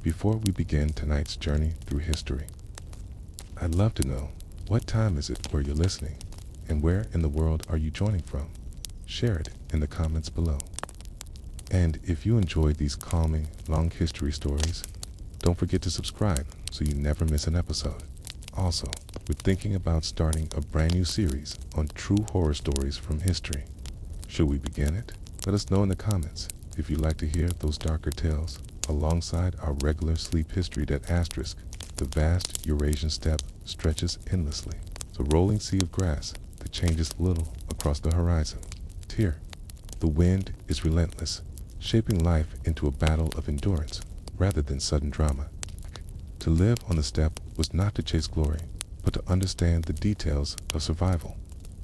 Before we begin tonight's journey through history, I'd love to know, what time is it where you're listening, and where in the world are you joining from? Share it in the comments below. And if you enjoyed these calming, long history stories, don't forget to subscribe so you never miss an episode. Also, we're thinking about starting a brand new series on true horror stories from history. Should we begin it? Let us know in the comments if you'd like to hear those darker tales alongside our regular sleep history. That asterisk, the vast Eurasian steppe stretches endlessly. It's a rolling sea of grass that changes little across the horizon. Here, the wind is relentless, shaping life into a battle of endurance rather than sudden drama. To live on the steppe was not to chase glory, but to understand the details of survival.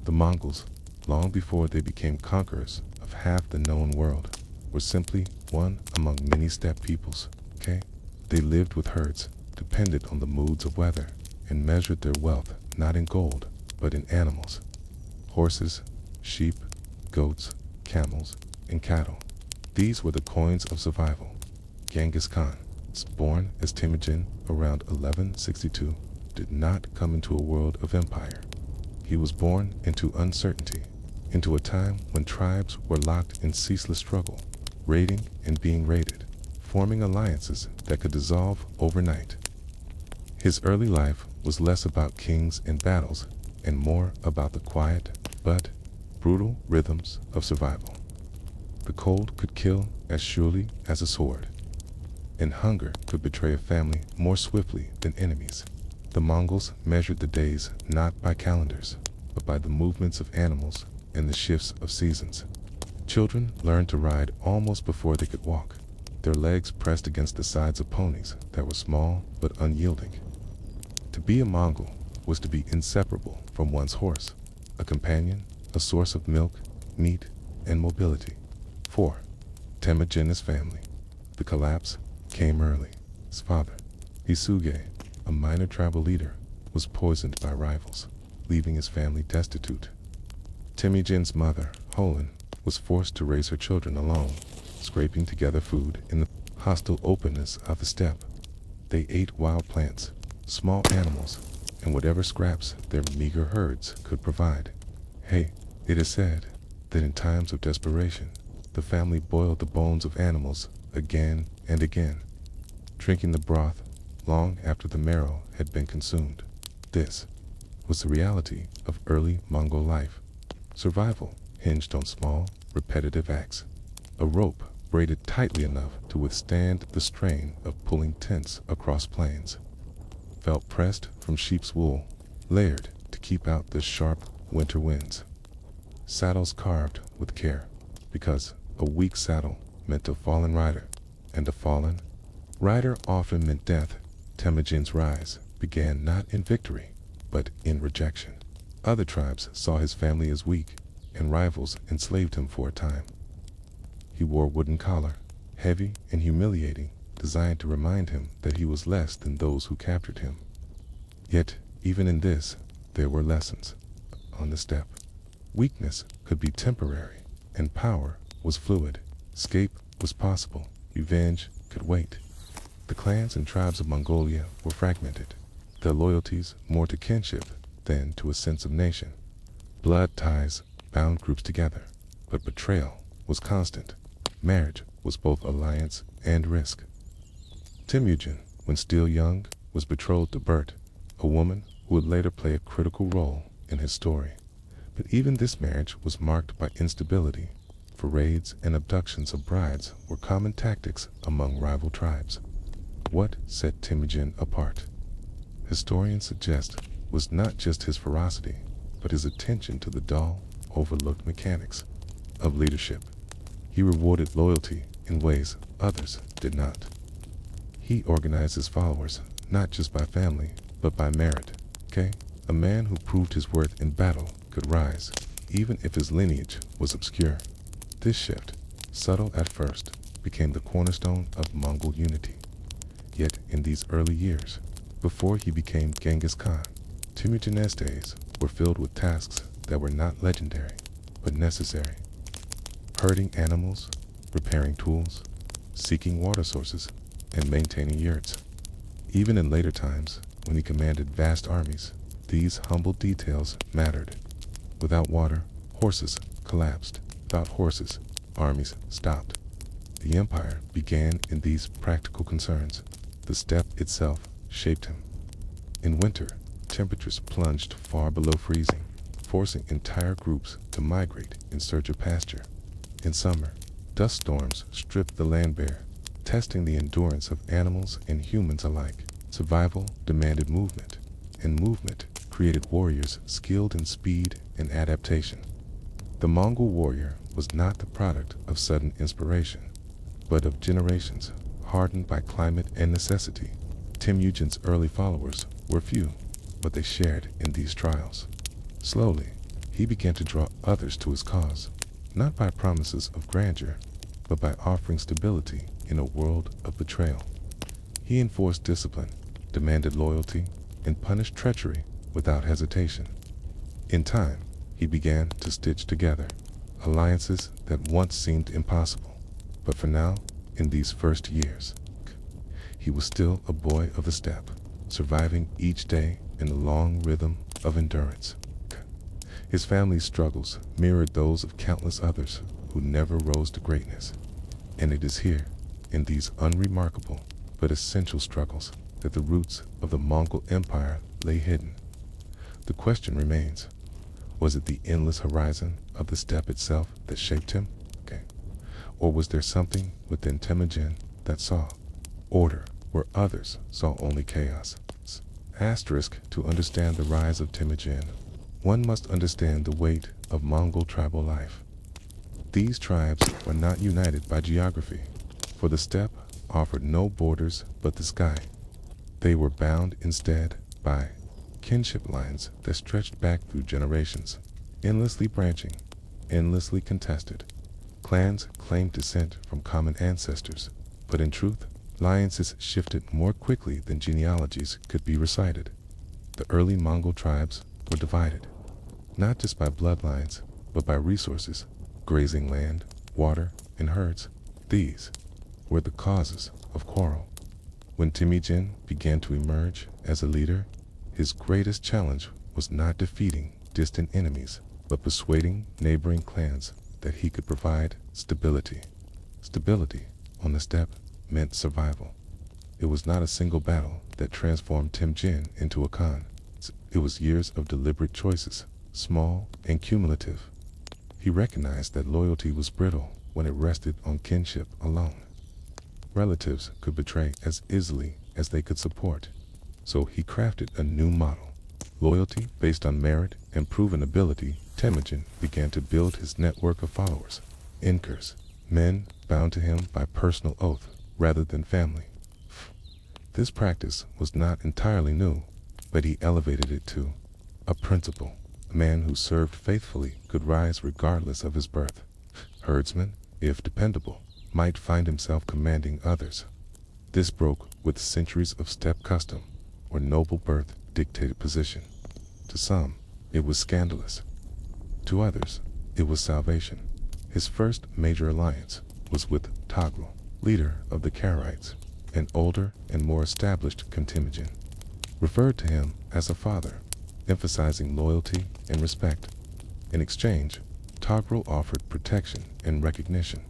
The Mongols, long before they became conquerors of half the known world, were simply one among many steppe peoples. They lived with herds, depended on the moods of weather, and measured their wealth not in gold, but in animals. Horses, sheep, goats, camels, and cattle. These were the coins of survival. Genghis Khan, born as Temujin around 1162, did not come into a world of empire. He was born into uncertainty, into a time when tribes were locked in ceaseless struggle, raiding and being raided, forming alliances that could dissolve overnight. His early life was less about kings and battles and more about the quiet but brutal rhythms of survival. The cold could kill as surely as a sword, and hunger could betray a family more swiftly than enemies. The Mongols measured the days not by calendars, but by the movements of animals and the shifts of seasons. Children learned to ride almost before they could walk, their legs pressed against the sides of ponies that were small but unyielding. To be a Mongol was to be inseparable from one's horse, a companion, a source of milk, meat, and mobility. 4. Temujin's family. The collapse came early. His father, Hisuge, a minor tribal leader, was poisoned by rivals, leaving his family destitute. Temujin's mother, Holin, was forced to raise her children alone, scraping together food in the hostile openness of the steppe. They ate wild plants, small animals, and whatever scraps their meager herds could provide. It is said that in times of desperation, the family boiled the bones of animals again and again, drinking the broth long after the marrow had been consumed. This was the reality of early Mongol life. Survival hinged on small, repetitive acts. A rope braided tightly enough to withstand the strain of pulling tents across plains. Felt pressed from sheep's wool, layered to keep out the sharp winter winds. Saddles carved with care, because a weak saddle meant a fallen rider, and a fallen rider often meant death. Temujin's rise began not in victory, but in rejection. Other tribes saw his family as weak, and rivals enslaved him for a time. He wore a wooden collar, heavy and humiliating, designed to remind him that he was less than those who captured him. Yet, even in this, there were lessons. On the steppe, weakness could be temporary, and power was fluid. Escape was possible. Revenge could wait. The clans and tribes of Mongolia were fragmented, their loyalties more to kinship than to a sense of nation. Blood ties bound groups together, but betrayal was constant. Marriage was both alliance and risk. Temujin, when still young, was betrothed to Bert, a woman who would later play a critical role in his story. But even this marriage was marked by instability, for raids and abductions of brides were common tactics among rival tribes. What set Temujin apart, historians suggest, was not just his ferocity, but his attention to the dull, overlooked mechanics of leadership. He rewarded loyalty in ways others did not. He organized his followers not just by family, but by merit. A man who proved his worth in battle could rise, even if his lineage was obscure. This shift, subtle at first, became the cornerstone of Mongol unity. Yet in these early years, before he became Genghis Khan, Temujin's days were filled with tasks that were not legendary, but necessary. Herding animals, repairing tools, seeking water sources. and maintaining yurts. Even in later times, when he commanded vast armies, these humble details mattered. Without water, horses collapsed. Without horses, armies stopped. The empire began in these practical concerns. The steppe itself shaped him. In winter, temperatures plunged far below freezing, forcing entire groups to migrate in search of pasture. In summer, dust storms stripped the land bare, testing the endurance of animals and humans alike. Survival demanded movement, and movement created warriors skilled in speed and adaptation. The Mongol warrior was not the product of sudden inspiration, but of generations hardened by climate and necessity. Temujin's early followers were few, but they shared in these trials. Slowly, he began to draw others to his cause, not by promises of grandeur, but by offering stability in a world of betrayal. He enforced discipline, demanded loyalty, and punished treachery without hesitation. In time, he began to stitch together alliances that once seemed impossible. But for now, in these first years, he was still a boy of the steppe, surviving each day in the long rhythm of endurance. His family's struggles mirrored those of countless others who never rose to greatness. And it is here, in these unremarkable but essential struggles, that the roots of the Mongol Empire lay hidden. The question remains, was it the endless horizon of the steppe itself that shaped him? Or was there something within Temujin that saw order where others saw only chaos? Asterisk, to understand the rise of Temujin, one must understand the weight of Mongol tribal life. These tribes were not united by geography, for the steppe offered no borders but the sky. They were bound instead by kinship lines that stretched back through generations, endlessly branching, endlessly contested. Clans claimed descent from common ancestors, but in truth, alliances shifted more quickly than genealogies could be recited. The early Mongol tribes were divided, not just by bloodlines, but by resources, grazing land, water, and herds. These were the causes of quarrel. When Temujin began to emerge as a leader, his greatest challenge was not defeating distant enemies, but persuading neighboring clans that he could provide stability. Stability on the steppe meant survival. It was not a single battle that transformed Temujin into a Khan. It was years of deliberate choices, small and cumulative. He recognized that loyalty was brittle when it rested on kinship alone. Relatives could betray as easily as they could support. So he crafted a new model. Loyalty based on merit and proven ability. Temujin began to build his network of followers, Inkers, men bound to him by personal oath rather than family. This practice was not entirely new, but he elevated it to a principle. A man who served faithfully could rise regardless of his birth. Herdsman, if dependable, might find himself commanding others. This broke with centuries of steppe custom, where noble birth dictated position. To some, it was scandalous. To others, it was salvation. His first major alliance was with Togrul, leader of the Karaites, an older and more established contingent, referred to him as a father, emphasizing loyalty and respect. In exchange, Togrul offered protection and recognition.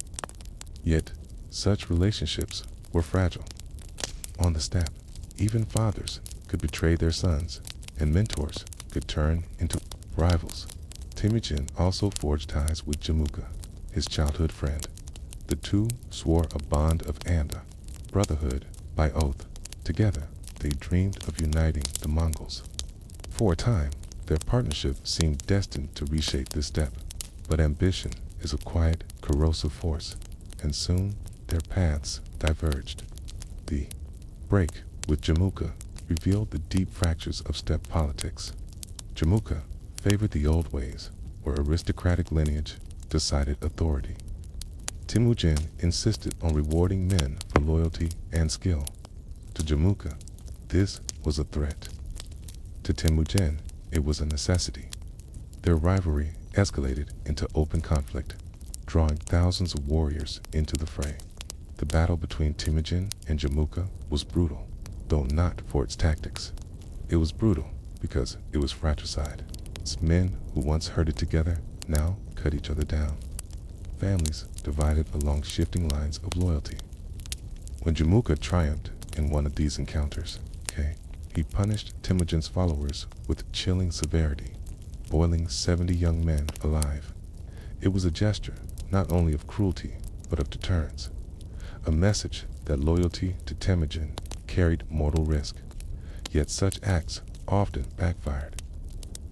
Yet, such relationships were fragile. On the steppe, even fathers could betray their sons, and mentors could turn into rivals. Temujin also forged ties with Jamuka, his childhood friend. The two swore a bond of Anda, brotherhood, by oath. Together, they dreamed of uniting the Mongols. For a time, their partnership seemed destined to reshape the steppe, but ambition is a quiet, corrosive force, and soon their paths diverged. The break with Jamuka revealed the deep fractures of steppe politics. Jamuka favored the old ways, where aristocratic lineage decided authority. Temujin insisted on rewarding men for loyalty and skill. To Jamuka, this was a threat. To Temujin, it was a necessity. Their rivalry escalated into open conflict, drawing thousands of warriors into the fray. The battle between Temujin and Jamuka was brutal, though not for its tactics. It was brutal because it was fratricide. It's men who once herded together now cut each other down. Families divided along shifting lines of loyalty. When Jamuka triumphed in one of these encounters, he punished Temujin's followers with chilling severity, boiling 70 young men alive. It was a gesture not only of cruelty, but of deterrence, a message that loyalty to Temujin carried mortal risk. Yet such acts often backfired.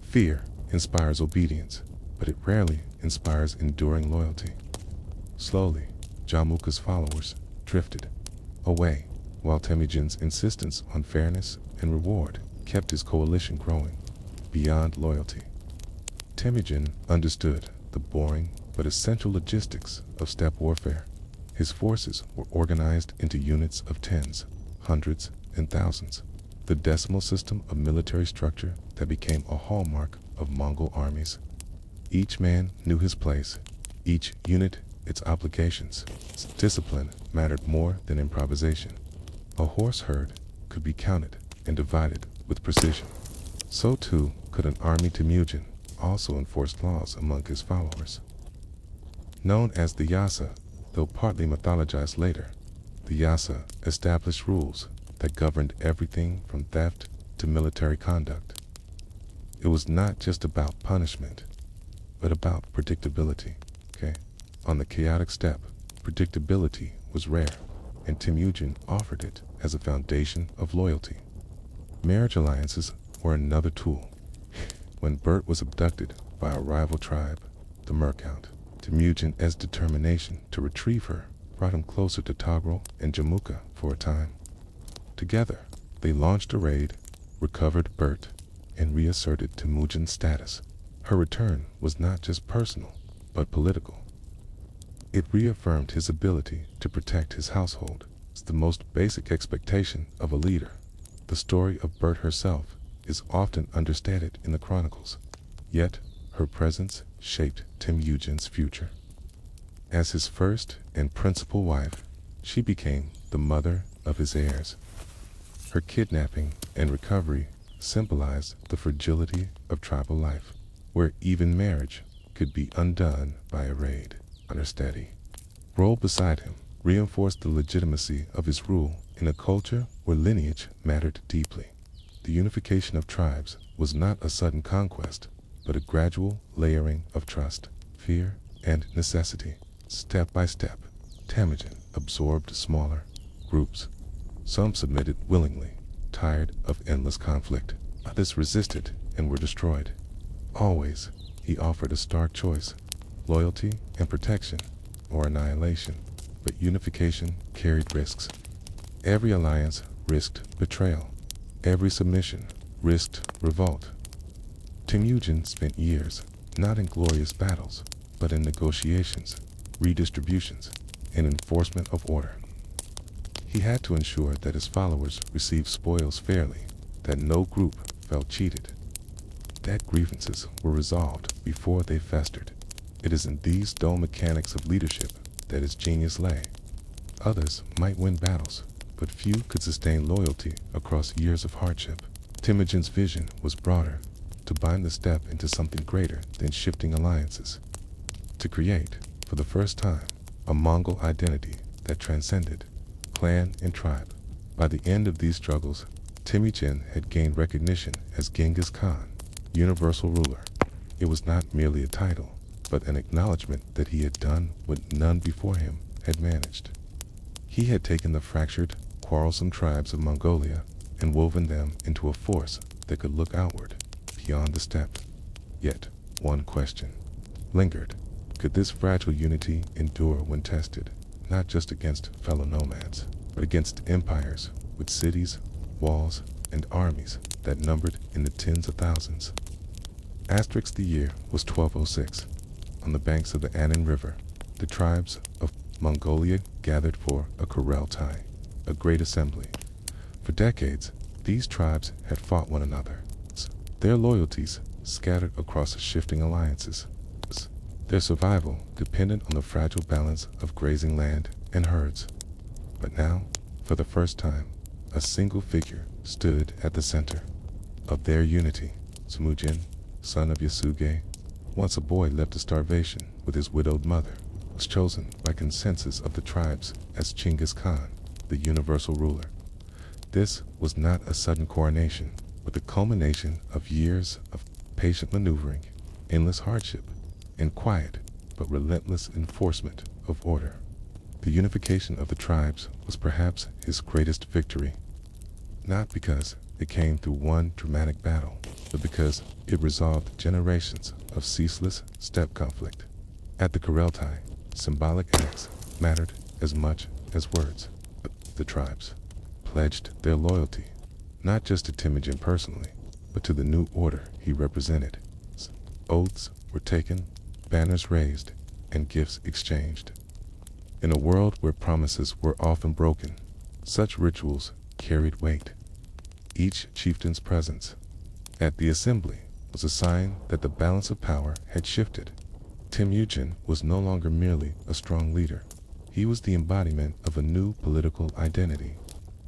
Fear inspires obedience, but it rarely inspires enduring loyalty. Slowly, Jamuka's followers drifted away, while Temujin's insistence on fairness and reward kept his coalition growing beyond loyalty. Temujin understood the boring but essential logistics of steppe warfare. His forces were organized into units of tens, hundreds, and thousands, the decimal system of military structure that became a hallmark of Mongol armies. Each man knew his place, each unit its obligations. Its discipline mattered more than improvisation. A horse herd could be counted and divided with precision. So too could an army. Temujin also enforced laws among his followers. Known as the Yasa, though partly mythologized later, the Yasa established rules that governed everything from theft to military conduct. It was not just about punishment, but about predictability. On the chaotic steppe, predictability was rare, and Temujin offered it as a foundation of loyalty. Marriage alliances were another tool. When Bert was abducted by a rival tribe, the Merkount, Temujin's determination to retrieve her brought him closer to Togrul and Jamuka for a time. Together, they launched a raid, recovered Bert, and reasserted Temujin's status. Her return was not just personal, but political. It reaffirmed his ability to protect his household. It's the most basic expectation of a leader. The story of Bert herself is often understated in the chronicles, yet her presence shaped Temujin's future. As his first and principal wife, she became the mother of his heirs. Her kidnapping and recovery symbolized the fragility of tribal life, where even marriage could be undone by a raid. Her steady role beside him reinforced the legitimacy of his rule in a culture where lineage mattered deeply. The unification of tribes was not a sudden conquest, but a gradual layering of trust, fear, and necessity. Step by step, Temujin absorbed smaller groups. Some submitted willingly, tired of endless conflict. Others resisted and were destroyed. Always, he offered a stark choice: loyalty and protection, or annihilation. But unification carried risks. Every alliance risked betrayal. Every submission risked revolt. Temujin spent years, not in glorious battles, but in negotiations, redistributions, and enforcement of order. He had to ensure that his followers received spoils fairly, that no group felt cheated, that grievances were resolved before they festered. It is in these dull mechanics of leadership that his genius lay. Others might win battles, but few could sustain loyalty across years of hardship. Temujin's vision was broader, to bind the steppe into something greater than shifting alliances, to create, for the first time, a Mongol identity that transcended clan and tribe. By the end of these struggles, Temujin had gained recognition as Genghis Khan, universal ruler. It was not merely a title, but an acknowledgement that he had done what none before him had managed. He had taken the fractured, quarrelsome tribes of Mongolia and woven them into a force that could look outward, beyond the steppe. Yet, one question lingered. Could this fragile unity endure when tested, not just against fellow nomads, but against empires with cities, walls, and armies that numbered in the tens of thousands? Asterisk the year was 1206. On the banks of the Anin River, the tribes of Mongolia gathered for a Kurultai, a great assembly. For decades, these tribes had fought one another, their loyalties scattered across shifting alliances. Their survival depended on the fragile balance of grazing land and herds. But now, for the first time, a single figure stood at the center of their unity. Temujin, son of Yasuge, once a boy left to starvation with his widowed mother, was chosen by consensus of the tribes as Chinggis Khan, the universal ruler. This was not a sudden coronation, but the culmination of years of patient maneuvering, endless hardship, and quiet but relentless enforcement of order. The unification of the tribes was perhaps his greatest victory, not because it came through one dramatic battle, but because it resolved generations of ceaseless steppe conflict. At the Kurultai, symbolic acts mattered as much as words. The tribes pledged their loyalty, not just to Temujin personally, but to the new order he represented. Oaths were taken, banners raised, and gifts exchanged. In a world where promises were often broken, such rituals carried weight. Each chieftain's presence at the assembly was a sign that the balance of power had shifted. Temujin was no longer merely a strong leader. He was the embodiment of a new political identity.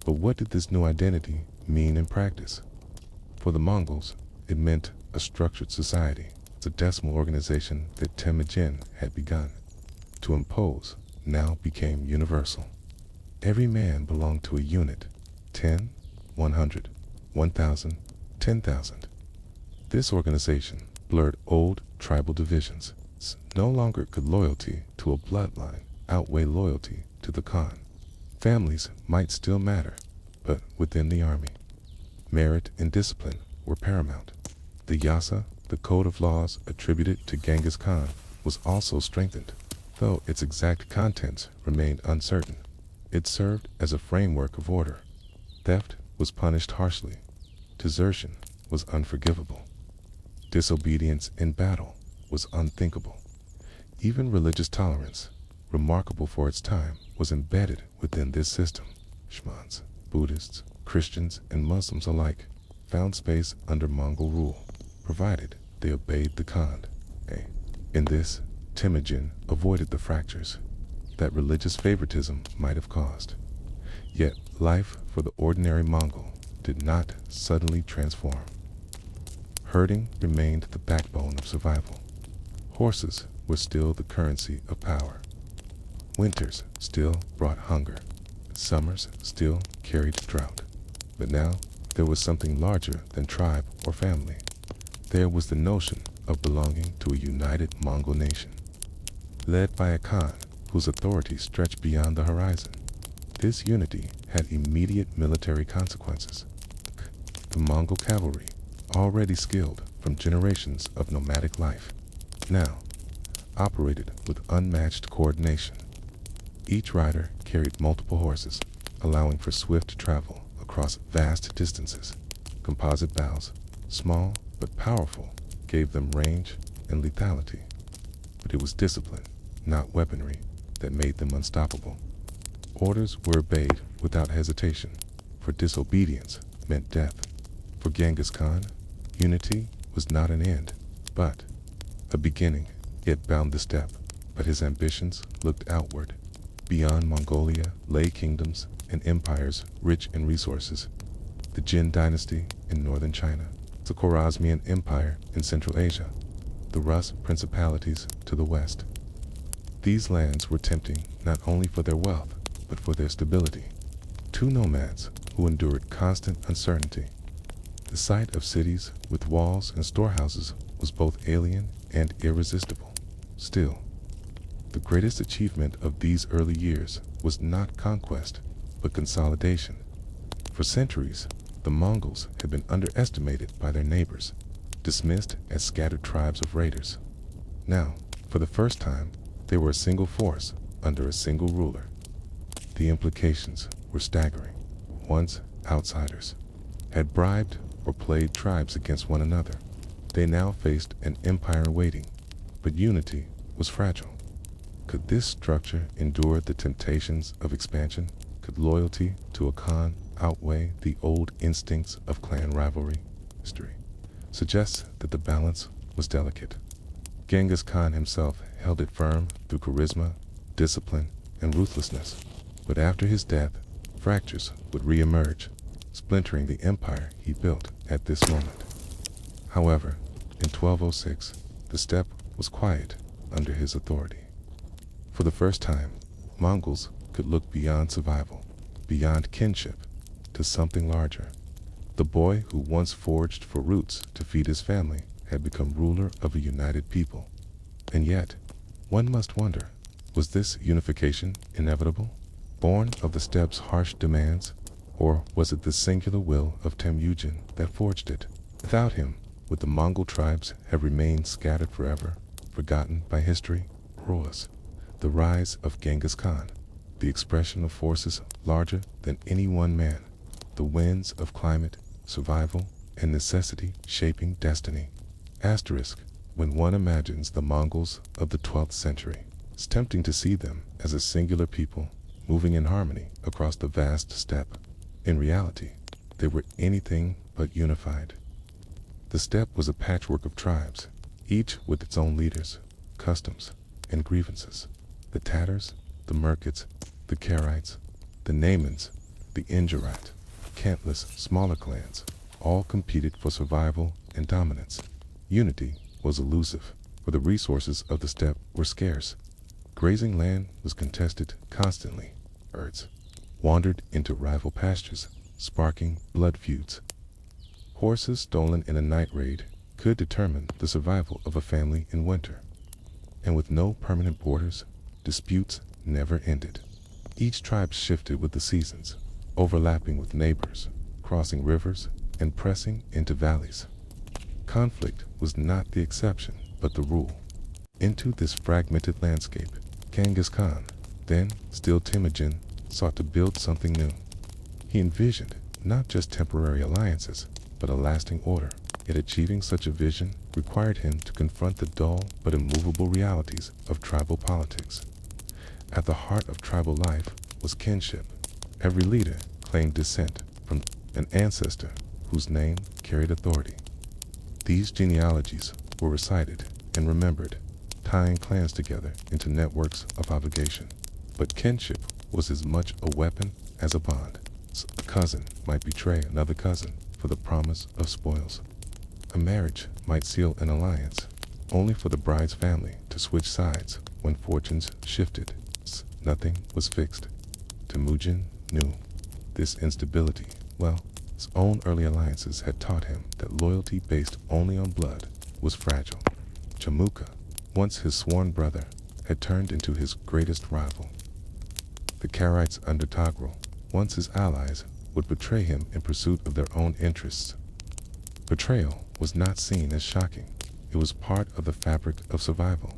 But what did this new identity mean in practice? For the Mongols, it meant a structured society, the decimal organization that Temujin had begun to impose now became universal. Every man belonged to a unit, 10, 100, 1,000, 10,000. This organization blurred old tribal divisions. No longer could loyalty to a bloodline outweigh loyalty to the Khan. Families might still matter, but within the army, merit and discipline were paramount. The Yasa, the code of laws attributed to Genghis Khan, was also strengthened, though its exact contents remained uncertain. It served as a framework of order. Theft was punished harshly. Desertion was unforgivable. Disobedience in battle was unthinkable. Even religious tolerance, remarkable for its time, was embedded within this system. Shamans, Buddhists, Christians, and Muslims alike found space under Mongol rule, provided they obeyed the Khan. In this, Temujin avoided the fractures that religious favoritism might have caused. Yet life for the ordinary Mongol did not suddenly transform. Herding remained the backbone of survival. Horses were still the currency of power. Winters still brought hunger. Summers still carried drought. But now there was something larger than tribe or family. There was the notion of belonging to a united Mongol nation, led by a Khan whose authority stretched beyond the horizon. This unity had immediate military consequences. The Mongol cavalry, already skilled from generations of nomadic life, now operated with unmatched coordination. Each rider carried multiple horses, allowing for swift travel across vast distances. Composite bows, small but powerful, gave them range and lethality. But it was discipline, not weaponry, that made them unstoppable. Orders were obeyed without hesitation, for disobedience meant death. For Genghis Khan, unity was not an end, but a beginning. It bound the steppe, but his ambitions looked outward. Beyond Mongolia lay kingdoms and empires rich in resources. The Jin dynasty in northern China, the Khwarezmian Empire in Central Asia, the Rus principalities to the west. These lands were tempting not only for their wealth, but for their stability. Two nomads who endured constant uncertainty. The sight of cities with walls and storehouses was both alien and irresistible. Still, the greatest achievement of these early years was not conquest, but consolidation. For centuries, the Mongols had been underestimated by their neighbors, dismissed as scattered tribes of raiders. Now, for the first time, they were a single force under a single ruler. The implications were staggering. Once outsiders had bribed or played tribes against one another. They now faced an empire in waiting, but unity was fragile. Could this structure endure the temptations of expansion? Could loyalty to a Khan outweigh the old instincts of clan rivalry? History suggests that the balance was delicate. Genghis Khan himself held it firm through charisma, discipline, and ruthlessness. But after his death, fractures would re-emerge, splintering the empire he built at this moment. However, in 1206, the steppe was quiet under his authority. For the first time, Mongols could look beyond survival, beyond kinship, to something larger. The boy who once foraged for roots to feed his family had become ruler of a united people. And yet, one must wonder, was this unification inevitable, born of the steppe's harsh demands, or was it the singular will of Temujin that forged it? Without him, would the Mongol tribes have remained scattered forever, forgotten by history? Roars. The rise of Genghis Khan, the expression of forces larger than any one man, the winds of climate, survival, and necessity shaping destiny. Asterisk, when one imagines the Mongols of the 12th century, it's tempting to see them as a singular people moving in harmony across the vast steppe. In reality, they were anything but unified. The steppe was a patchwork of tribes, each with its own leaders, customs, and grievances. The Tatars, the Merkits, the Karaites, the Naimans, the Injurat, countless smaller clans, all competed for survival and dominance. Unity was elusive, for the resources of the steppe were scarce. Grazing land was contested constantly. Herds wandered into rival pastures, sparking blood feuds. Horses stolen in a night raid could determine the survival of a family in winter. And with no permanent borders, disputes never ended. Each tribe shifted with the seasons, overlapping with neighbors, crossing rivers, and pressing into valleys. Conflict was not the exception, but the rule. Into this fragmented landscape, Genghis Khan, then still Temujin, sought to build something new. He envisioned not just temporary alliances, but a lasting order. Yet achieving such a vision required him to confront the dull but immovable realities of tribal politics. At the heart of tribal life was kinship. Every leader claimed descent from an ancestor whose name carried authority. These genealogies were recited and remembered, tying clans together into networks of obligation. But kinship was as much a weapon as a bond. A cousin might betray another cousin for the promise of spoils. A marriage might seal an alliance, only for the bride's family to switch sides when fortunes shifted. Nothing was fixed. Temujin knew this instability well. His own early alliances had taught him that loyalty based only on blood was fragile. Jamuka, once his sworn brother, had turned into his greatest rival. The Karaites under Togrul, once his allies, would betray him in pursuit of their own interests. Betrayal was not seen as shocking. It was part of the fabric of survival.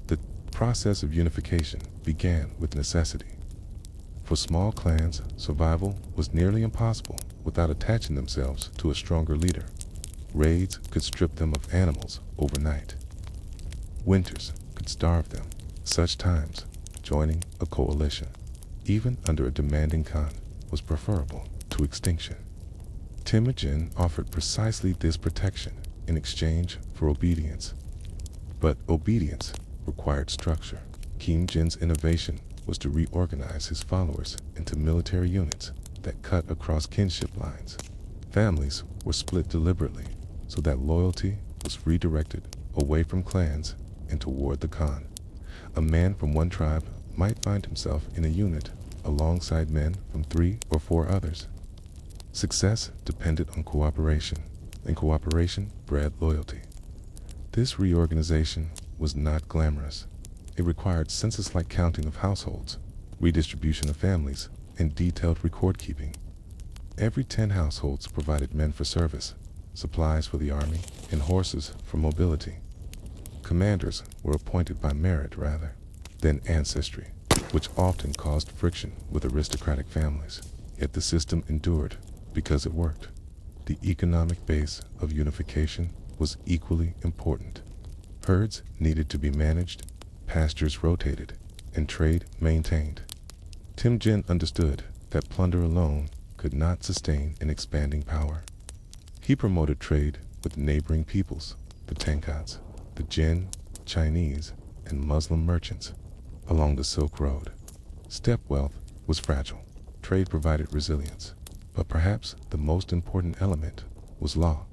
The process of unification began with necessity. For small clans, survival was nearly impossible without attaching themselves to a stronger leader. Raids could strip them of animals overnight. Winters could starve them. Such times, joining a coalition, even under a demanding Khan, was preferable to extinction. Temujin offered precisely this protection in exchange for obedience. But obedience required structure. Temujin's innovation was to reorganize his followers into military units that cut across kinship lines. Families were split deliberately so that loyalty was redirected away from clans and toward the Khan. A man from one tribe might find himself in a unit alongside men from 3 or 4 others. Success depended on cooperation, and cooperation bred loyalty. This reorganization was not glamorous. It required census-like counting of households, redistribution of families, and detailed record-keeping. Every 10 households provided men for service, supplies for the army, and horses for mobility. Commanders were appointed by merit rather than ancestry, which often caused friction with aristocratic families. Yet the system endured because it worked. The economic base of unification was equally important. Herds needed to be managed, pastures rotated, and trade maintained. Temujin understood that plunder alone could not sustain an expanding power. He promoted trade with neighboring peoples, the Tankats, the Jin, Chinese, and Muslim merchants along the Silk Road. Steppe wealth was fragile. Trade provided resilience. But perhaps the most important element was law.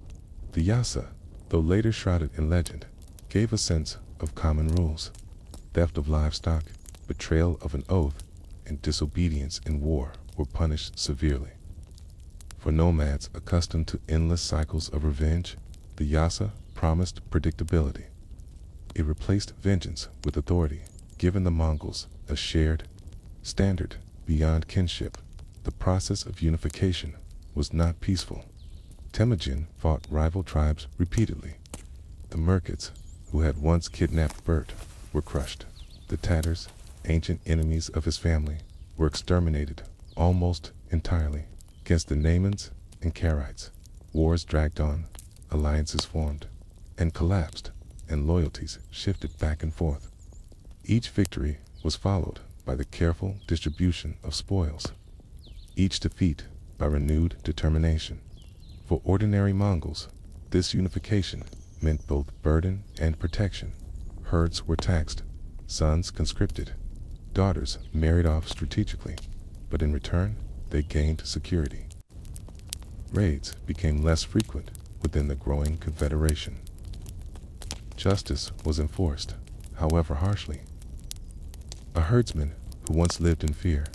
The Yasa, though later shrouded in legend, gave a sense of common rules. Theft of livestock, betrayal of an oath, and disobedience in war were punished severely. For nomads accustomed to endless cycles of revenge, the Yasa promised predictability. It replaced vengeance with authority, giving the Mongols a shared standard beyond kinship. The process of unification was not peaceful. Temujin fought rival tribes repeatedly. The Merkits, who had once kidnapped Bert, were crushed. The Tatars, ancient enemies of his family, were exterminated almost entirely. Against the Naimans and Karaites, wars dragged on, alliances formed, and collapsed, and loyalties shifted back and forth. Each victory was followed by the careful distribution of spoils. Each defeat by renewed determination. For ordinary Mongols, this unification meant both burden and protection. Herds were taxed, sons conscripted, daughters married off strategically, but in return, they gained security. Raids became less frequent within the growing confederation. Justice was enforced, however harshly. A herdsman who once lived in fear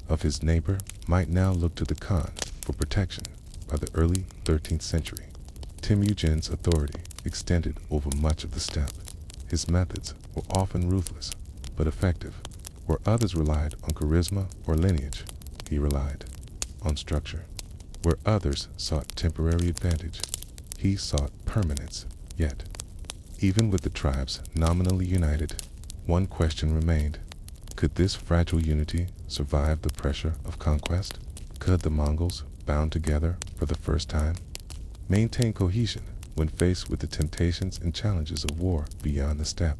of his neighbor might now look to the Khan for protection. By the early 13th century, Temujin's authority extended over much of the steppe. His methods were often ruthless, but effective. Where others relied on charisma or lineage, he relied on structure. Where others sought temporary advantage, he sought permanence. Yet, even with the tribes nominally united, one question remained. Could this fragile unity survive the pressure of conquest? Could the Mongols, bound together for the first time, maintain cohesion when faced with the temptations and challenges of war beyond the steppe?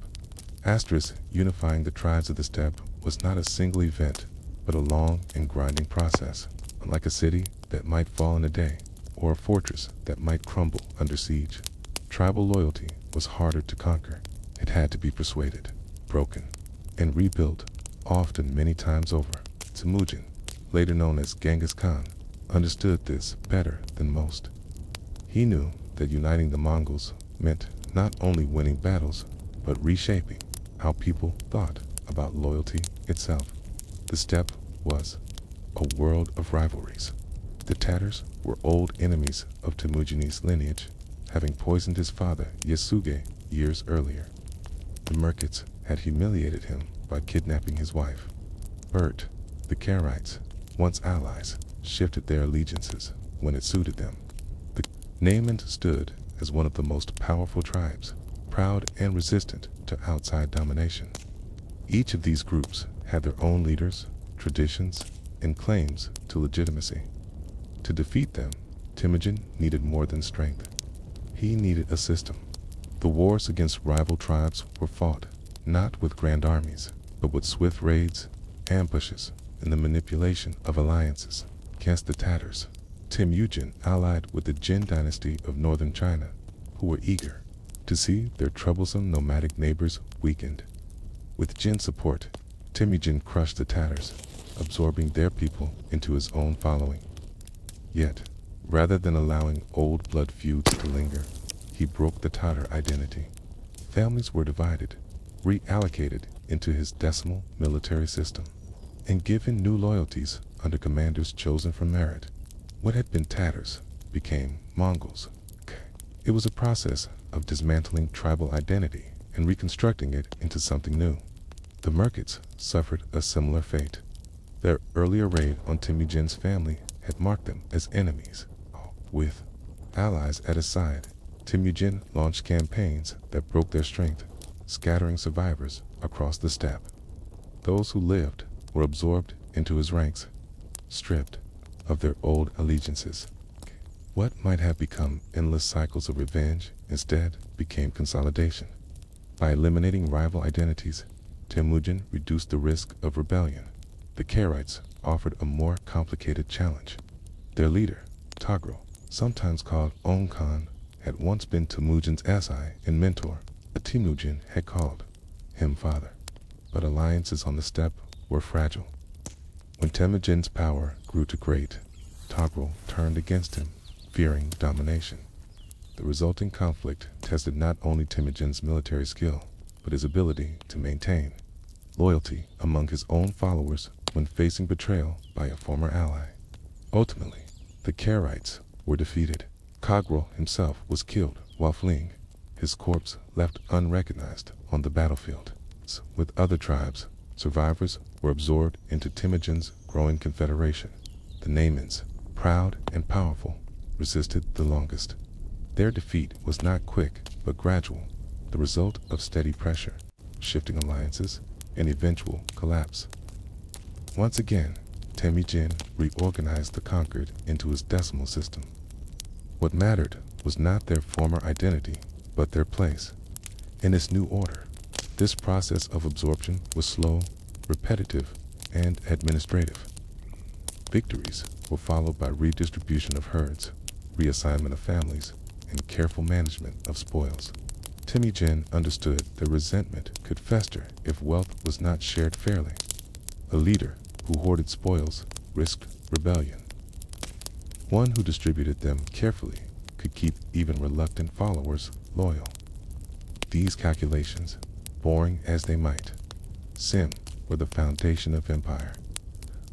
Unifying the tribes of the steppe was not a single event, but a long and grinding process. Unlike a city that might fall in a day, or a fortress that might crumble under siege, tribal loyalty was harder to conquer. It had to be persuaded, broken, and rebuilt, often many times over. Temujin, later known as Genghis Khan, understood this better than most. He knew that uniting the Mongols meant not only winning battles, but reshaping how people thought about loyalty itself. The steppe was a world of rivalries. The Tatars were old enemies of Temujin's lineage, having poisoned his father Yasuge years earlier. The Merkits had humiliated him by kidnapping his wife. Bert, the Karaites, once allies, shifted their allegiances when it suited them. The Naimans stood as one of the most powerful tribes, proud and resistant to outside domination. Each of these groups had their own leaders, traditions, and claims to legitimacy. To defeat them, Temujin needed more than strength. He needed a system. The wars against rival tribes were fought, not with grand armies, but with swift raids, ambushes, and the manipulation of alliances. Against the Tatars, Temujin allied with the Jin dynasty of northern China, who were eager to see their troublesome nomadic neighbors weakened. With Jin support, Temujin crushed the Tatars, absorbing their people into his own following. Yet, rather than allowing old blood feuds to linger, he broke the Tatar identity. Families were divided, reallocated into his decimal military system, and given new loyalties under commanders chosen from merit. What had been Tatars became Mongols. It was a process of dismantling tribal identity and reconstructing it into something new. The Merkits suffered a similar fate. Their earlier raid on Temujin's family had marked them as enemies. With allies at his side, Temujin launched campaigns that broke their strength, scattering survivors across the steppe. Those who lived were absorbed into his ranks, stripped of their old allegiances. What might have become endless cycles of revenge instead became consolidation. By eliminating rival identities, Temujin reduced the risk of rebellion. The Karaites offered a more complicated challenge. Their leader, Togro, sometimes called Ong Khan, had once been Temujin's ally and mentor. Temujin had called him father. But alliances on the steppe were fragile. When Temujin's power grew too great, Togrul turned against him, fearing domination. The resulting conflict tested not only Temujin's military skill, but his ability to maintain loyalty among his own followers when facing betrayal by a former ally. Ultimately, the Karaites were defeated. Togrul himself was killed while fleeing, his corpse left unrecognized on the battlefield. With other tribes, survivors were absorbed into Temujin's growing confederation. The Naimans, proud and powerful, resisted the longest. Their defeat was not quick but gradual, the result of steady pressure, shifting alliances, and eventual collapse. Once again, Temujin reorganized the conquered into his decimal system. What mattered was not their former identity, but their place in this new order. This process of absorption was slow, repetitive, and administrative. Victories were followed by redistribution of herds, reassignment of families, and careful management of spoils. Temujin understood that resentment could fester if wealth was not shared fairly. A leader who hoarded spoils risked rebellion. One who distributed them carefully could keep even reluctant followers loyal. These calculations, boring as they might seem, were the foundation of empire.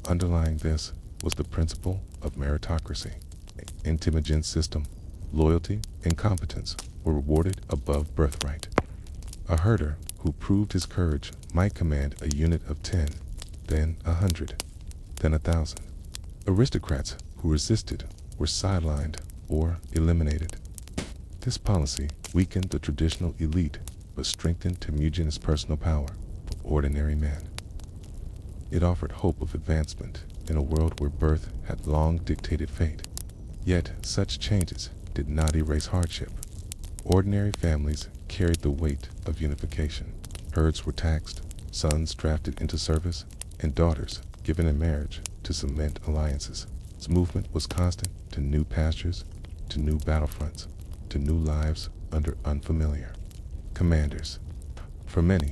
Underlying this was the principle of meritocracy. In Temujin's system, loyalty and competence were rewarded above birthright. A herder who proved his courage might command a unit of 10, then 100, then 1,000. Aristocrats who resisted were sidelined or eliminated. This policy weakened the traditional elite but strengthened Temujin's personal power for ordinary men. It offered hope of advancement in a world where birth had long dictated fate. Yet such changes did not erase hardship. Ordinary families carried the weight of unification. Herds were taxed, sons drafted into service, and daughters given in marriage to cement alliances. Its movement was constant to new pastures, to new battlefronts, to new lives under unfamiliar commanders. For many,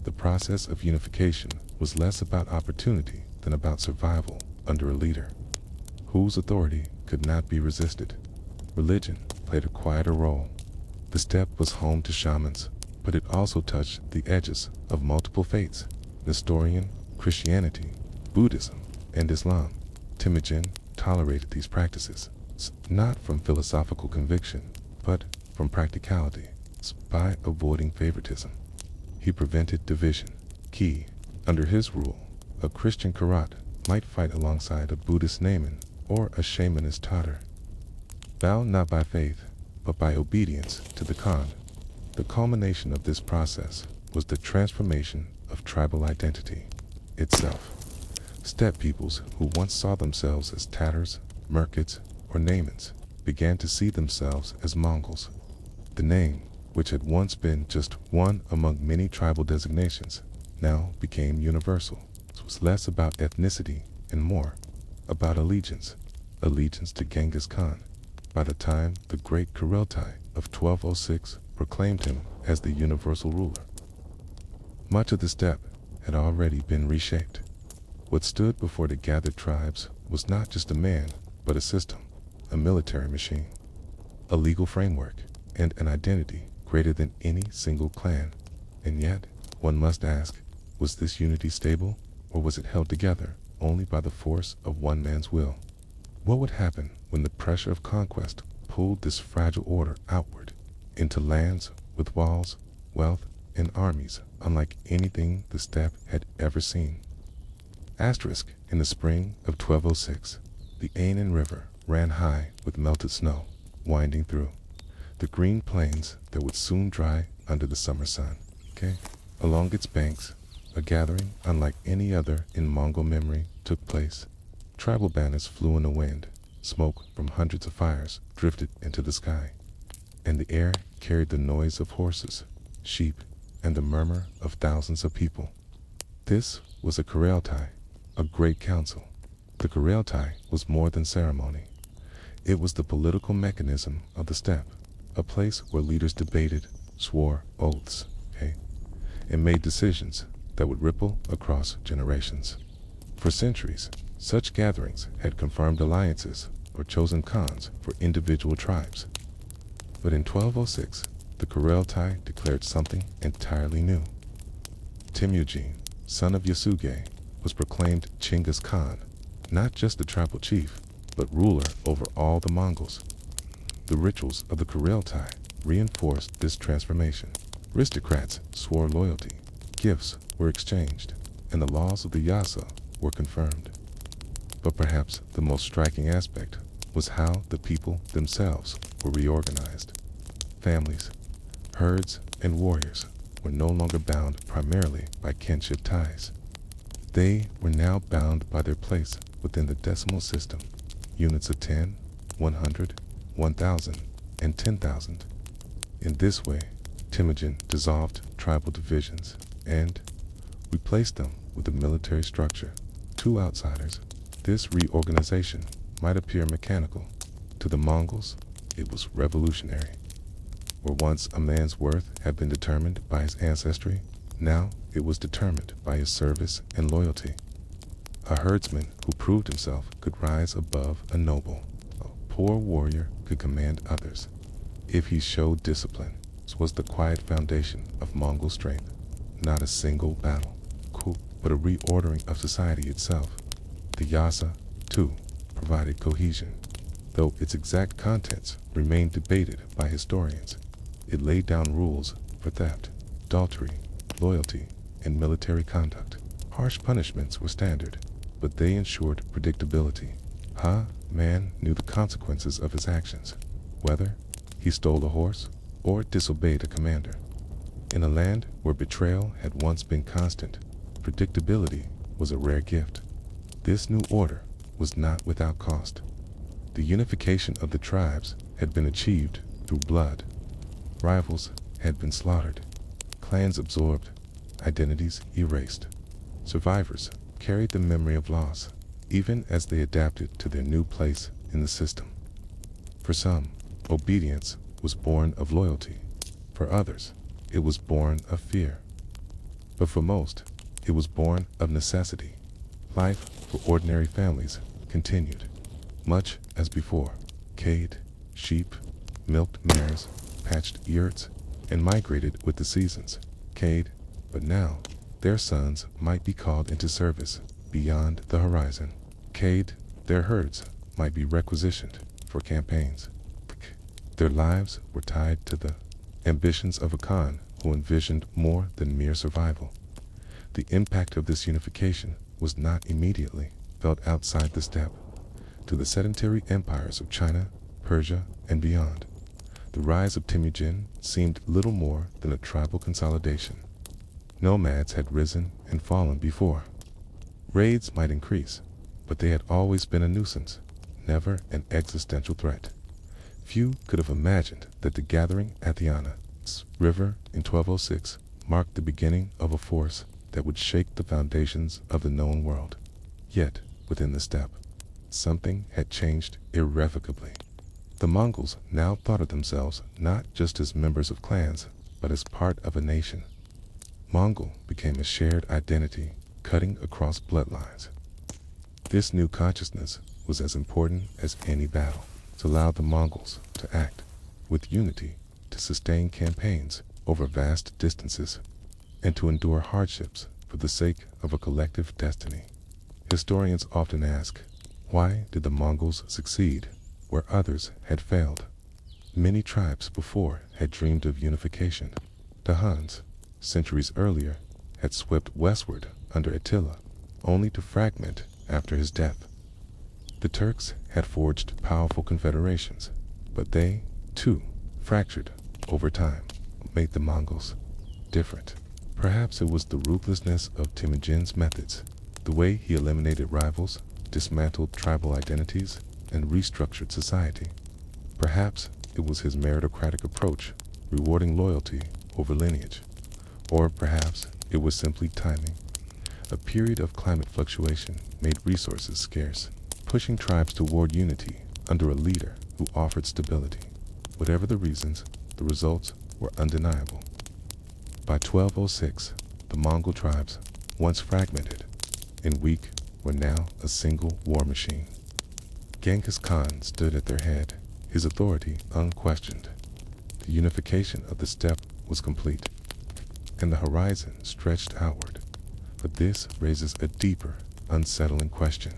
the process of unification was less about opportunity than about survival under a leader whose authority could not be resisted. Religion played a quieter role. The steppe was home to shamans, but it also touched the edges of multiple faiths: Nestorian, Christianity, Buddhism, and Islam. Temujin tolerated these practices, not from philosophical conviction, but from practicality. By avoiding favoritism, he prevented division. Key, under his rule, a Christian Karat might fight alongside a Buddhist Naiman or a shamanist Tatar. Bound not by faith, but by obedience to the Khan. The culmination of this process was the transformation of tribal identity itself. Steppe peoples who once saw themselves as Tatars, Merkits, or Naimans began to see themselves as Mongols. The name, which had once been just one among many tribal designations, now became universal. It was less about ethnicity and more about allegiance to Genghis Khan. By the time the Great Kurultai of 1206 proclaimed him as the universal ruler, much of the steppe had already been reshaped. What stood before the gathered tribes was not just a man, but a system, a military machine, a legal framework, and an identity greater than any single clan. And yet, one must ask, was this unity stable, or was it held together only by the force of one man's will? What would happen when the pressure of conquest pulled this fragile order outward into lands with walls, wealth, and armies unlike anything the steppe had ever seen? Asterisk, in the spring of 1206, the Aenon River ran high with melted snow, winding through the green plains that would soon dry under the summer sun. Along its banks, a gathering unlike any other in Mongol memory took place. Tribal banners flew in the wind, smoke from hundreds of fires drifted into the sky, and the air carried the noise of horses, sheep, and the murmur of thousands of people. This was a Kurultai, a great council. The Kurultai was more than ceremony. It was the political mechanism of the steppe, a place where leaders debated, swore oaths, and made decisions that would ripple across generations. For centuries, Such gatherings had confirmed alliances or chosen khans for individual tribes. But in 1206, the Kureltai declared something entirely new. Temujin, son of Yasuge, was proclaimed Chinggis Khan, not just a tribal chief, but ruler over all the Mongols. The rituals of the Kureltai reinforced this transformation. Aristocrats swore loyalty, gifts were exchanged, and the laws of the Yasa were confirmed. But perhaps the most striking aspect was how the people themselves were reorganized. Families, herds, and warriors were no longer bound primarily by kinship ties. They were now bound by their place within the decimal system, units of 10, 100, 1,000, and 10,000. In this way, Temujin dissolved tribal divisions and replaced them with a military structure. To outsiders, this reorganization might appear mechanical. To the Mongols, it was revolutionary. Where once a man's worth had been determined by his ancestry, now it was determined by his service and loyalty. A herdsman who proved himself could rise above a noble. A poor warrior could command others. If he showed discipline, this was the quiet foundation of Mongol strength. Not a single battle, coup, but a reordering of society itself. The Yasa, too, provided cohesion, though its exact contents remain debated by historians. It laid down rules for theft, adultery, loyalty, and military conduct. Harsh punishments were standard, but they ensured predictability. Man knew the consequences of his actions, whether he stole a horse or disobeyed a commander. In a land where betrayal had once been constant, predictability was a rare gift. This new order was not without cost. The unification of the tribes had been achieved through blood. Rivals had been slaughtered, clans absorbed, identities erased. Survivors carried the memory of loss, even as they adapted to their new place in the system. For some, obedience was born of loyalty. For others, it was born of fear. But for most, it was born of necessity. Life for ordinary families continued, much as before. Cade, sheep, milked mares, patched yurts, and migrated with the seasons. Cade, but now their sons might be called into service beyond the horizon. Cade, their herds might be requisitioned for campaigns. Their lives were tied to the ambitions of a Khan who envisioned more than mere survival. The impact of this unification was not immediately felt outside the steppe. To the sedentary empires of China, Persia, and beyond, the rise of Temujin seemed little more than a tribal consolidation. Nomads had risen and fallen before. Raids might increase, but they had always been a nuisance, never an existential threat. Few could have imagined that the gathering at the Ana River in 1206 marked the beginning of a force that would shake the foundations of the known world. Yet, within the steppe, something had changed irrevocably. The Mongols now thought of themselves not just as members of clans, but as part of a nation. Mongol became a shared identity, cutting across bloodlines. This new consciousness was as important as any battle. It allowed the Mongols to act with unity, to sustain campaigns over vast distances, and to endure hardships for the sake of a collective destiny. Historians often ask, why did the Mongols succeed where others had failed? Many tribes before had dreamed of unification. The Huns, centuries earlier, had swept westward under Attila, only to fragment after his death. The Turks had forged powerful confederations, but they, too, fractured over time. What made the Mongols different? Perhaps it was the ruthlessness of Temujin's methods, the way he eliminated rivals, dismantled tribal identities, and restructured society. Perhaps it was his meritocratic approach, rewarding loyalty over lineage. Or perhaps it was simply timing. A period of climate fluctuation made resources scarce, pushing tribes toward unity under a leader who offered stability. Whatever the reasons, the results were undeniable. By 1206, the Mongol tribes, once fragmented and weak, were now a single war machine. Genghis Khan stood at their head, his authority unquestioned. The unification of the steppe was complete, and the horizon stretched outward. But this raises a deeper, unsettling question.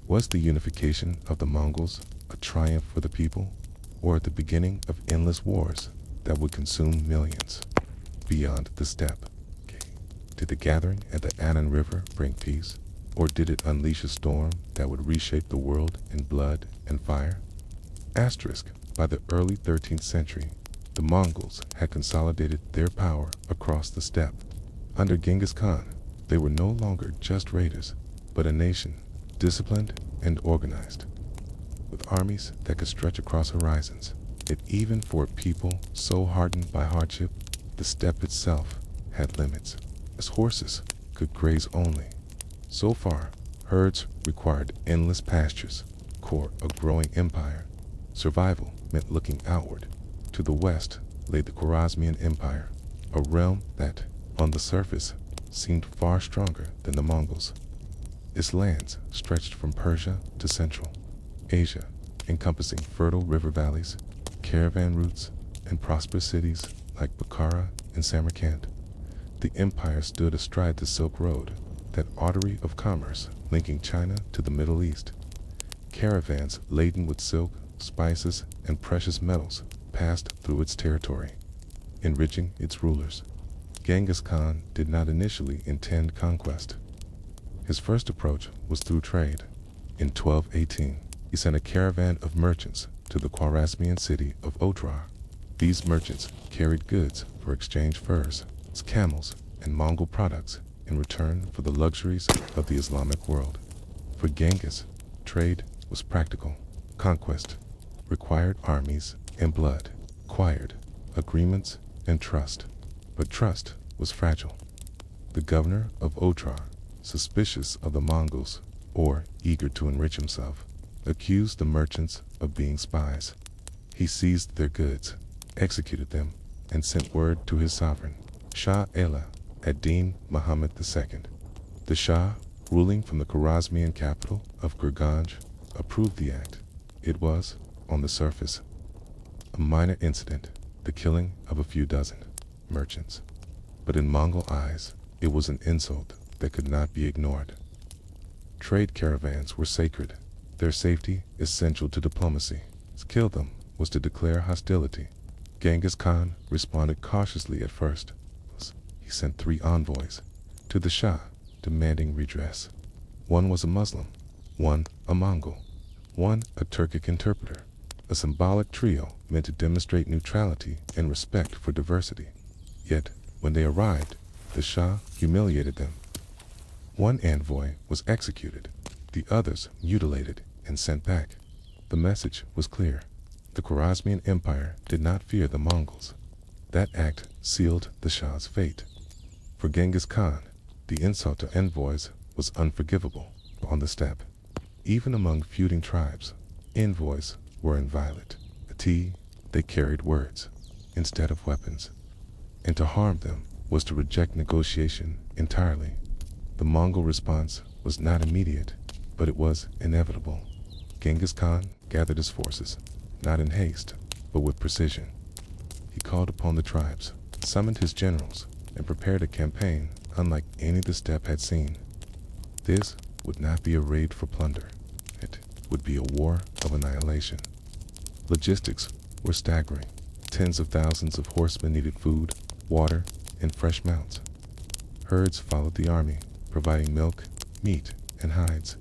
Was the unification of the Mongols a triumph for the people, or the beginning of endless wars that would consume millions beyond the steppe? Did the gathering at the Anan River bring peace, or did it unleash a storm that would reshape the world in blood and fire? Asterisk, by the early 13th century, the Mongols had consolidated their power across the steppe. Under Genghis Khan, they were no longer just raiders, but a nation, disciplined and organized, with armies that could stretch across horizons. Yet even for a people so hardened by hardship, the steppe itself had limits, as horses could graze only. So far, herds required endless pastures. Core a growing empire, survival meant looking outward. To the west lay the Khwarezmian Empire, a realm that, on the surface, seemed far stronger than the Mongols. Its lands stretched from Persia to Central Asia, encompassing fertile river valleys, caravan routes, and prosperous cities like Bukhara and Samarkand. The empire stood astride the Silk Road, that artery of commerce linking China to the Middle East. Caravans laden with silk, spices, and precious metals passed through its territory, enriching its rulers. Genghis Khan did not initially intend conquest. His first approach was through trade. In 1218, he sent a caravan of merchants to the Khwarezmian city of Otrar. These merchants carried goods for exchange furs, camels, and Mongol products in return for the luxuries of the Islamic world. For Genghis, trade was practical. Conquest required armies and blood, required agreements and trust. But trust was fragile. The governor of Otrar, suspicious of the Mongols or eager to enrich himself, accused the merchants of being spies. He seized their goods, executed them, and sent word to his sovereign, Shah Ela ad-Din Muhammad II. The Shah, ruling from the Khwarezmian capital of Kurganj, approved the act. It was, on the surface, a minor incident, the killing of a few dozen merchants. But in Mongol eyes, it was an insult that could not be ignored. Trade caravans were sacred, their safety essential to diplomacy. To kill them was to declare hostility. Genghis Khan responded cautiously at first. He sent 3 envoys to the Shah, demanding redress. One was a Muslim, one a Mongol, one a Turkic interpreter, a symbolic trio meant to demonstrate neutrality and respect for diversity. Yet, when they arrived, the Shah humiliated them. One envoy was executed, the others mutilated and sent back. The message was clear. The Khwarezmian Empire did not fear the Mongols. That act sealed the Shah's fate. For Genghis Khan, the insult to envoys was unforgivable. On the steppe, even among feuding tribes, envoys were inviolate. They carried words instead of weapons, and to harm them was to reject negotiation entirely. The Mongol response was not immediate, but it was inevitable. Genghis Khan gathered his forces, not in haste, but with precision. He called upon the tribes, summoned his generals, and prepared a campaign unlike any the steppe had seen. This would not be a raid for plunder. It would be a war of annihilation. Logistics were staggering. Tens of thousands of horsemen needed food, water, and fresh mounts. Herds followed the army, providing milk, meat, and hides.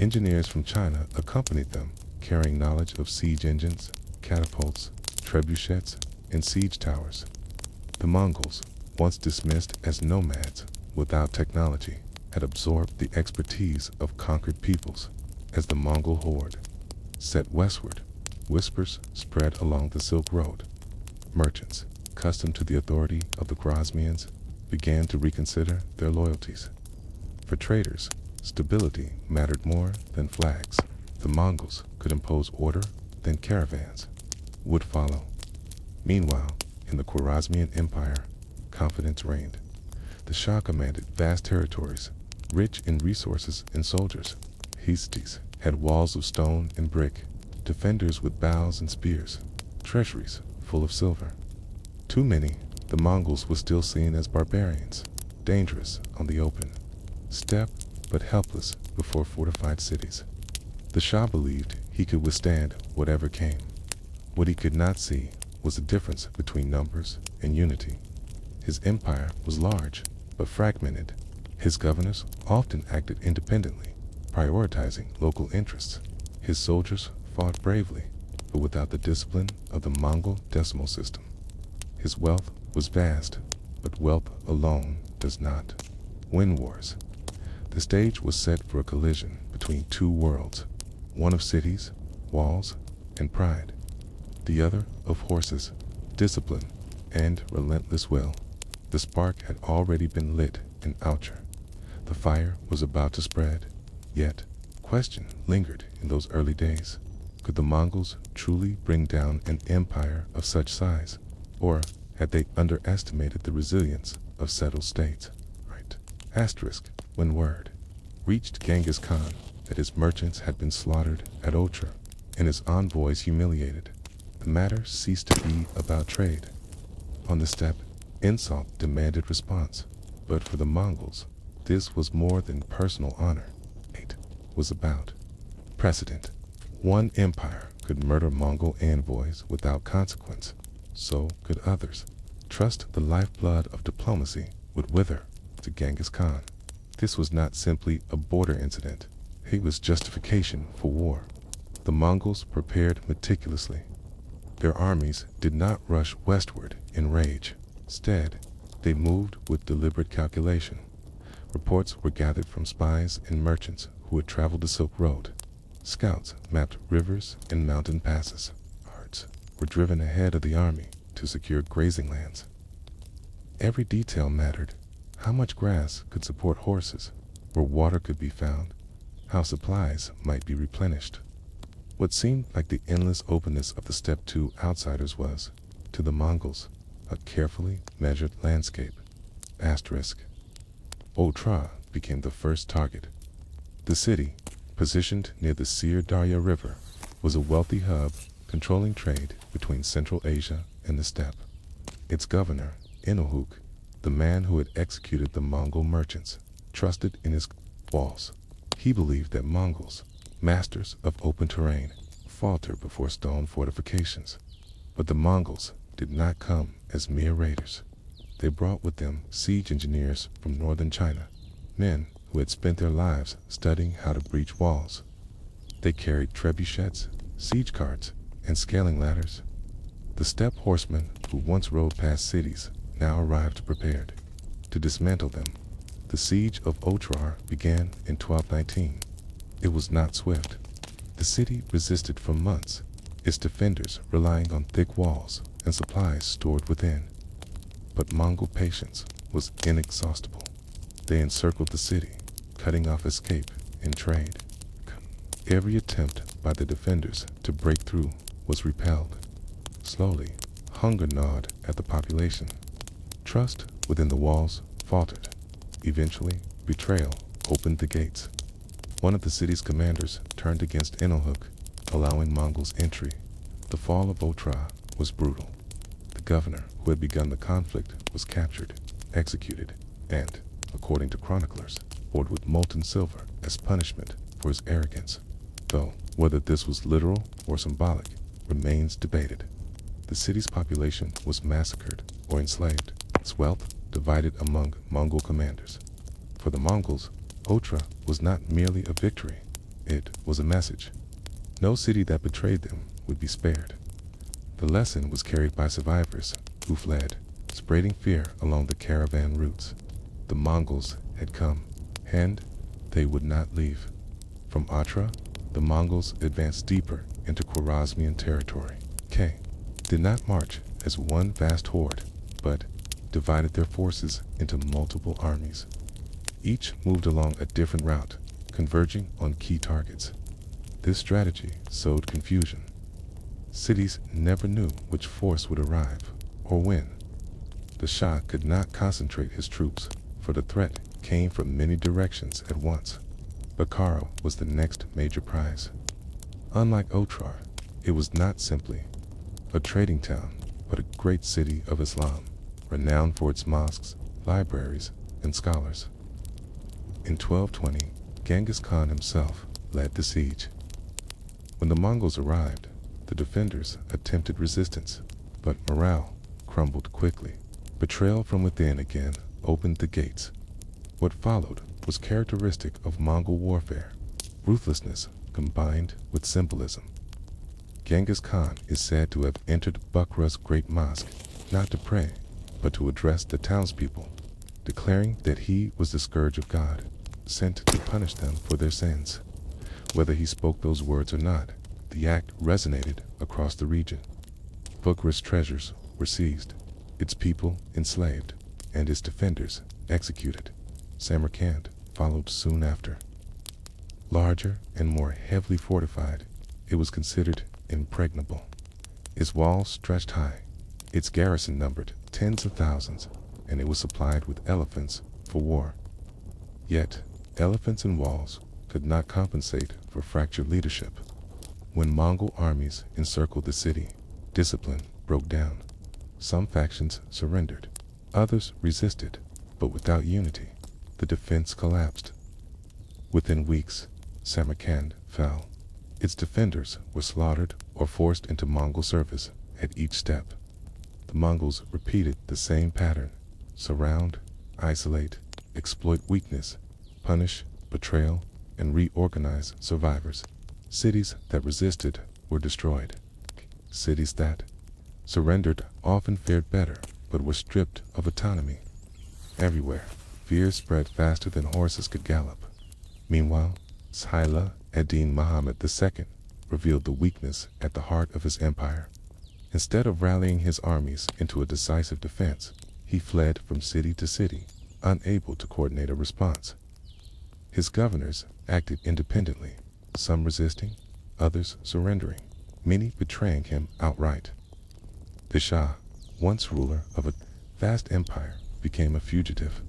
Engineers from China accompanied them, carrying knowledge of siege engines, catapults, trebuchets, and siege towers. The Mongols, once dismissed as nomads without technology, had absorbed the expertise of conquered peoples. As the Mongol horde set westward, whispers spread along the Silk Road. Merchants, accustomed to the authority of the Khwarezmians, began to reconsider their loyalties. For traders, stability mattered more than flags. The Mongols could impose order, then caravans would follow. Meanwhile, in the Khwarezmian Empire, confidence reigned. The Shah commanded vast territories, rich in resources and soldiers. Fiercest had walls of stone and brick, defenders with bows and spears, treasuries full of silver. Too many, the Mongols were still seen as barbarians, dangerous on the open steppe, but helpless before fortified cities. The Shah believed he could withstand whatever came. What he could not see was the difference between numbers and unity. His empire was large, but fragmented. His governors often acted independently, prioritizing local interests. His soldiers fought bravely, but without the discipline of the Mongol decimal system. His wealth was vast, but wealth alone does not win wars. The stage was set for a collision between two worlds, one of cities, walls, and pride, the other of horses, discipline, and relentless will. The spark had already been lit in Oucher. The fire was about to spread, yet question lingered in those early days. Could the Mongols truly bring down an empire of such size, or had they underestimated the resilience of settled states? Asterisk, when word reached Genghis Khan that his merchants had been slaughtered at Otrar and his envoys humiliated, the matter ceased to be about trade. On the steppe, insult demanded response, but for the Mongols, this was more than personal honor. It was about precedent. One empire could murder Mongol envoys without consequence, so could others. Trust the lifeblood of diplomacy would wither to Genghis Khan. This was not simply a border incident. It was justification for war. The Mongols prepared meticulously. Their armies did not rush westward in rage. Instead, they moved with deliberate calculation. Reports were gathered from spies and merchants who had traveled the Silk Road. Scouts mapped rivers and mountain passes. Herds were driven ahead of the army to secure grazing lands. Every detail mattered. How much grass could support horses, where water could be found, how supplies might be replenished. What seemed like the endless openness of the steppe to outsiders was, to the Mongols, a carefully measured landscape. Asterisk. Otrar became the first target. The city, positioned near the Sir Darya River, was a wealthy hub controlling trade between Central Asia and the steppe. Its governor, Inohuk, the man who had executed the Mongol merchants, trusted in his walls. He believed that Mongols, masters of open terrain, falter before stone fortifications. But the Mongols did not come as mere raiders. They brought with them siege engineers from northern China, men who had spent their lives studying how to breach walls. They carried trebuchets, siege carts, and scaling ladders. The steppe horsemen who once rode past cities now arrived prepared to dismantle them. The siege of Otrar began in 1219. It was not swift. The city resisted for months, its defenders relying on thick walls and supplies stored within. But Mongol patience was inexhaustible. They encircled the city, cutting off escape and trade. Every attempt by the defenders to break through was repelled. Slowly, hunger gnawed at the population. Trust within the walls faltered. Eventually, betrayal opened the gates. One of the city's commanders turned against Inohuk, allowing Mongols entry. The fall of Otrar was brutal. The governor who had begun the conflict was captured, executed, and, according to chroniclers, ordered with molten silver as punishment for his arrogance. Though whether this was literal or symbolic remains debated. The city's population was massacred or enslaved, its wealth divided among Mongol commanders. For the Mongols, Otrar was not merely a victory, it was a message. No city that betrayed them would be spared. The lesson was carried by survivors who fled, spreading fear along the caravan routes. The Mongols had come, and they would not leave. From Otrar, the Mongols advanced deeper into Khwarezmian territory. K did not march as one vast horde, but divided their forces into multiple armies. Each moved along a different route, converging on key targets. This strategy sowed confusion. Cities never knew which force would arrive or when. The Shah could not concentrate his troops, for the threat came from many directions at once. Bukhara was the next major prize. Unlike Otrar, it was not simply a trading town, but a great city of Islam, renowned for its mosques, libraries, and scholars. In 1220, Genghis Khan himself led the siege. When the Mongols arrived, the defenders attempted resistance, but morale crumbled quickly. Betrayal from within again opened the gates. What followed was characteristic of Mongol warfare, ruthlessness combined with symbolism. Genghis Khan is said to have entered Bukhara's great mosque, not to pray, but to address the townspeople, declaring that he was the scourge of God, sent to punish them for their sins. Whether he spoke those words or not, the act resonated across the region. Bukhara's treasures were seized, its people enslaved, and its defenders executed. Samarkand followed soon after. Larger and more heavily fortified, it was considered impregnable. Its walls stretched high, its garrison numbered tens of thousands, and it was supplied with elephants for war. Yet, elephants and walls could not compensate for fractured leadership. When Mongol armies encircled the city, discipline broke down. Some factions surrendered, others resisted, but without unity, the defense collapsed. Within weeks, Samarkand fell. Its defenders were slaughtered or forced into Mongol service at each step. The Mongols repeated the same pattern: surround, isolate, exploit weakness, punish betrayal, and reorganize survivors. Cities that resisted were destroyed. Cities that surrendered often fared better, but were stripped of autonomy. Everywhere, fear spread faster than horses could gallop. Meanwhile, Saila ad-Din Muhammad II revealed the weakness at the heart of his empire. Instead of rallying his armies into a decisive defense, he fled from city to city, unable to coordinate a response. His governors acted independently, some resisting, others surrendering, many betraying him outright. The Shah, once ruler of a vast empire, became a fugitive.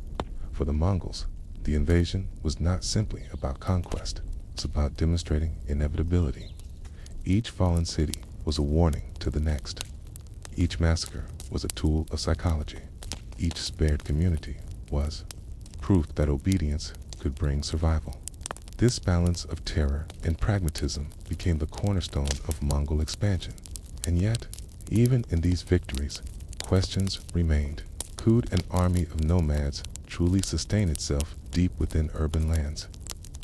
For the Mongols, the invasion was not simply about conquest, it's about demonstrating inevitability. Each fallen city was a warning to the next. Each massacre was a tool of psychology. Each spared community was proof that obedience could bring survival. This balance of terror and pragmatism became the cornerstone of Mongol expansion. And yet, even in these victories, questions remained. Could an army of nomads truly sustain itself deep within urban lands?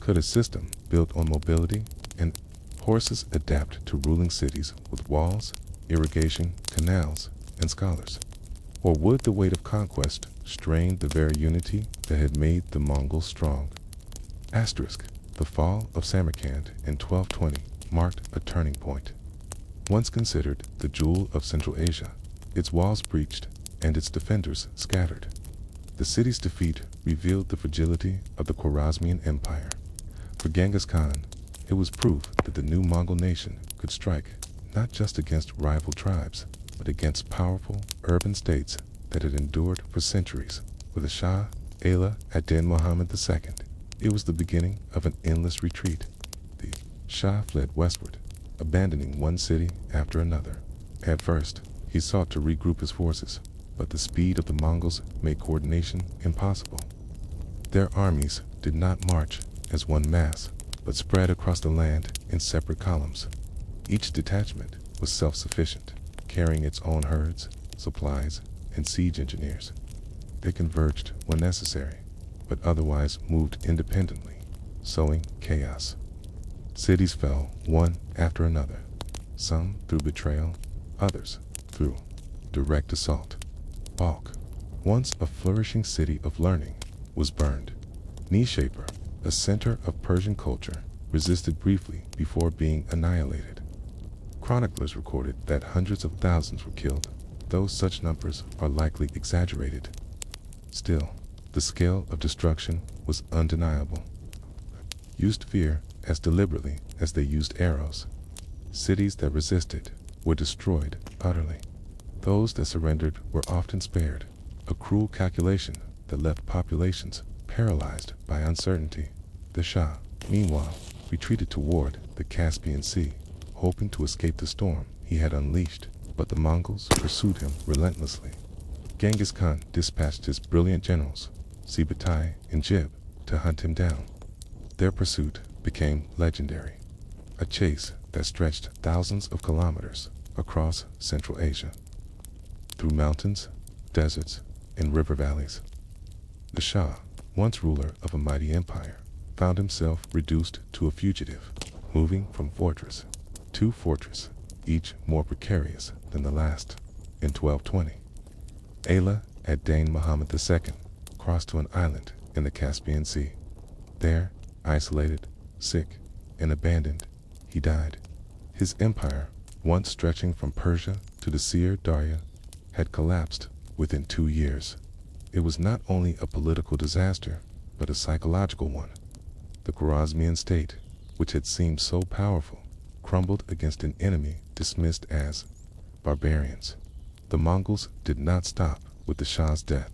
Could a system built on mobility and horses adapt to ruling cities with walls, irrigation, canals, and scholars? Or would the weight of conquest strain the very unity that had made the Mongols strong? Asterisk. The fall of Samarkand in 1220 marked a turning point. Once considered the jewel of Central Asia, its walls breached and its defenders scattered. The city's defeat revealed the fragility of the Khwarezmian Empire. For Genghis Khan, it was proof that the new Mongol nation could strike not just against rival tribes, but against powerful urban states that had endured for centuries. With the Shah, Saila ad-Din Muhammad II, it was the beginning of an endless retreat. The Shah fled westward, abandoning one city after another. At first, he sought to regroup his forces, but the speed of the Mongols made coordination impossible. Their armies did not march as one mass, but spread across the land in separate columns. Each detachment was self-sufficient, carrying its own herds, supplies, and siege engineers. They converged when necessary, but otherwise moved independently, sowing chaos. Cities fell one after another, some through betrayal, others through direct assault. Balkh, once a flourishing city of learning, was burned. Nishapur, a center of Persian culture, resisted briefly before being annihilated. Chroniclers recorded that hundreds of thousands were killed, though such numbers are likely exaggerated. Still, the scale of destruction was undeniable. Used fear as deliberately as they used arrows. Cities that resisted were destroyed utterly. Those that surrendered were often spared, a cruel calculation that left populations paralyzed by uncertainty. The Shah, meanwhile, retreated toward the Caspian Sea, hoping to escape the storm he had unleashed, but the Mongols pursued him relentlessly. Genghis Khan dispatched his brilliant generals, Sibatai and Jib, to hunt him down. Their pursuit became legendary, a chase that stretched thousands of kilometers across Central Asia, through mountains, deserts, and river valleys. The Shah, once ruler of a mighty empire, found himself reduced to a fugitive, moving from fortress to fortress, each more precarious than the last. In 1220, Ala ad-Din Muhammad II crossed to an island in the Caspian Sea. There, isolated, sick, and abandoned, he died. His empire, once stretching from Persia to the Sir Darya, had collapsed within 2 years. It was not only a political disaster, but a psychological one. The Khwarezmian state, which had seemed so powerful, crumbled against an enemy dismissed as barbarians. The Mongols did not stop with the Shah's death.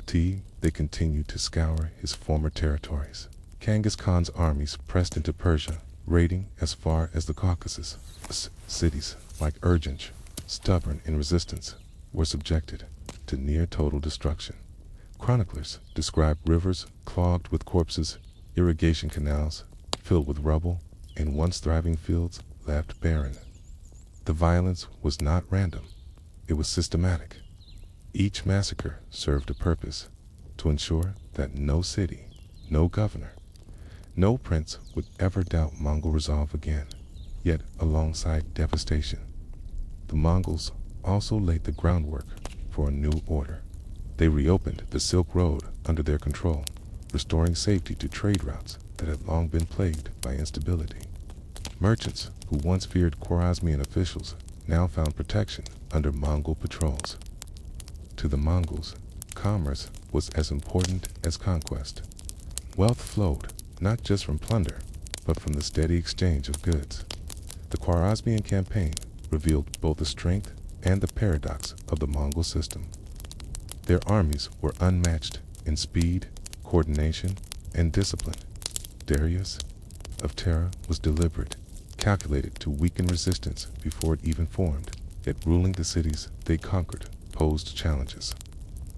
They continued to scour his former territories. Genghis Khan's armies pressed into Persia, raiding as far as the Caucasus. Cities like Urgench, stubborn in resistance, were subjected to near total destruction. Chroniclers describe rivers clogged with corpses, irrigation canals filled with rubble, and once thriving fields left barren. The violence was not random, it was systematic. Each massacre served a purpose: to ensure that no city, no governor, no prince would ever doubt Mongol resolve again. Yet, alongside devastation, the Mongols also laid the groundwork for a new order. They reopened the Silk Road under their control, restoring safety to trade routes that had long been plagued by instability. Merchants who once feared Khwarezmian officials now found protection under Mongol patrols. To the Mongols, commerce was as important as conquest. Wealth flowed not just from plunder, but from the steady exchange of goods. The Khwarezmian campaign revealed both the strength and the paradox of the Mongol system. Their armies were unmatched in speed, coordination, and discipline. Darius of Terra was deliberate, calculated to weaken resistance before it even formed, yet ruling the cities they conquered posed challenges.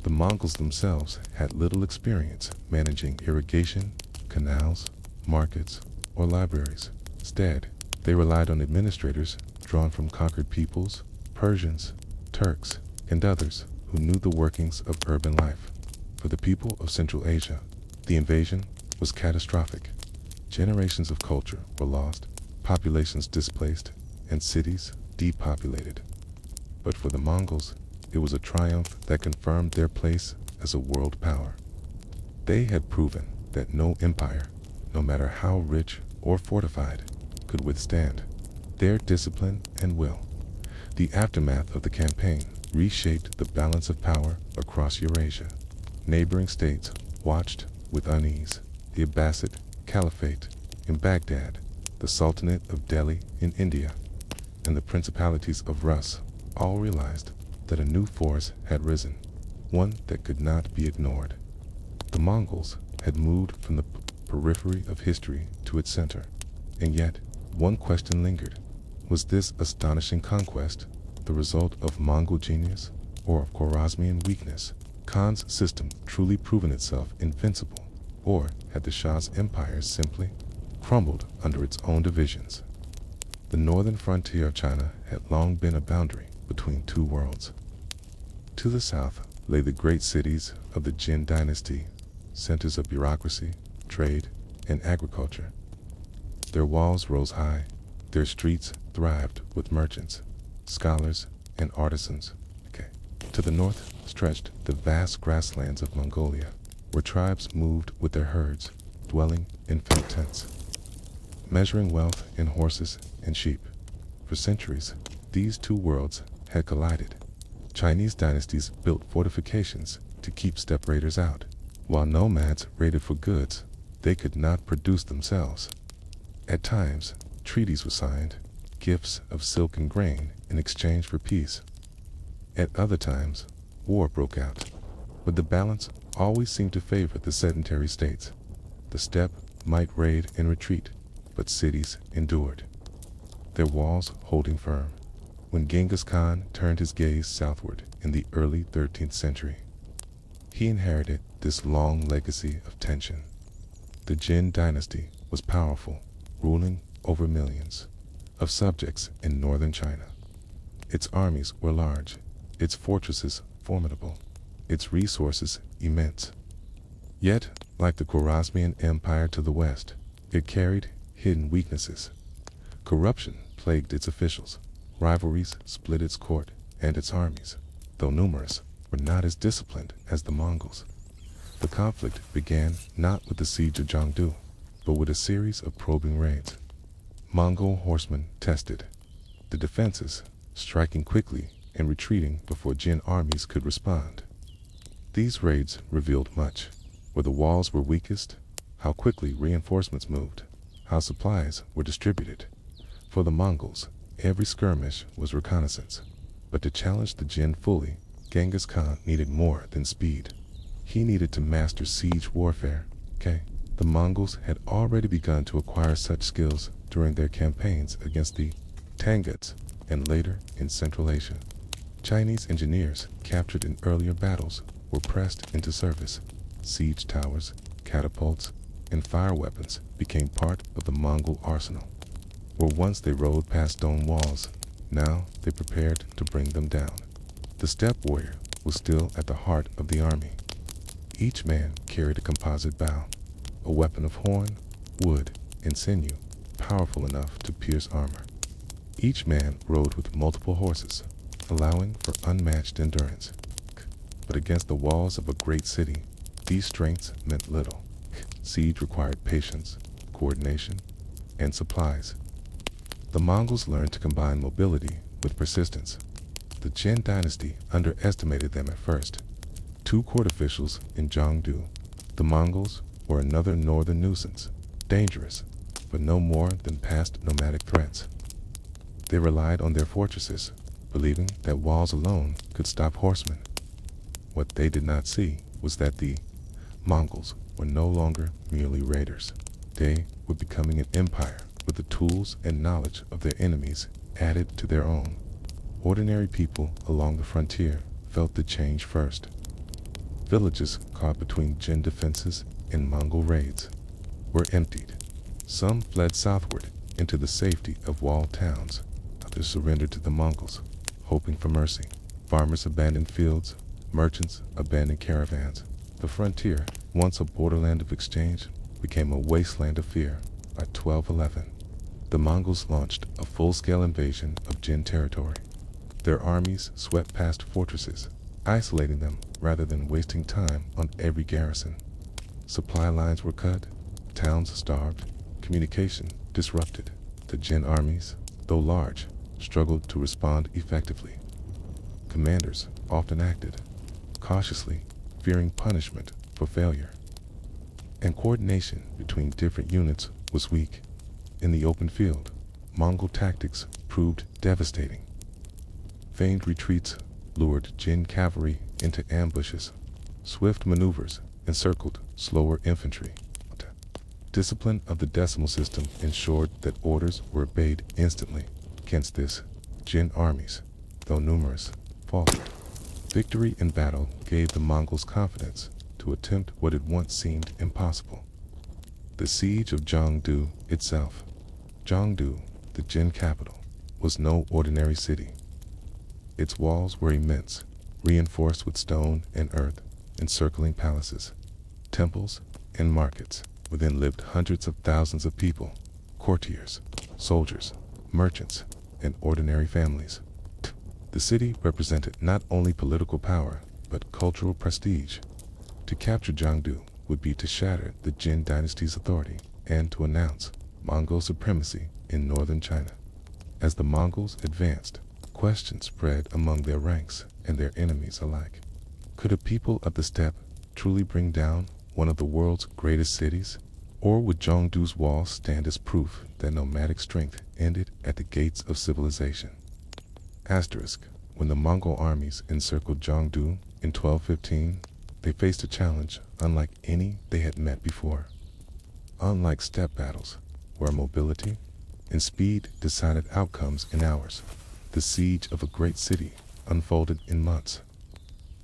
The Mongols themselves had little experience managing irrigation, canals, markets, or libraries. Instead, they relied on administrators drawn from conquered peoples, Persians, Turks, and others who knew the workings of urban life. For the people of Central Asia, the invasion was catastrophic. Generations of culture were lost, populations displaced, and cities depopulated. But for the Mongols, it was a triumph that confirmed their place as a world power. They had proven that no empire, no matter how rich or fortified, could withstand their discipline and will. The aftermath of the campaign reshaped the balance of power across Eurasia. Neighboring states watched with unease. The Abbasid Caliphate in Baghdad, the Sultanate of Delhi in India, and the principalities of Rus all realized that a new force had risen, one that could not be ignored. The Mongols had moved from the periphery of history to its center, and yet one question lingered. Was this astonishing conquest the result of Mongol genius or of Khwarezmian weakness? Khan's system truly proven itself invincible, or had the Shah's empire simply crumbled under its own divisions? The northern frontier of China had long been a boundary between two worlds. To the south lay the great cities of the Jin dynasty, centers of bureaucracy, trade, and agriculture. Their walls rose high, their streets thrived with merchants, scholars, and artisans. To the north stretched the vast grasslands of Mongolia, where tribes moved with their herds, dwelling in felt tents, measuring wealth in horses and sheep. For centuries, these two worlds had collided. Chinese dynasties built fortifications to keep steppe raiders out, while nomads raided for goods they could not produce themselves. At times, treaties were signed, gifts of silk and grain in exchange for peace. At other times, war broke out, but the balance always seemed to favor the sedentary states. The steppe might raid and retreat, but cities endured, their walls holding firm. When Genghis Khan turned his gaze southward in the early 13th century, he inherited this long legacy of tension. The Jin dynasty was powerful, ruling over millions of subjects in northern China. Its armies were large, its fortresses formidable, its resources immense. Yet, like the Khwarezmian Empire to the west, it carried hidden weaknesses. Corruption plagued its officials, rivalries split its court, and its armies, though numerous, were not as disciplined as the Mongols. The conflict began not with the siege of Jiangdu, but with a series of probing raids. Mongol horsemen tested the defenses, striking quickly and retreating before Jin armies could respond. These raids revealed much: where the walls were weakest, how quickly reinforcements moved, how supplies were distributed. For the Mongols, every skirmish was reconnaissance. But to challenge the Jin fully, Genghis Khan needed more than speed. He needed to master siege warfare. The Mongols had already begun to acquire such skills during their campaigns against the Tanguts and later in Central Asia. Chinese engineers captured in earlier battles were pressed into service. Siege towers, catapults, and fire weapons became part of the Mongol arsenal. Where once they rode past stone walls, now they prepared to bring them down. The steppe warrior was still at the heart of the army. Each man carried a composite bow, a weapon of horn, wood, and sinew, powerful enough to pierce armor. Each man rode with multiple horses, allowing for unmatched endurance. But against the walls of a great city, these strengths meant little. Siege required patience, coordination, and supplies. The Mongols learned to combine mobility with persistence. The Jin dynasty underestimated them at first. 2 court officials in Jiangdu, the Mongols were another northern nuisance, dangerous, but no more than past nomadic threats. They relied on their fortresses, believing that walls alone could stop horsemen. What they did not see was that the Mongols were no longer merely raiders. They were becoming an empire with the tools and knowledge of their enemies added to their own. Ordinary people along the frontier felt the change first. Villages caught between Jin defenses and Mongol raids were emptied. Some fled southward into the safety of walled towns. Others surrendered to the Mongols, hoping for mercy. Farmers abandoned fields, merchants abandoned caravans. The frontier, once a borderland of exchange, became a wasteland of fear. By 1211, the Mongols launched a full-scale invasion of Jin territory. Their armies swept past fortresses, isolating them rather than wasting time on every garrison. Supply lines were cut, towns starved, communication disrupted. The Jin armies, though large, struggled to respond effectively. Commanders often acted cautiously, fearing punishment for failure. And coordination between different units was weak. In the open field, Mongol tactics proved devastating. Feigned retreats lured Jin cavalry into ambushes. Swift maneuvers encircled slower infantry. Discipline of the decimal system ensured that orders were obeyed instantly. Against this, Jin armies, though numerous, faltered. Victory in battle gave the Mongols confidence to attempt what had once seemed impossible. The siege of Jiangdu itself. Jiangdu, the Jin capital, was no ordinary city. Its walls were immense, reinforced with stone and earth, encircling palaces, temples, and markets. Within lived hundreds of thousands of people, courtiers, soldiers, merchants, and ordinary families. The city represented not only political power, but cultural prestige. To capture Jiangdu would be to shatter the Jin dynasty's authority and to announce Mongol supremacy in northern China. As the Mongols advanced, questions spread among their ranks and their enemies alike. Could a people of the steppe truly bring down one of the world's greatest cities? Or would Jiangdu's walls stand as proof that nomadic strength ended at the gates of civilization? Asterisk. When the Mongol armies encircled Jiangdu in 1215, They faced a challenge unlike any they had met before. Unlike step battles, where mobility and speed decided outcomes in hours, the siege of a great city unfolded in months.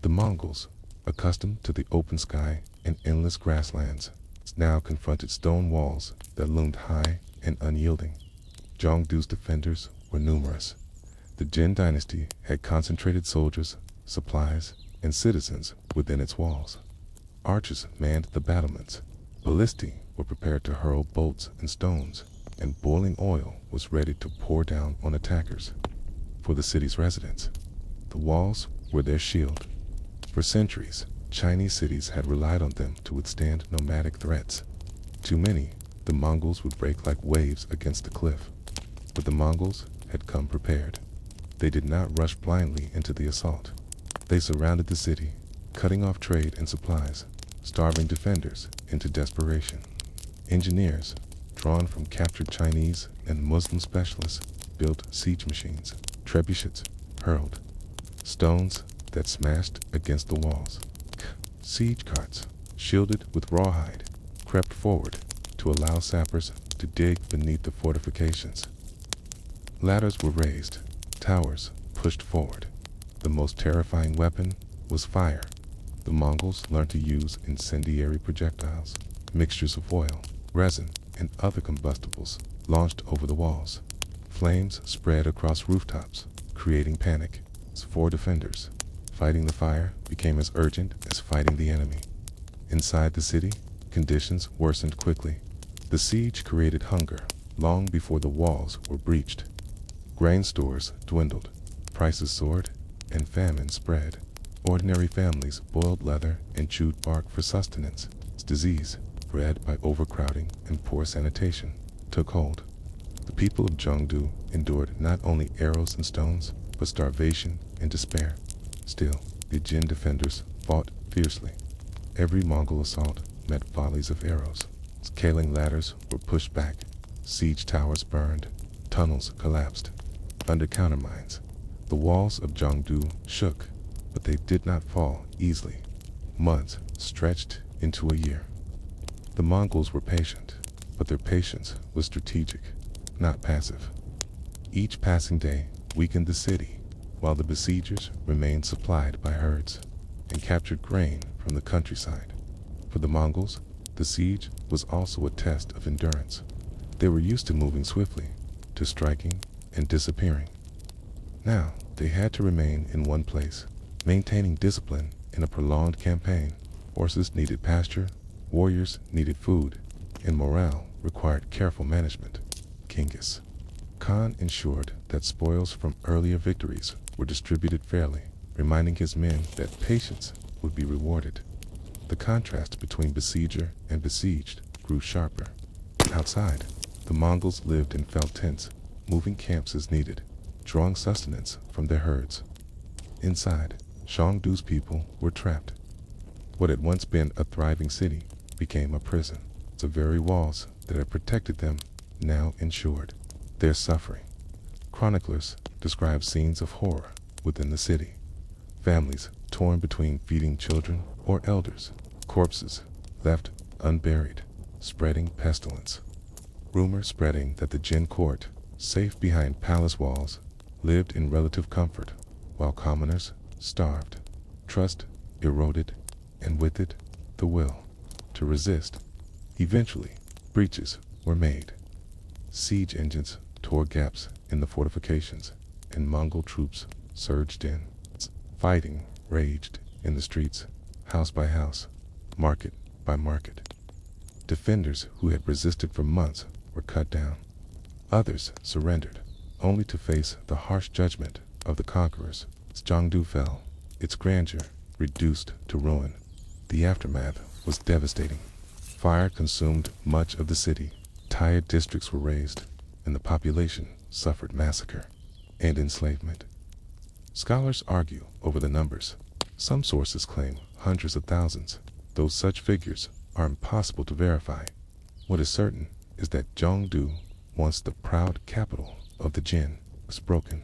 The Mongols, accustomed to the open sky and endless grasslands, now confronted stone walls that loomed high and unyielding. Zhongdu's defenders were numerous. The Jin dynasty had concentrated soldiers, supplies, and citizens within its walls. Archers manned the battlements. Ballistae were prepared to hurl bolts and stones, and boiling oil was ready to pour down on attackers. For the city's residents, the walls were their shield. For centuries, Chinese cities had relied on them to withstand nomadic threats. Too many, the Mongols would break like waves against the cliff. But the Mongols had come prepared. They did not rush blindly into the assault. They surrounded the city, cutting off trade and supplies, starving defenders into desperation. Engineers, drawn from captured Chinese and Muslim specialists, built siege machines. Trebuchets hurled stones that smashed against the walls. Siege carts, shielded with rawhide, crept forward to allow sappers to dig beneath the fortifications. Ladders were raised, towers pushed forward. The most terrifying weapon was fire. The Mongols learned to use incendiary projectiles, mixtures of oil, resin, and other combustibles launched over the walls. Flames spread across rooftops, creating panic. For defenders, fighting the fire became as urgent as fighting the enemy. Inside the city, conditions worsened quickly. The siege created hunger long before the walls were breached. Grain stores dwindled, prices soared, and famine spread. Ordinary families boiled leather and chewed bark for sustenance. Disease, bred by overcrowding and poor sanitation, took hold. The people of Zhongdu endured not only arrows and stones, but starvation and despair. Still, the Jin defenders fought fiercely. Every Mongol assault met volleys of arrows. Scaling ladders were pushed back, siege towers burned, tunnels collapsed. Under countermines, the walls of Zhongdu shook, but they did not fall easily. Months stretched into a year. The Mongols were patient, but their patience was strategic, not passive. Each passing day weakened the city, while the besiegers remained supplied by herds and captured grain from the countryside. For the Mongols, the siege was also a test of endurance. They were used to moving swiftly, to striking and disappearing. Now, they had to remain in one place, maintaining discipline in a prolonged campaign. Horses needed pasture, warriors needed food, and morale required careful management. Genghis Khan ensured that spoils from earlier victories were distributed fairly, reminding his men that patience would be rewarded. The contrast between besieger and besieged grew sharper. Outside, the Mongols lived in felt tents, moving camps as needed, drawing sustenance from their herds. Inside, Zhongdu's people were trapped. What had once been a thriving city became a prison. The very walls that had protected them now ensured their suffering. Chroniclers describe scenes of horror within the city. Families torn between feeding children or elders, corpses left unburied, spreading pestilence. Rumor spreading that the Jin court, safe behind palace walls, lived in relative comfort, while commoners starved. Trust eroded, and with it, the will to resist. Eventually, breaches were made. Siege engines tore gaps in the fortifications, and Mongol troops surged in. Fighting raged in the streets, house by house, market by market. Defenders who had resisted for months were cut down. Others surrendered, only to face the harsh judgment of the conquerors. Zhongdu fell, its grandeur reduced to ruin. The aftermath was devastating. Fire consumed much of the city. Tired districts were razed, and the population suffered massacre and enslavement. Scholars argue over the numbers. Some sources claim hundreds of thousands, though such figures are impossible to verify. What is certain is that Zhongdu, once the proud capital of the Jin, was broken.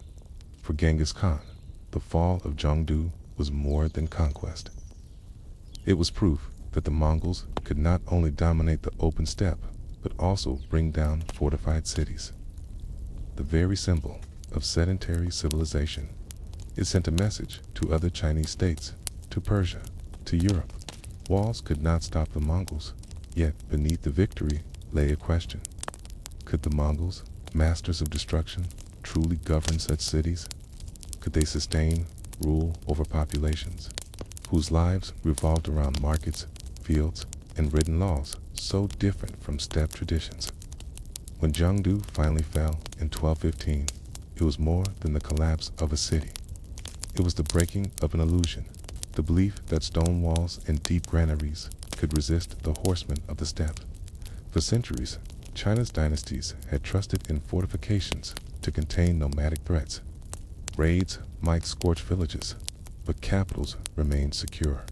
For Genghis Khan, the fall of Zhongdu was more than conquest. It was proof that the Mongols could not only dominate the open steppe, but also bring down fortified cities. The very symbol of sedentary civilization, it sent a message to other Chinese states, to Persia, to Europe. Walls could not stop the Mongols, yet beneath the victory lay a question. Could the Mongols, masters of destruction, truly govern such cities? Could they sustain rule over populations, whose lives revolved around markets, fields, and written laws so different from steppe traditions? When Zhengdu finally fell in 1215, it was more than the collapse of a city. It was the breaking of an illusion, the belief that stone walls and deep granaries could resist the horsemen of the steppe. For centuries, China's dynasties had trusted in fortifications to contain nomadic threats. Raids might scorch villages, but capitals remained secure.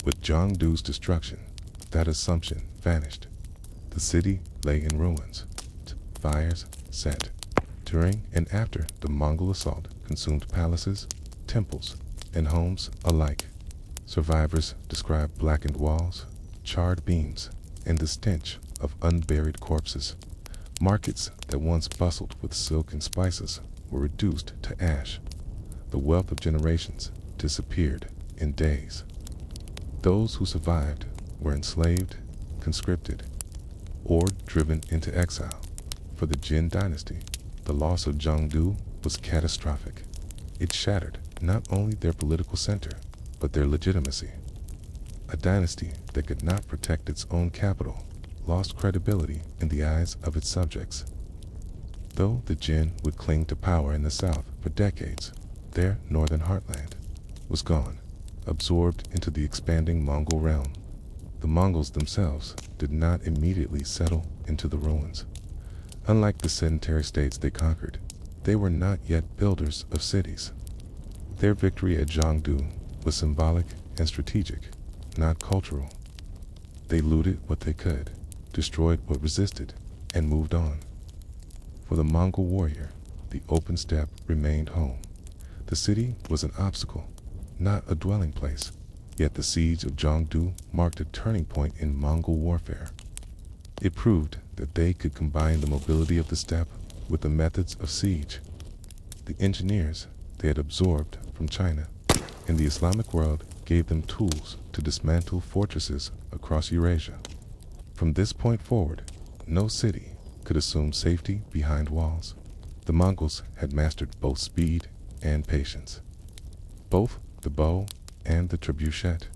With Zhengdu's destruction, that assumption vanished. The city lay in ruins. Fires set. During and after the Mongol assault consumed palaces, temples, and homes alike. Survivors described blackened walls, charred beams, and the stench of unburied corpses. Markets that once bustled with silk and spices were reduced to ash. The wealth of generations disappeared in days. Those who survived were enslaved, conscripted, or driven into exile. For the Jin dynasty, the loss of Zhengdu was catastrophic. It shattered not only their political center, but their legitimacy. A dynasty that could not protect its own capital lost credibility in the eyes of its subjects. Though the Jin would cling to power in the south for decades, their northern heartland was gone, absorbed into the expanding Mongol realm. The Mongols themselves did not immediately settle into the ruins. Unlike the sedentary states they conquered, they were not yet builders of cities. Their victory at Zhengdu was symbolic and strategic, not cultural. They looted what they could, destroyed what resisted, and moved on. For the Mongol warrior, the open steppe remained home. The city was an obstacle, not a dwelling place. Yet the siege of Zhengdu marked a turning point in Mongol warfare. It proved that they could combine the mobility of the steppe with the methods of siege. The engineers they had absorbed from China and the Islamic world gave them tools to dismantle fortresses across Eurasia. From this point forward, no city could assume safety behind walls. The Mongols had mastered both speed and patience. Both the bow and the trebuchet,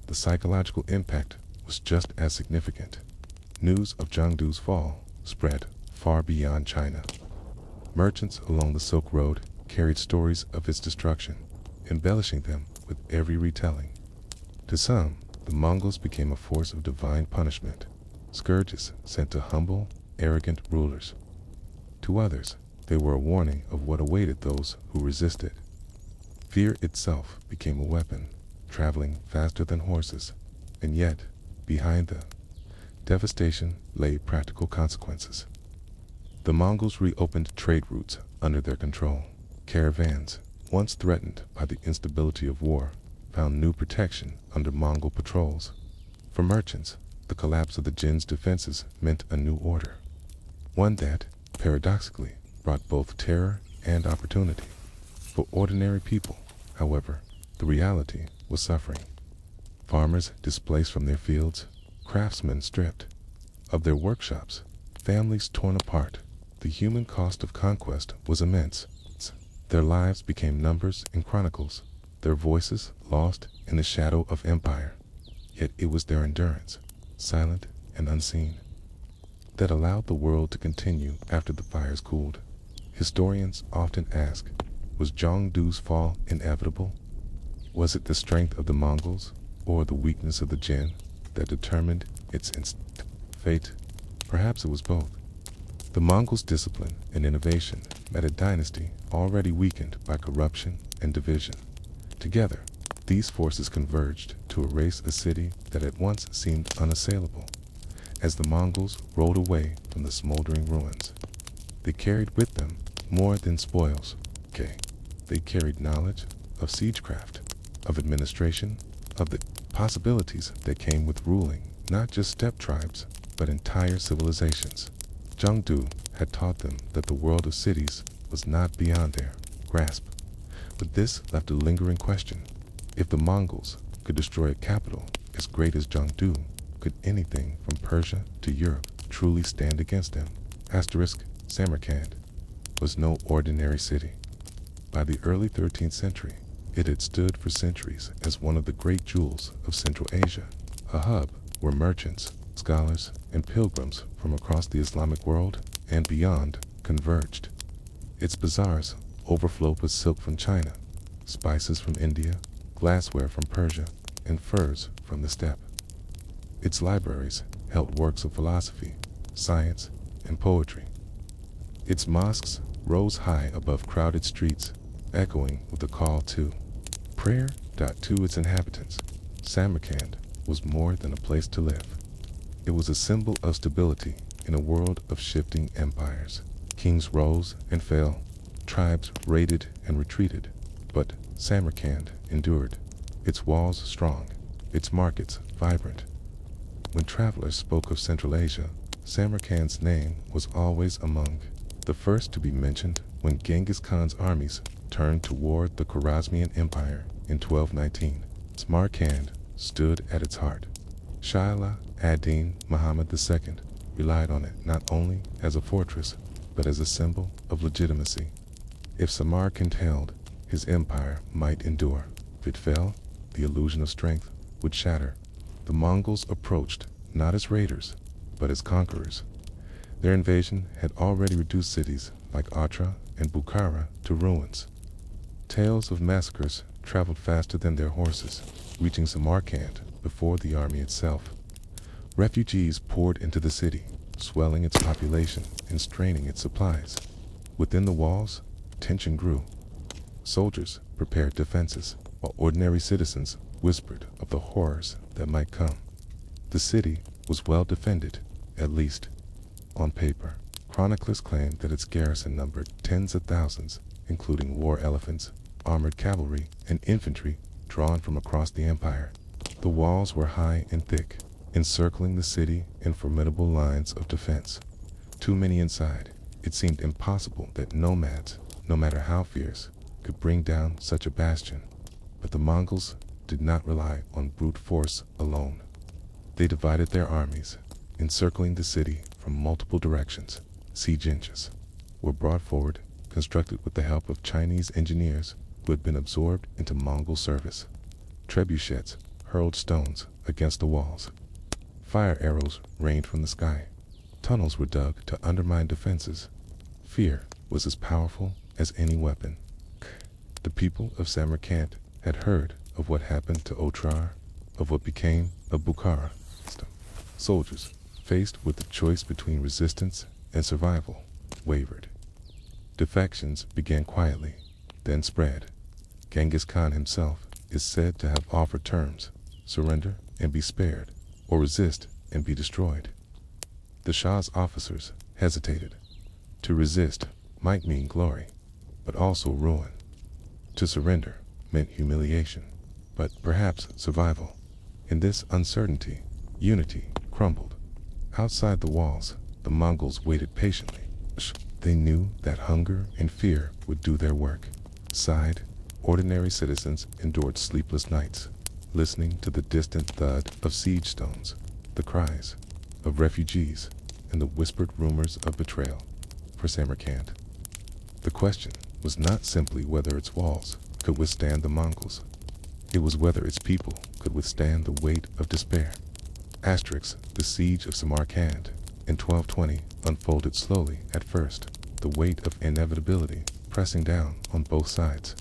the psychological impact was just as significant. News of Zhengdu's fall spread far beyond China. Merchants along the Silk Road carried stories of its destruction, embellishing them with every retelling. To some, the Mongols became a force of divine punishment, scourges sent to humble, arrogant rulers. To others, they were a warning of what awaited those who resisted. Fear itself became a weapon, traveling faster than horses, and yet, behind the devastation lay practical consequences. The Mongols reopened trade routes under their control. Caravans, once threatened by the instability of war, found new protection under Mongol patrols. For merchants, the collapse of the Jin's defenses meant a new order, one that, paradoxically, brought both terror and opportunity. For ordinary people, however, the reality was suffering. Farmers displaced from their fields, craftsmen stripped of their workshops, families torn apart. The human cost of conquest was immense. Their lives became numbers in chronicles, their voices lost in the shadow of empire. Yet it was their endurance, silent and unseen, that allowed the world to continue after the fires cooled. Historians often ask, was Zhengdu's fall inevitable? Was it the strength of the Mongols or the weakness of the Jin that determined its instant fate? Perhaps it was both. The Mongols' discipline and innovation met a dynasty already weakened by corruption and division. Together, these forces converged to erase a city that at once seemed unassailable. As the Mongols rolled away from the smoldering ruins, they carried with them more than spoils. They carried knowledge of siegecraft, of administration, of the possibilities that came with ruling not just steppe tribes, but entire civilizations. Zhengdu had taught them that the world of cities was not beyond their grasp. But this left a lingering question. If the Mongols could destroy a capital as great as Zhengdu, could anything from Persia to Europe truly stand against them? Samarkand was no ordinary city. By the early 13th century, it had stood for centuries as one of the great jewels of Central Asia, a hub where merchants, scholars, and pilgrims from across the Islamic world and beyond converged. Its bazaars overflowed with silk from China, spices from India, glassware from Persia, and furs from the steppe. Its libraries held works of philosophy, science, and poetry. Its mosques rose high above crowded streets, echoing with the call to prayer. To its inhabitants, Samarkand was more than a place to live. It was a symbol of stability in a world of shifting empires. Kings rose and fell, tribes raided and retreated, but Samarkand endured, its walls strong, its markets vibrant. When travelers spoke of Central Asia, Samarkand's name was always among the first to be mentioned when Genghis Khan's armies turned toward the Khwarezmian Empire in 1219. Samarkand stood at its heart. Shah ad-Din Muhammad II relied on it not only as a fortress, but as a symbol of legitimacy. If Samarkand held, his empire might endure. If it fell, the illusion of strength would shatter. The Mongols approached not as raiders, but as conquerors. Their invasion had already reduced cities like Atra and Bukhara to ruins. Tales of massacres traveled faster than their horses, reaching Samarkand before the army itself. Refugees poured into the city, swelling its population and straining its supplies. Within the walls, tension grew. Soldiers prepared defenses, while ordinary citizens whispered of the horrors that might come. The city was well defended, at least on paper. Chroniclers claim that its garrison numbered tens of thousands, including war elephants, armored cavalry, and infantry drawn from across the empire. The walls were high and thick, encircling the city in formidable lines of defense. Too many inside, it seemed impossible that nomads, no matter how fierce, could bring down such a bastion. But the Mongols did not rely on brute force alone. They divided their armies, encircling the city from multiple directions. Siege engines were brought forward, constructed with the help of Chinese engineers who had been absorbed into Mongol service. Trebuchets hurled stones against the walls. Fire arrows rained from the sky. Tunnels were dug to undermine defenses. Fear was as powerful as any weapon. The people of Samarkand had heard of what happened to Otrar, of what became of Bukhara. Soldiers, faced with the choice between resistance and survival, wavered. Defections began quietly, then spread. Genghis Khan himself is said to have offered terms: surrender and be spared, or resist and be destroyed. The Shah's officers hesitated. To resist might mean glory, but also ruin. To surrender meant humiliation, but perhaps survival. In this uncertainty, unity crumbled. Outside the walls, the Mongols waited patiently. They knew that hunger and fear would do their work. Inside, ordinary citizens endured sleepless nights, listening to the distant thud of siege stones, the cries of refugees, and the whispered rumors of betrayal. For Samarkand, the question was not simply whether its walls could withstand the Mongols. It was whether its people could withstand the weight of despair. The siege of Samarkand in 1220 unfolded slowly at first, the weight of inevitability pressing down on both sides.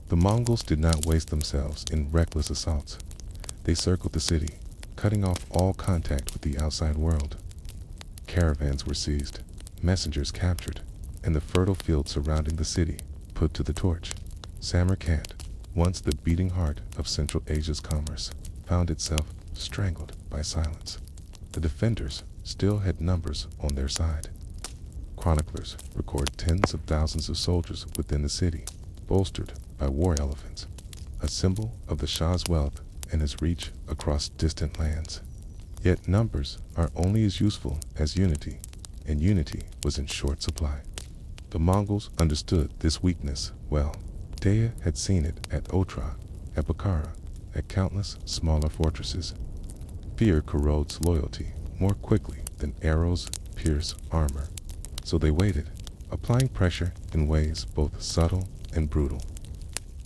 The Mongols did not waste themselves in reckless assaults. They circled the city, cutting off all contact with the outside world. Caravans were seized, messengers captured, and the fertile fields surrounding the city put to the torch. Samarkand, once the beating heart of Central Asia's commerce, found itself strangled by silence. The defenders still had numbers on their side. Chroniclers record tens of thousands of soldiers within the city, bolstered by war elephants, a symbol of the Shah's wealth and his reach across distant lands. Yet numbers are only as useful as unity, and unity was in short supply. The Mongols understood this weakness well. Daya had seen it at Otra, at Bukhara, at countless smaller fortresses. Fear corrodes loyalty more quickly than arrows pierce armor. So they waited, applying pressure in ways both subtle and brutal.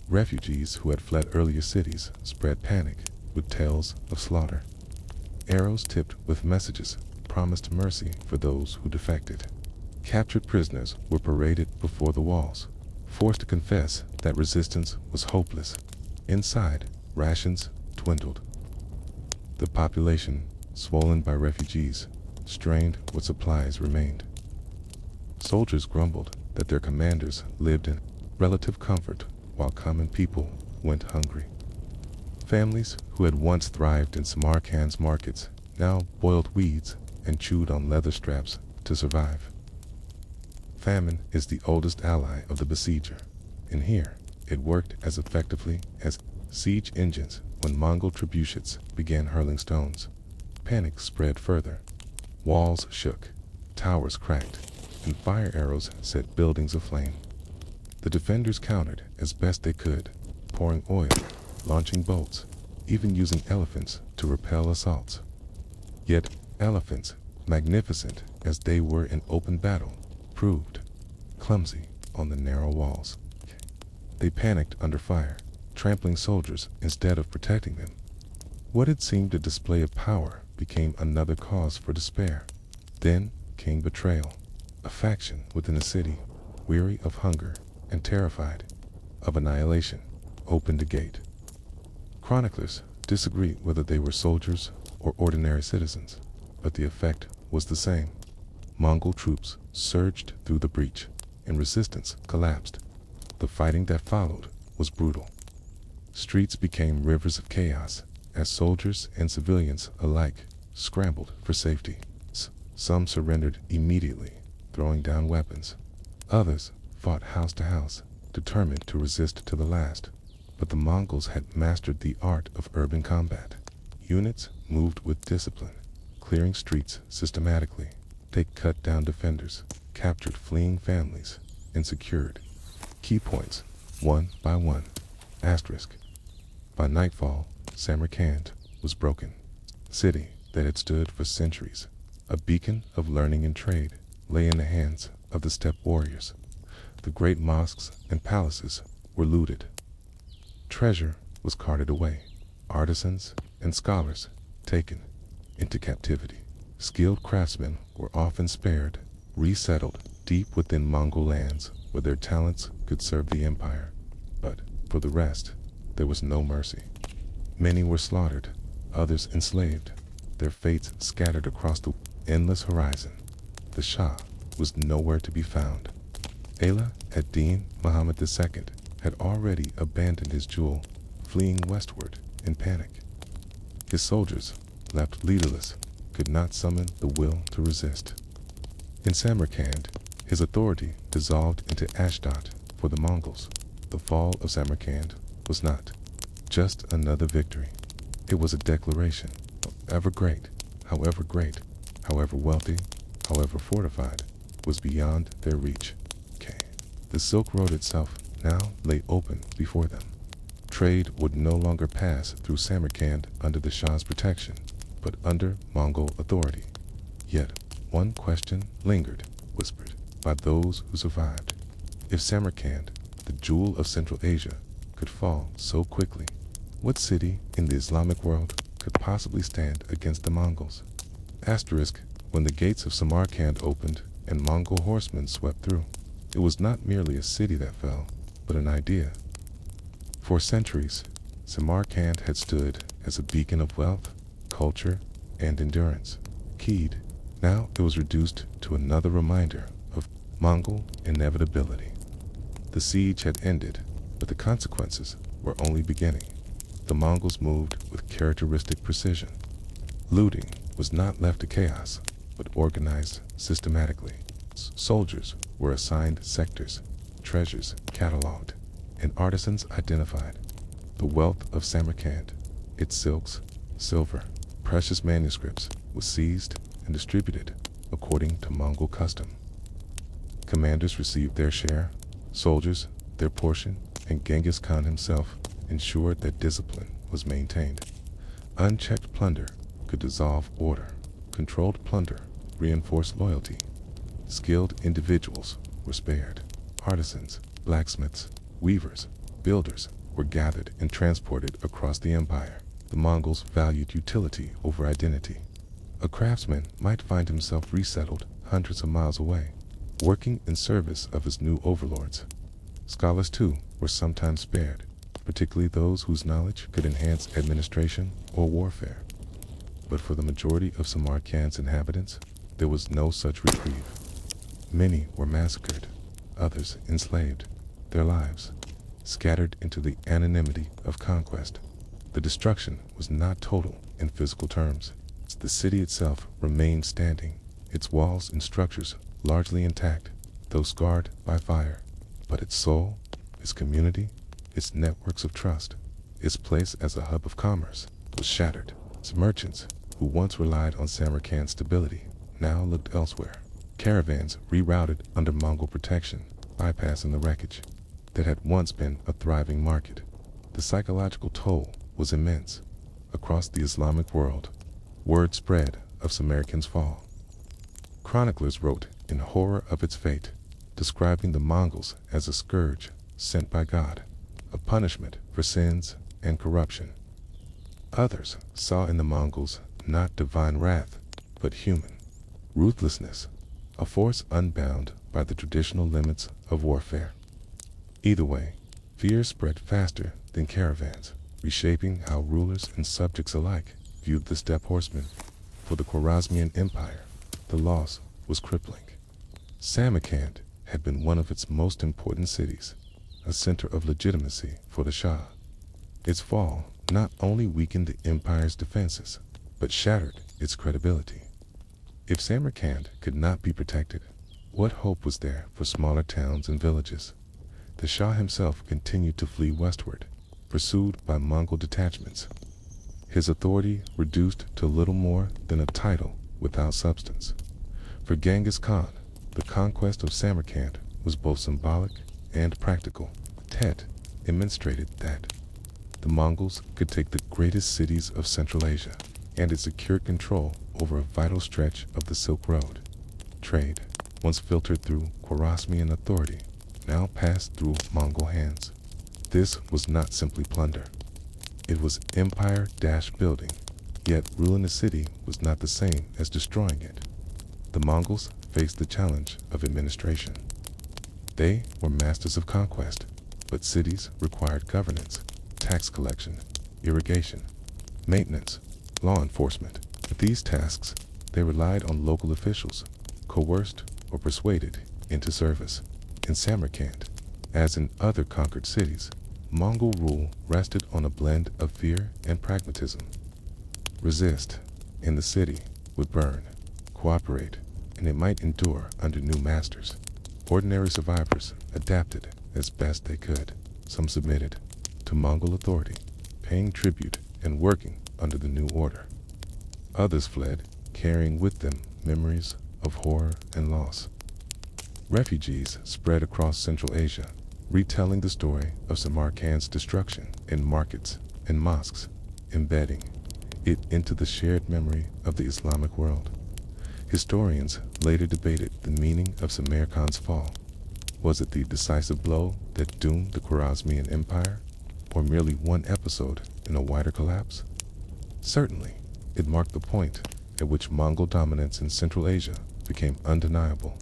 Refugees who had fled earlier cities spread panic with tales of slaughter. Arrows tipped with messages promised mercy for those who defected. Captured prisoners were paraded before the walls, forced to confess that resistance was hopeless. Inside, rations dwindled. The population, swollen by refugees, strained what supplies remained. Soldiers grumbled that their commanders lived in relative comfort while common people went hungry. Families who had once thrived in Samarkand's markets now boiled weeds and chewed on leather straps to survive. Famine is the oldest ally of the besieger, and here it worked as effectively as siege engines when Mongol trebuchets began hurling stones. Panic spread further. Walls shook, towers cracked, and fire arrows set buildings aflame. The defenders countered as best they could, pouring oil, launching bolts, even using elephants to repel assaults. Yet elephants, magnificent as they were in open battle, proved clumsy on the narrow walls. They panicked under fire, trampling soldiers instead of protecting them. What had seemed a display of power became another cause for despair. Then came betrayal. A faction within the city, weary of hunger and terrified of annihilation, opened a gate. Chroniclers disagree whether they were soldiers or ordinary citizens, but the effect was the same. Mongol troops surged through the breach, and resistance collapsed. The fighting that followed was brutal. Streets became rivers of chaos as soldiers and civilians alike scrambled for safety. Some surrendered immediately, throwing down weapons. Others fought house to house, determined to resist to the last. But the Mongols had mastered the art of urban combat. Units moved with discipline, clearing streets systematically. They cut down defenders, captured fleeing families, and secured key points one by one. Asterisk. By nightfall, Samarkand was broken. The city that had stood for centuries, a beacon of learning and trade, lay in the hands of the steppe warriors. The great mosques and palaces were looted. Treasure was carted away, artisans and scholars taken into captivity. Skilled craftsmen were often spared, resettled deep within Mongol lands where their talents could serve the empire. But for the rest, there was no mercy. Many were slaughtered, others enslaved, their fates scattered across the endless horizon. The Shah was nowhere to be found. Ala ad-Din Muhammad II had already abandoned his jewel, fleeing westward in panic. His soldiers, left leaderless, could not summon the will to resist. In Samarkand, his authority dissolved into Ashdod for the Mongols. The fall of Samarkand was not just another victory. It was a declaration, however great, however wealthy, however fortified, was beyond their reach. The Silk Road itself now lay open before them. Trade would no longer pass through Samarkand under the Shah's protection, but under Mongol authority. Yet one question lingered, whispered by those who survived. If Samarkand, the jewel of Central Asia, could fall so quickly, what city in the Islamic world could possibly stand against the Mongols? Asterisk. When the gates of Samarkand opened and Mongol horsemen swept through, it was not merely a city that fell, but an idea. For centuries, Samarkand had stood as a beacon of wealth, culture, and endurance. Keyed, now it was reduced to another reminder of Mongol inevitability. The siege had ended, but the consequences were only beginning. The Mongols moved with characteristic precision. Looting was not left to chaos, but organized systematically. Soldiers were assigned sectors, treasures cataloged, and artisans identified. The wealth of Samarkand, Its silks, silver, precious manuscripts was seized and distributed according to Mongol custom. Commanders received their share, soldiers their portion, and Genghis Khan himself ensured that discipline was maintained. Unchecked plunder could dissolve order. Controlled plunder reinforced loyalty. Skilled individuals were spared. Artisans, blacksmiths, weavers, builders were gathered and transported across the empire. The Mongols valued utility over identity. A craftsman might find himself resettled hundreds of miles away, working in service of his new overlords. Scholars, too, were sometimes spared, particularly those whose knowledge could enhance administration or warfare. But for the majority of Samarkand's inhabitants, there was no such reprieve. Many were massacred, others enslaved, their lives scattered into the anonymity of conquest. The destruction was not total in physical terms. The city itself remained standing, its walls and structures largely intact, though scarred by fire. But its soul, its community, its networks of trust, its place as a hub of commerce was shattered. Its merchants, who once relied on Samarkand's stability, now looked elsewhere. Caravans rerouted under Mongol protection, bypassing the wreckage that had once been a thriving market. The psychological toll was immense. Across the Islamic world, word spread of Samarkand's fall. Chroniclers wrote in horror of its fate, describing the Mongols as a scourge sent by God, a punishment for sins and corruption. Others saw in the Mongols not divine wrath, but human ruthlessness, a force unbound by the traditional limits of warfare. Either way, fear spread faster than caravans, reshaping how rulers and subjects alike viewed the steppe horsemen. For the Khwarezmian Empire, the loss was crippling. Samarkand had been one of its most important cities, a center of legitimacy for the Shah. Its fall not only weakened the empire's defenses, but shattered its credibility. If Samarkand could not be protected, what hope was there for smaller towns and villages? The Shah himself continued to flee westward, pursued by Mongol detachments. His authority reduced to little more than a title without substance. For Genghis Khan, the conquest of Samarkand was both symbolic and practical. Tet demonstrated that the Mongols could take the greatest cities of Central Asia, and it secured control over a vital stretch of the Silk Road. Trade, once filtered through Khwarezmian authority, now passed through Mongol hands. This was not simply plunder. It was empire-building, yet ruling a city was not the same as destroying it. The Mongols faced the challenge of administration. They were masters of conquest, but cities required governance, tax collection, irrigation, maintenance, law enforcement. For these tasks, they relied on local officials, coerced or persuaded into service. In Samarkand, as in other conquered cities, Mongol rule rested on a blend of fear and pragmatism. Resist, and the city would burn. Cooperate, and it might endure under new masters. Ordinary survivors adapted as best they could. Some submitted to Mongol authority, paying tribute and working under the new order. Others fled, carrying with them memories of horror and loss. Refugees spread across Central Asia, retelling the story of Samarkand's destruction in markets and mosques, embedding it into the shared memory of the Islamic world. Historians later debated the meaning of Samarkand's fall. Was it the decisive blow that doomed the Khwarezmian Empire, or merely one episode in a wider collapse? Certainly, it marked the point at which Mongol dominance in Central Asia became undeniable.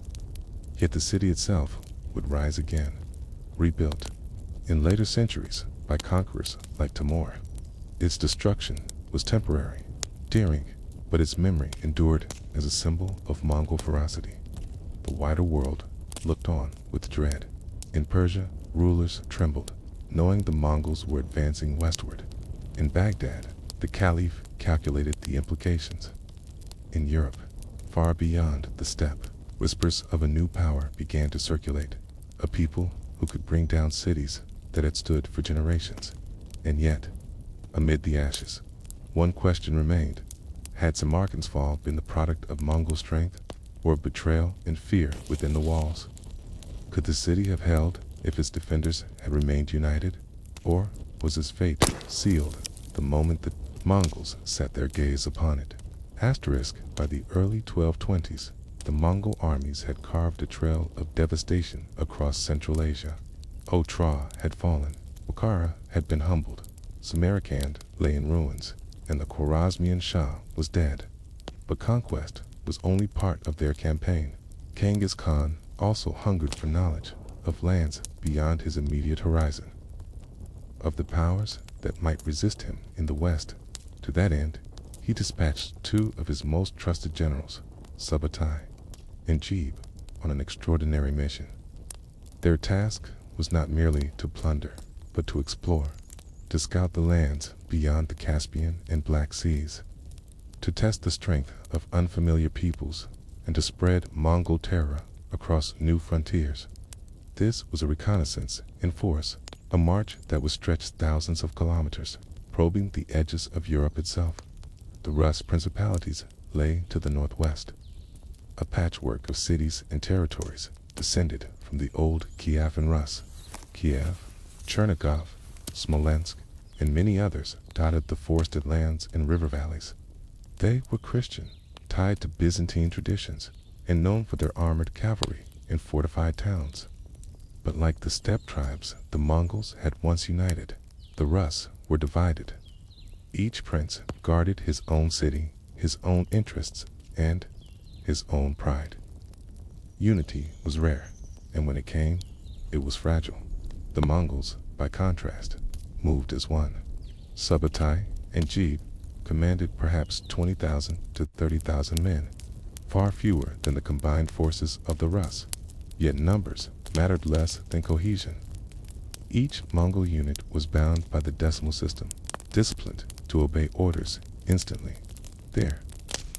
Yet the city itself would rise again, rebuilt in later centuries by conquerors like Timur. Its destruction was temporary, daring, but its memory endured as a symbol of Mongol ferocity. The wider world looked on with dread. In Persia, rulers trembled, knowing the Mongols were advancing westward. In Baghdad, the Caliph calculated the implications. In Europe, far beyond the steppe, whispers of a new power began to circulate, a people who could bring down cities that had stood for generations. And yet, amid the ashes, One question remained. Had Samarkand's fall been the product of Mongol strength, or of betrayal and fear within the walls? Could the city have held if its defenders had remained united? Or was its fate sealed the moment the Mongols set their gaze upon it? By the early 1220s, the Mongol armies had carved a trail of devastation across Central Asia. Otrar had fallen, Bukhara had been humbled, Samarkand lay in ruins, and the Khwarezmian Shah was dead. But conquest was only part of their campaign. Genghis Khan also hungered for knowledge of lands beyond his immediate horizon, of the powers that might resist him in the west. To that end, he dispatched two of his most trusted generals, Subutai and Jeeb, on an extraordinary mission. Their task was not merely to plunder, but to explore, to scout the lands beyond the Caspian and Black Seas, to test the strength of unfamiliar peoples, and to spread Mongol terror across new frontiers. This was a reconnaissance in force, a march that would stretch thousands of kilometers, probing the edges of Europe itself. The Rus principalities lay to the northwest, a patchwork of cities and territories descended from the old Kievan Rus. Kiev, Chernigov, Smolensk, and many others dotted the forested lands and river valleys. They were Christian, tied to Byzantine traditions, and known for their armored cavalry and fortified towns. But like the steppe tribes the Mongols had once united, the Rus were divided. Each prince guarded his own city, his own interests, and his own pride. Unity was rare, and when it came, it was fragile. The Mongols, by contrast, moved as one. Subutai and Jeeb commanded perhaps 20,000 to 30,000 men, far fewer than the combined forces of the Rus, yet numbers mattered less than cohesion. Each Mongol unit was bound by the decimal system, disciplined to obey orders instantly. Their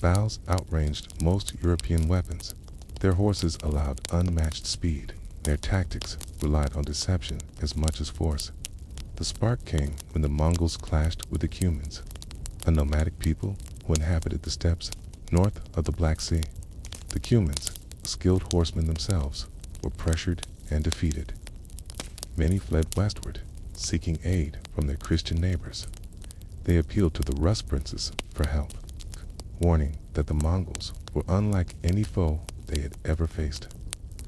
bows outranged most European weapons. Their horses allowed unmatched speed. Their tactics relied on deception as much as force. The spark came when the Mongols clashed with the Cumans, a nomadic people who inhabited the steppes north of the Black Sea. The Cumans, skilled horsemen themselves, were pressured and defeated. Many fled westward, seeking aid from their Christian neighbors. They appealed to the Rus princes for help, warning that the Mongols were unlike any foe they had ever faced.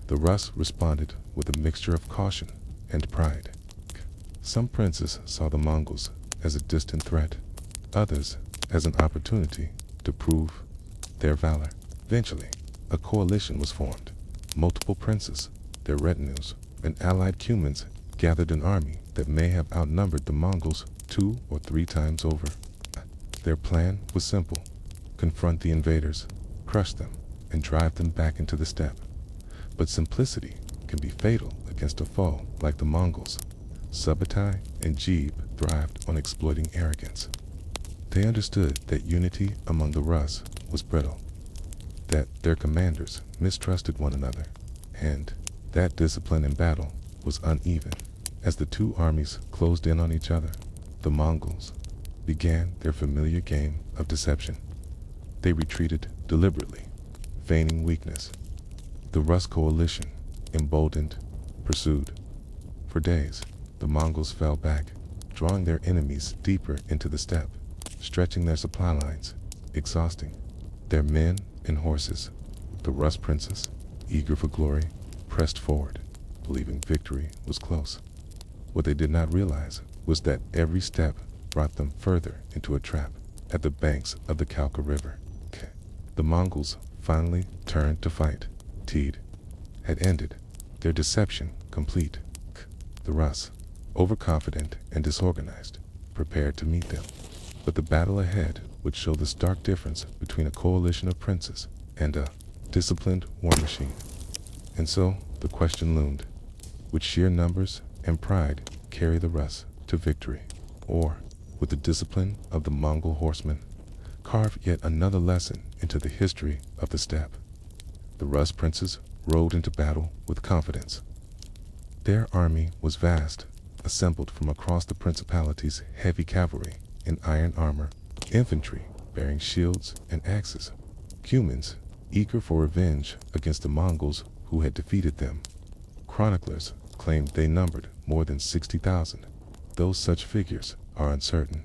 The Rus responded with a mixture of caution and pride. Some princes saw the Mongols as a distant threat, others as an opportunity to prove their valor. Eventually, a coalition was formed. Multiple princes, their retinues, and allied Cumans gathered an army that may have outnumbered the Mongols 2 or 3 times over. Their plan was simple: confront the invaders, crush them, and drive them back into the steppe. But simplicity can be fatal against a foe like the Mongols. Subutai and Jeeb thrived on exploiting arrogance. They understood that unity among the Rus was brittle, that their commanders mistrusted one another, and that discipline in battle was uneven. As the two armies closed in on each other, the Mongols began their familiar game of deception. They retreated deliberately, feigning weakness. The Rus coalition, emboldened, pursued. For days, the Mongols fell back, drawing their enemies deeper into the steppe, stretching their supply lines, exhausting their men and horses. The Rus princes, eager for glory, pressed forward, believing victory was close. What they did not realize was that every step brought them further into a trap. At the banks of the Kalka River, the Mongols finally turned to fight. Teed had ended, their deception complete. The Rus, overconfident and disorganized, prepared to meet them. But the battle ahead would show the stark difference between a coalition of princes and a disciplined war machine. And so the question loomed: would sheer numbers and pride carry the Rus to victory? Or would the discipline of the Mongol horsemen carve yet another lesson into the history of the steppe? The Rus princes rode into battle with confidence. Their army was vast, assembled from across the principalities, heavy cavalry in iron armor, infantry bearing shields and axes, humans eager for revenge against the Mongols who had defeated them. Chroniclers claimed they numbered more than 60,000, though such figures are uncertain.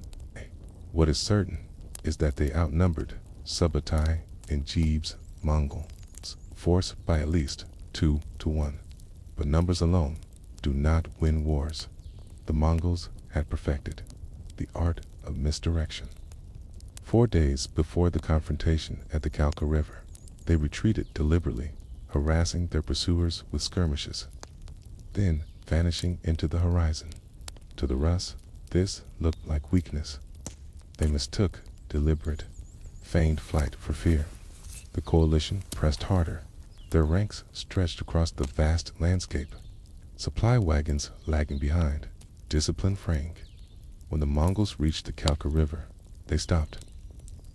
What is certain is that they outnumbered Subutai and Jeeb's Mongols force by at least 2 to 1. But numbers alone do not win wars. The Mongols had perfected the art of misdirection. 4 days before the confrontation at the Kalka River, they retreated deliberately, harassing their pursuers with skirmishes, then vanishing into the horizon. To the Rus, this looked like weakness. They mistook deliberate, feigned flight for fear. The coalition pressed harder. Their ranks stretched across the vast landscape, supply wagons lagging behind, discipline fraying. When the Mongols reached the Kalka River, they stopped.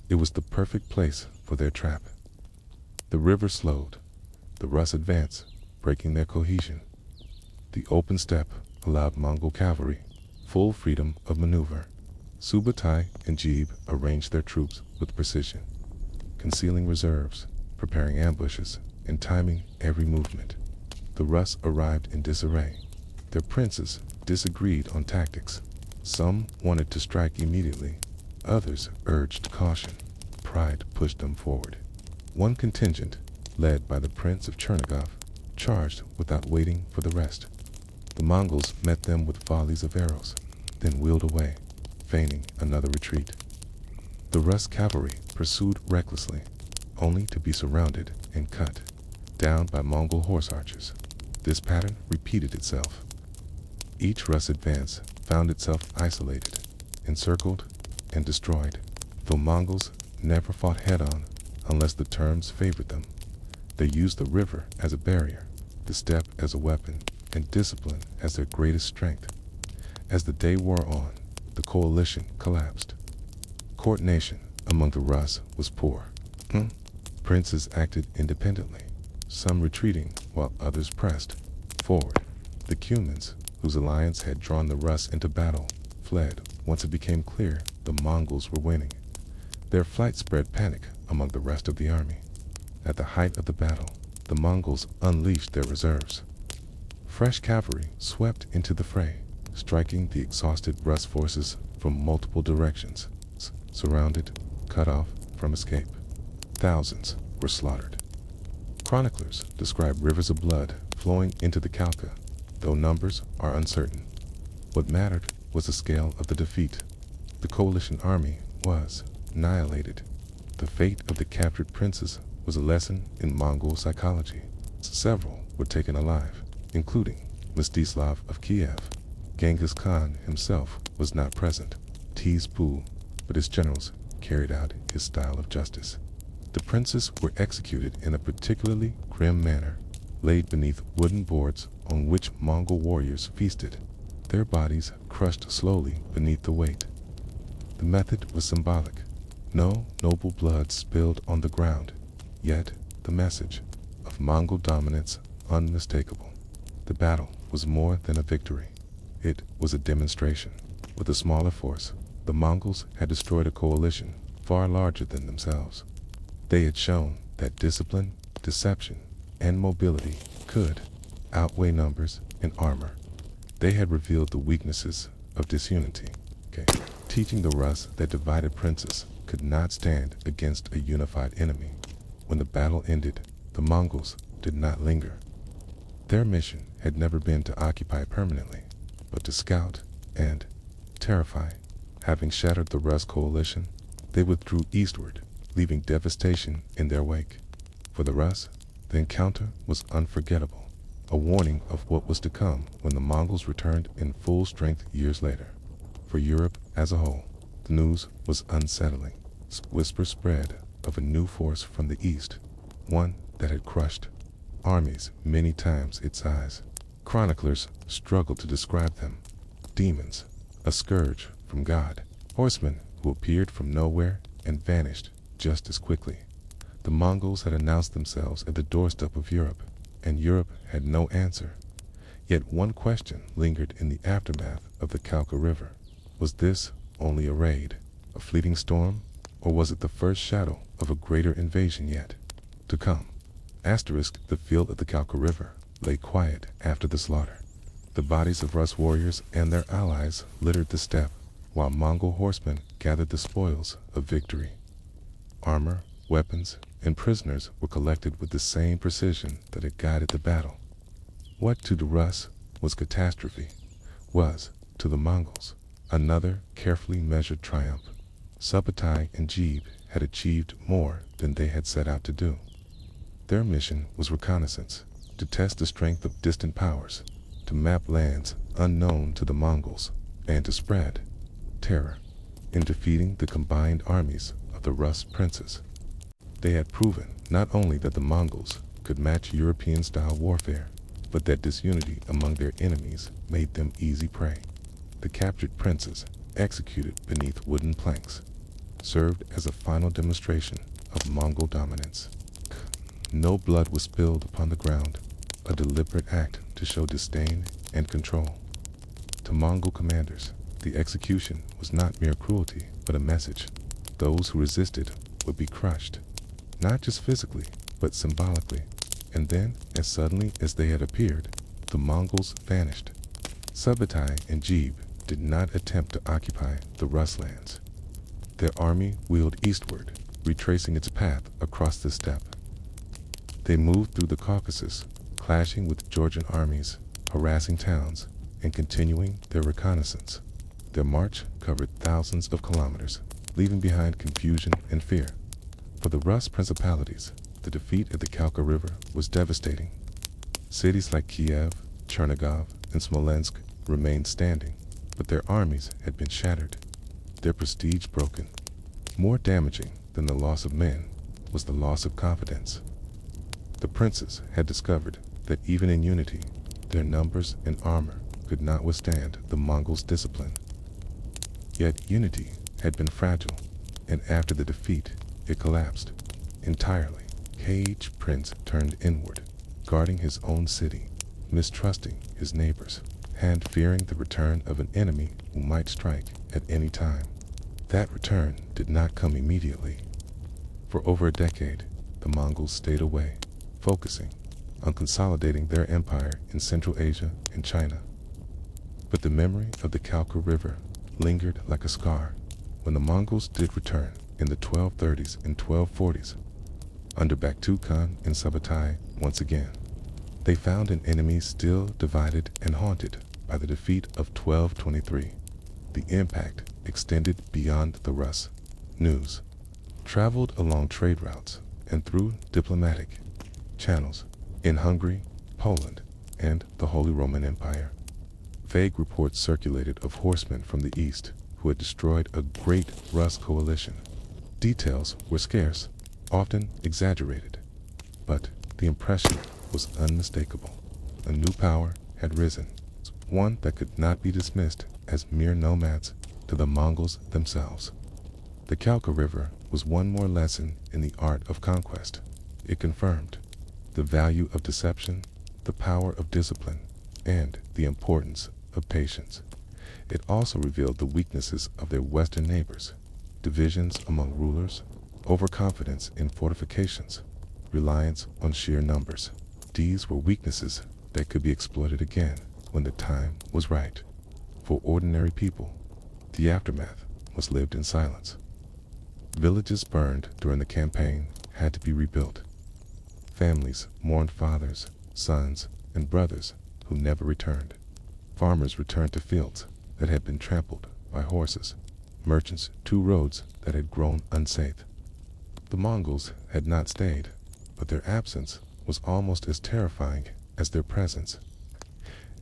It was the perfect place for their trap. The river slowed. The Rus advanced, breaking their cohesion. The open steppe allowed Mongol cavalry full freedom of maneuver. Subutai and Jeeb arranged their troops with precision, concealing reserves, preparing ambushes, and timing every movement. The Rus arrived in disarray. Their princes disagreed on tactics. Some wanted to strike immediately. Others urged caution. Pride pushed them forward. One contingent, led by the Prince of Chernigov, charged without waiting for the rest. The Mongols met them with volleys of arrows, then wheeled away, feigning another retreat. The Rus cavalry pursued recklessly, only to be surrounded and cut down by Mongol horse archers. This pattern repeated itself. Each Rus advance found itself isolated, encircled, and destroyed. The Mongols never fought head-on unless the terms favored them. They used the river as a barrier, the steppe as a weapon, and discipline as their greatest strength. As the day wore on, the coalition collapsed. Coordination among the Rus was poor. Princes acted independently, some retreating while others pressed forward. The Cumans, whose alliance had drawn the Rus into battle, fled once it became clear the Mongols were winning. Their flight spread panic among the rest of the army. At the height of the battle, the Mongols unleashed their reserves. Fresh cavalry swept into the fray, striking the exhausted Rus forces from multiple directions. Surrounded, cut off from escape, thousands were slaughtered. Chroniclers describe rivers of blood flowing into the Kalka, though numbers are uncertain. What mattered was the scale of the defeat. The coalition army was annihilated. The fate of the captured princes was a lesson in Mongol psychology. Several were taken alive, including Mstislav of Kiev. Genghis Khan himself was not present, Tezpul, but his generals carried out his style of justice. The princes were executed in a particularly grim manner, laid beneath wooden boards on which Mongol warriors feasted, their bodies crushed slowly beneath the weight. The method was symbolic. No noble blood spilled on the ground, yet the message of Mongol dominance unmistakable. The battle was more than a victory. It was a demonstration. With a smaller force, the Mongols had destroyed a coalition far larger than themselves. They had shown that discipline, deception, and mobility could outweigh numbers and armor. They had revealed the weaknesses of disunity, teaching the Rus that divided princes could not stand against a unified enemy. When the battle ended, the Mongols did not linger. Their mission had never been to occupy permanently, but to scout and terrify. Having shattered the Rus coalition, they withdrew eastward, leaving devastation in their wake. For the Rus, the encounter was unforgettable, a warning of what was to come when the Mongols returned in full strength years later. For Europe as a whole, the news was unsettling. Whispers spread of a new force from the east, one that had crushed armies many times its size. Chroniclers struggled to describe them. Demons, a scourge from God, horsemen who appeared from nowhere and vanished just as quickly. The Mongols had announced themselves at the doorstep of Europe, and Europe had no answer. Yet one question lingered in the aftermath of the Kalka River. Was this only a raid? a fleeting storm, or was it the first shadow of a greater invasion yet to come? The field of the Kalka River lay quiet after the slaughter. The bodies of Rus warriors and their allies littered the steppe, while Mongol horsemen gathered the spoils of victory. Armor, weapons, and prisoners were collected with the same precision that had guided the battle. What to the Rus was catastrophe, was, to the Mongols, another carefully measured triumph. Subbatai and Jeeb had achieved more than they had set out to do. Their mission was reconnaissance, to test the strength of distant powers, to map lands unknown to the Mongols, and to spread terror in defeating the combined armies of the Rus princes. They had proven not only that the Mongols could match European-style warfare, but that disunity among their enemies made them easy prey. The captured princes, executed beneath wooden planks, served as a final demonstration of Mongol dominance. No blood was spilled upon the ground, a deliberate act to show disdain and control. To Mongol commanders, the execution was not mere cruelty, but a message. Those who resisted would be crushed, not just physically, but symbolically. And then, as suddenly as they had appeared, the Mongols vanished. Subbatai and Jeeb did not attempt to occupy the Rus lands. Their army wheeled eastward, retracing its path across the steppe. They moved through the Caucasus, clashing with Georgian armies, harassing towns, and continuing their reconnaissance. Their march covered thousands of kilometers, leaving behind confusion and fear. For the Rus principalities, the defeat at the Kalka River was devastating. Cities like Kiev, Chernigov, and Smolensk remained standing, but their armies had been shattered, their prestige broken. More damaging than the loss of men was the loss of confidence. The princes had discovered that even in unity, their numbers and armor could not withstand the Mongols' discipline. Yet unity had been fragile, and after the defeat, it collapsed entirely. Each prince turned inward, guarding his own city, mistrusting his neighbors, and fearing the return of an enemy who might strike at any time. That return did not come immediately. For over a decade, the Mongols stayed away, focusing on consolidating their empire in Central Asia and China. But the memory of the Kalka River lingered like a scar. When the Mongols did return in the 1230s and 1240s, under Baktun Khan and Subbatai once again, they found an enemy still divided and haunted by the defeat of 1223. The impact extended beyond the Rus. News traveled along trade routes and through diplomatic channels in Hungary, Poland, and the Holy Roman Empire. Vague reports circulated of horsemen from the east who had destroyed a great Rus coalition. Details were scarce, often exaggerated, but the impression was unmistakable. A new power had risen, one that could not be dismissed as mere nomads to the Mongols themselves. The Kalka River was one more lesson in the art of conquest. It confirmed the value of deception, the power of discipline, and the importance of patience. It also revealed the weaknesses of their Western neighbors, divisions among rulers, overconfidence in fortifications, reliance on sheer numbers. These were weaknesses that could be exploited again when the time was right. For ordinary people, the aftermath was lived in silence. Villages burned during the campaign had to be rebuilt. Families mourned fathers, sons, and brothers who never returned. Farmers returned to fields that had been trampled by horses, merchants to roads that had grown unsafe. The Mongols had not stayed, but their absence was almost as terrifying as their presence.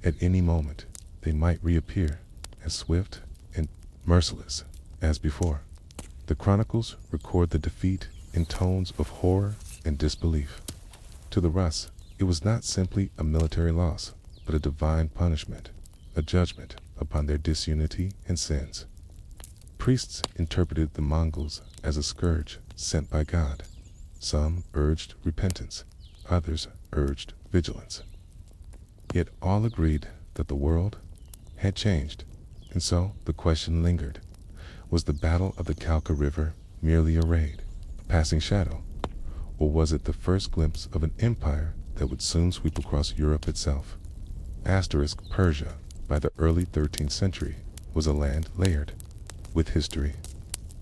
At any moment, they might reappear, as swift and merciless as before. The chronicles record the defeat in tones of horror and disbelief. To the Rus, it was not simply a military loss, but a divine punishment, a judgment upon their disunity and sins. Priests interpreted the Mongols as a scourge sent by God. Some urged repentance, others urged vigilance. Yet all agreed that the world had changed, and so the question lingered. Was the Battle of the Kalka River merely a raid, a passing shadow, or was it the first glimpse of an empire that would soon sweep across Europe itself? Asterisk Persia, by the early 13th century, was a land layered with history.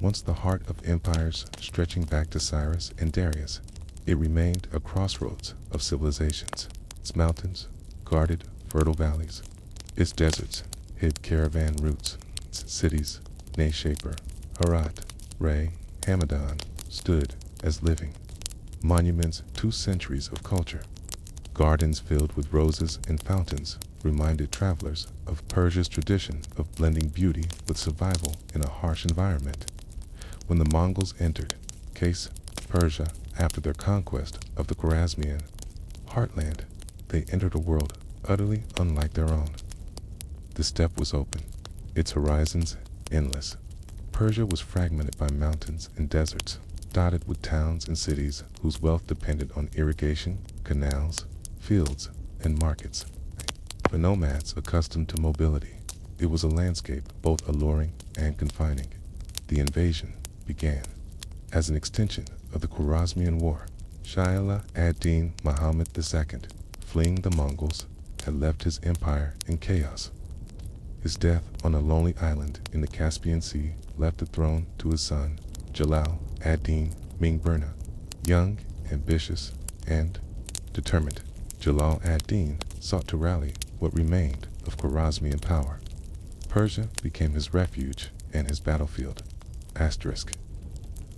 Once the heart of empires stretching back to Cyrus and Darius, it remained a crossroads of civilizations. Its mountains guarded fertile valleys. Its deserts hid caravan routes. Its cities, Neshaper, Herat, Ray, Hamadan, stood as living monuments to centuries of culture. Gardens filled with roses and fountains reminded travelers of Persia's tradition of blending beauty with survival in a harsh environment. When the Mongols entered Persia after their conquest of the Khwarezmian heartland, they entered a world utterly unlike their own. The steppe was open, its horizons endless. Persia was fragmented by mountains and deserts, dotted with towns and cities whose wealth depended on irrigation, canals, fields, and markets. For nomads accustomed to mobility, it was a landscape both alluring and confining. The invasion began as an extension of the Khwarezmian War. Shah ad-Din Muhammad II, fleeing the Mongols, had left his empire in chaos. His death on a lonely island in the Caspian Sea left the throne to his son, Jalal ad-Din Mingburna. Young, ambitious, and determined, Jalal ad-Din sought to rally what remained of Khwarezmian power. Persia became his refuge and his battlefield. Asterisk.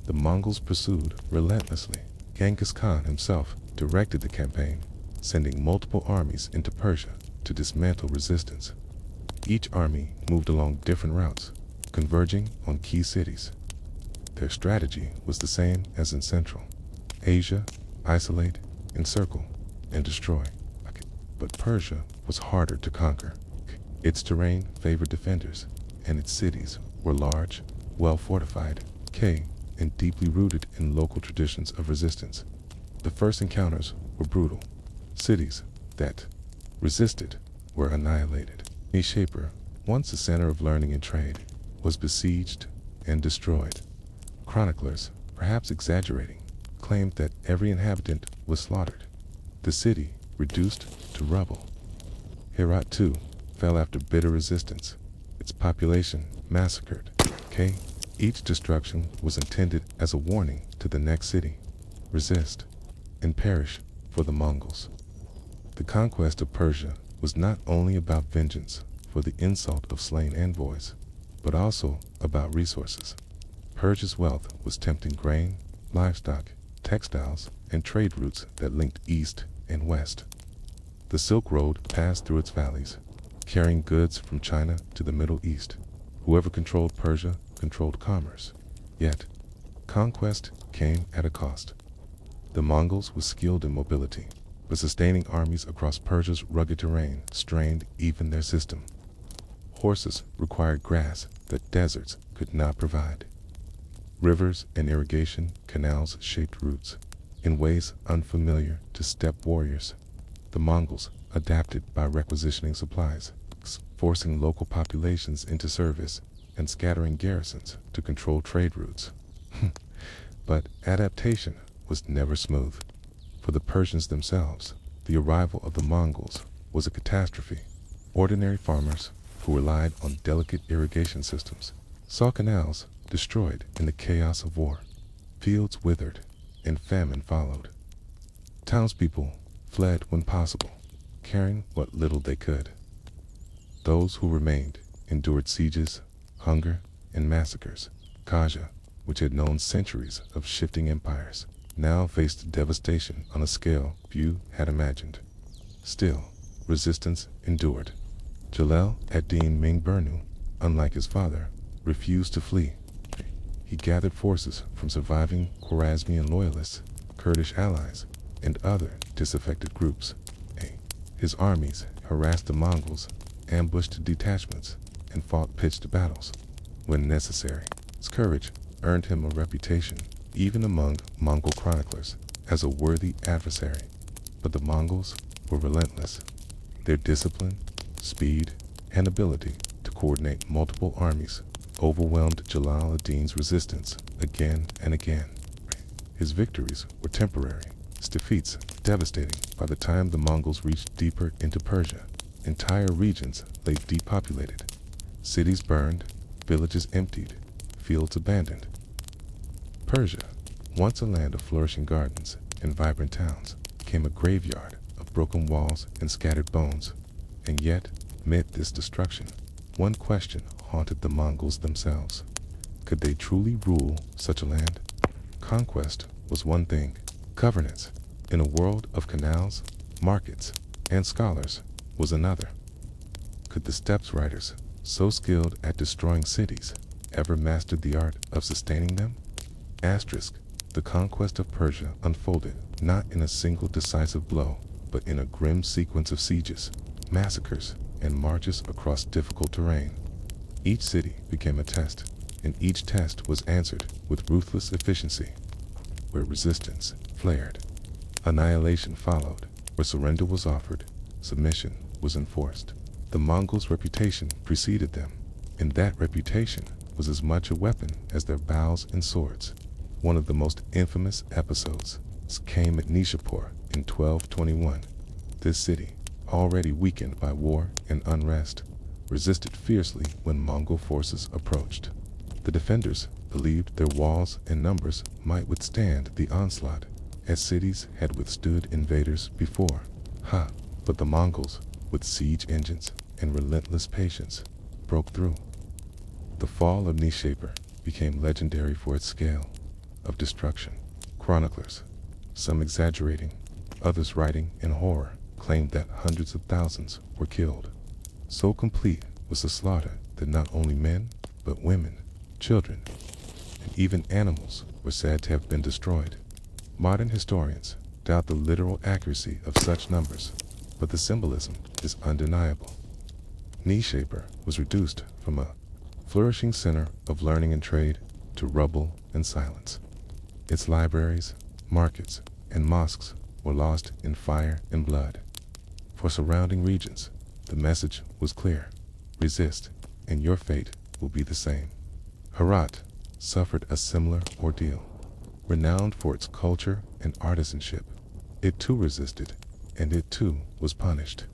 The Mongols pursued relentlessly. Genghis Khan himself directed the campaign, sending multiple armies into Persia to dismantle resistance. Each army moved along different routes, converging on key cities. Their strategy was the same as in Central Asia: isolate, encircle, and destroy. But Persia was harder to conquer. Its terrain favored defenders, and its cities were large, well-fortified, and deeply rooted in local traditions of resistance. The first encounters were brutal. Cities that resisted were annihilated. Neshaper, once a center of learning and trade, was besieged and destroyed. Chroniclers, perhaps exaggerating, claimed that every inhabitant was slaughtered. The city reduced to rubble. Herat too fell after bitter resistance, its population massacred. Each destruction was intended as a warning to the next city. Resist and perish for the Mongols. The conquest of Persia was not only about vengeance for the insult of slain envoys, but also about resources. Persia's wealth was tempting grain, livestock, textiles, and trade routes that linked east and west. The Silk Road passed through its valleys, carrying goods from China to the Middle East. Whoever controlled Persia controlled commerce. Yet, conquest came at a cost. The Mongols were skilled in mobility, but sustaining armies across Persia's rugged terrain strained even their system. Horses required grass that deserts could not provide. Rivers and irrigation canals shaped routes in ways unfamiliar to steppe warriors. The Mongols adapted by requisitioning supplies, forcing local populations into service and scattering garrisons to control trade routes. But adaptation was never smooth. For the Persians themselves, the arrival of the Mongols was a catastrophe. Ordinary farmers who relied on delicate irrigation systems saw canals destroyed in the chaos of war. Fields withered, and famine followed. Townspeople fled when possible, carrying what little they could. Those who remained endured sieges, hunger, and massacres. Kaja, which had known centuries of shifting empires, now faced devastation on a scale few had imagined. Still, resistance endured. Jalal ad-Din Mingburnu, unlike his father, refused to flee. He gathered forces from surviving Khwarezmian loyalists, Kurdish allies, and other disaffected groups. His armies harassed the Mongols, ambushed detachments, and fought pitched battles when necessary. His courage earned him a reputation, even among Mongol chroniclers, as a worthy adversary. But the Mongols were relentless. Their discipline, speed, and ability to coordinate multiple armies overwhelmed Jalal ad-Din's resistance again and again. His victories were temporary, his defeats devastating. By the time the Mongols reached deeper into Persia, entire regions lay depopulated. Cities burned, villages emptied, fields abandoned. Persia, once a land of flourishing gardens and vibrant towns, became a graveyard of broken walls and scattered bones. And yet, amid this destruction, one question haunted the Mongols themselves. Could they truly rule such a land? Conquest was one thing. Governance, in a world of canals, markets, and scholars, was another. Could the steppe riders, so skilled at destroying cities, ever master the art of sustaining them? Asterisk, the conquest of Persia unfolded not in a single decisive blow, but in a grim sequence of sieges, massacres, and marches across difficult terrain. Each city became a test, and each test was answered with ruthless efficiency. Where resistance flared, annihilation followed. Where surrender was offered, submission was enforced. The Mongols' reputation preceded them, and that reputation was as much a weapon as their bows and swords. One of the most infamous episodes came at Nishapur in 1221. This city, already weakened by war and unrest, resisted fiercely when Mongol forces approached. The defenders believed their walls and numbers might withstand the onslaught, as cities had withstood invaders before. But the Mongols, with siege engines and relentless patience, broke through. The fall of Nishapur became legendary for its scale of destruction. Chroniclers, some exaggerating, others writing in horror, claimed that hundreds of thousands were killed. So complete was the slaughter that not only men, but women, children, and even animals were said to have been destroyed. Modern historians doubt the literal accuracy of such numbers, but the symbolism is undeniable. Nishapur was reduced from a flourishing center of learning and trade to rubble and silence. Its libraries, markets, and mosques were lost in fire and blood. For surrounding regions, the message was clear: resist, and your fate will be the same. Herat suffered a similar ordeal. Renowned for its culture and artisanship, it too resisted, and it too was punished.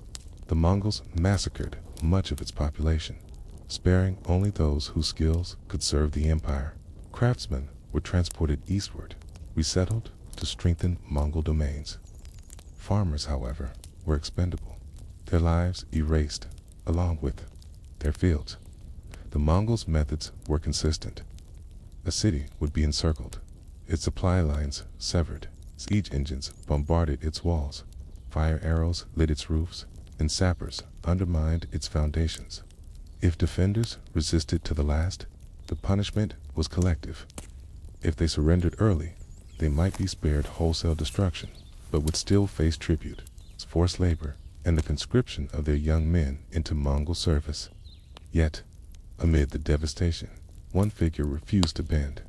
The Mongols massacred much of its population, sparing only those whose skills could serve the empire. Craftsmen were transported eastward, resettled to strengthen Mongol domains. Farmers, however, were expendable, their lives erased along with their fields. The Mongols' methods were consistent. A city would be encircled, its supply lines severed, siege engines bombarded its walls, fire arrows lit its roofs, and sappers undermined its foundations. If defenders resisted to the last, the punishment was collective. If they surrendered early, they might be spared wholesale destruction, but would still face tribute, forced labor, and the conscription of their young men into Mongol service. Yet, amid the devastation, one figure refused to bend: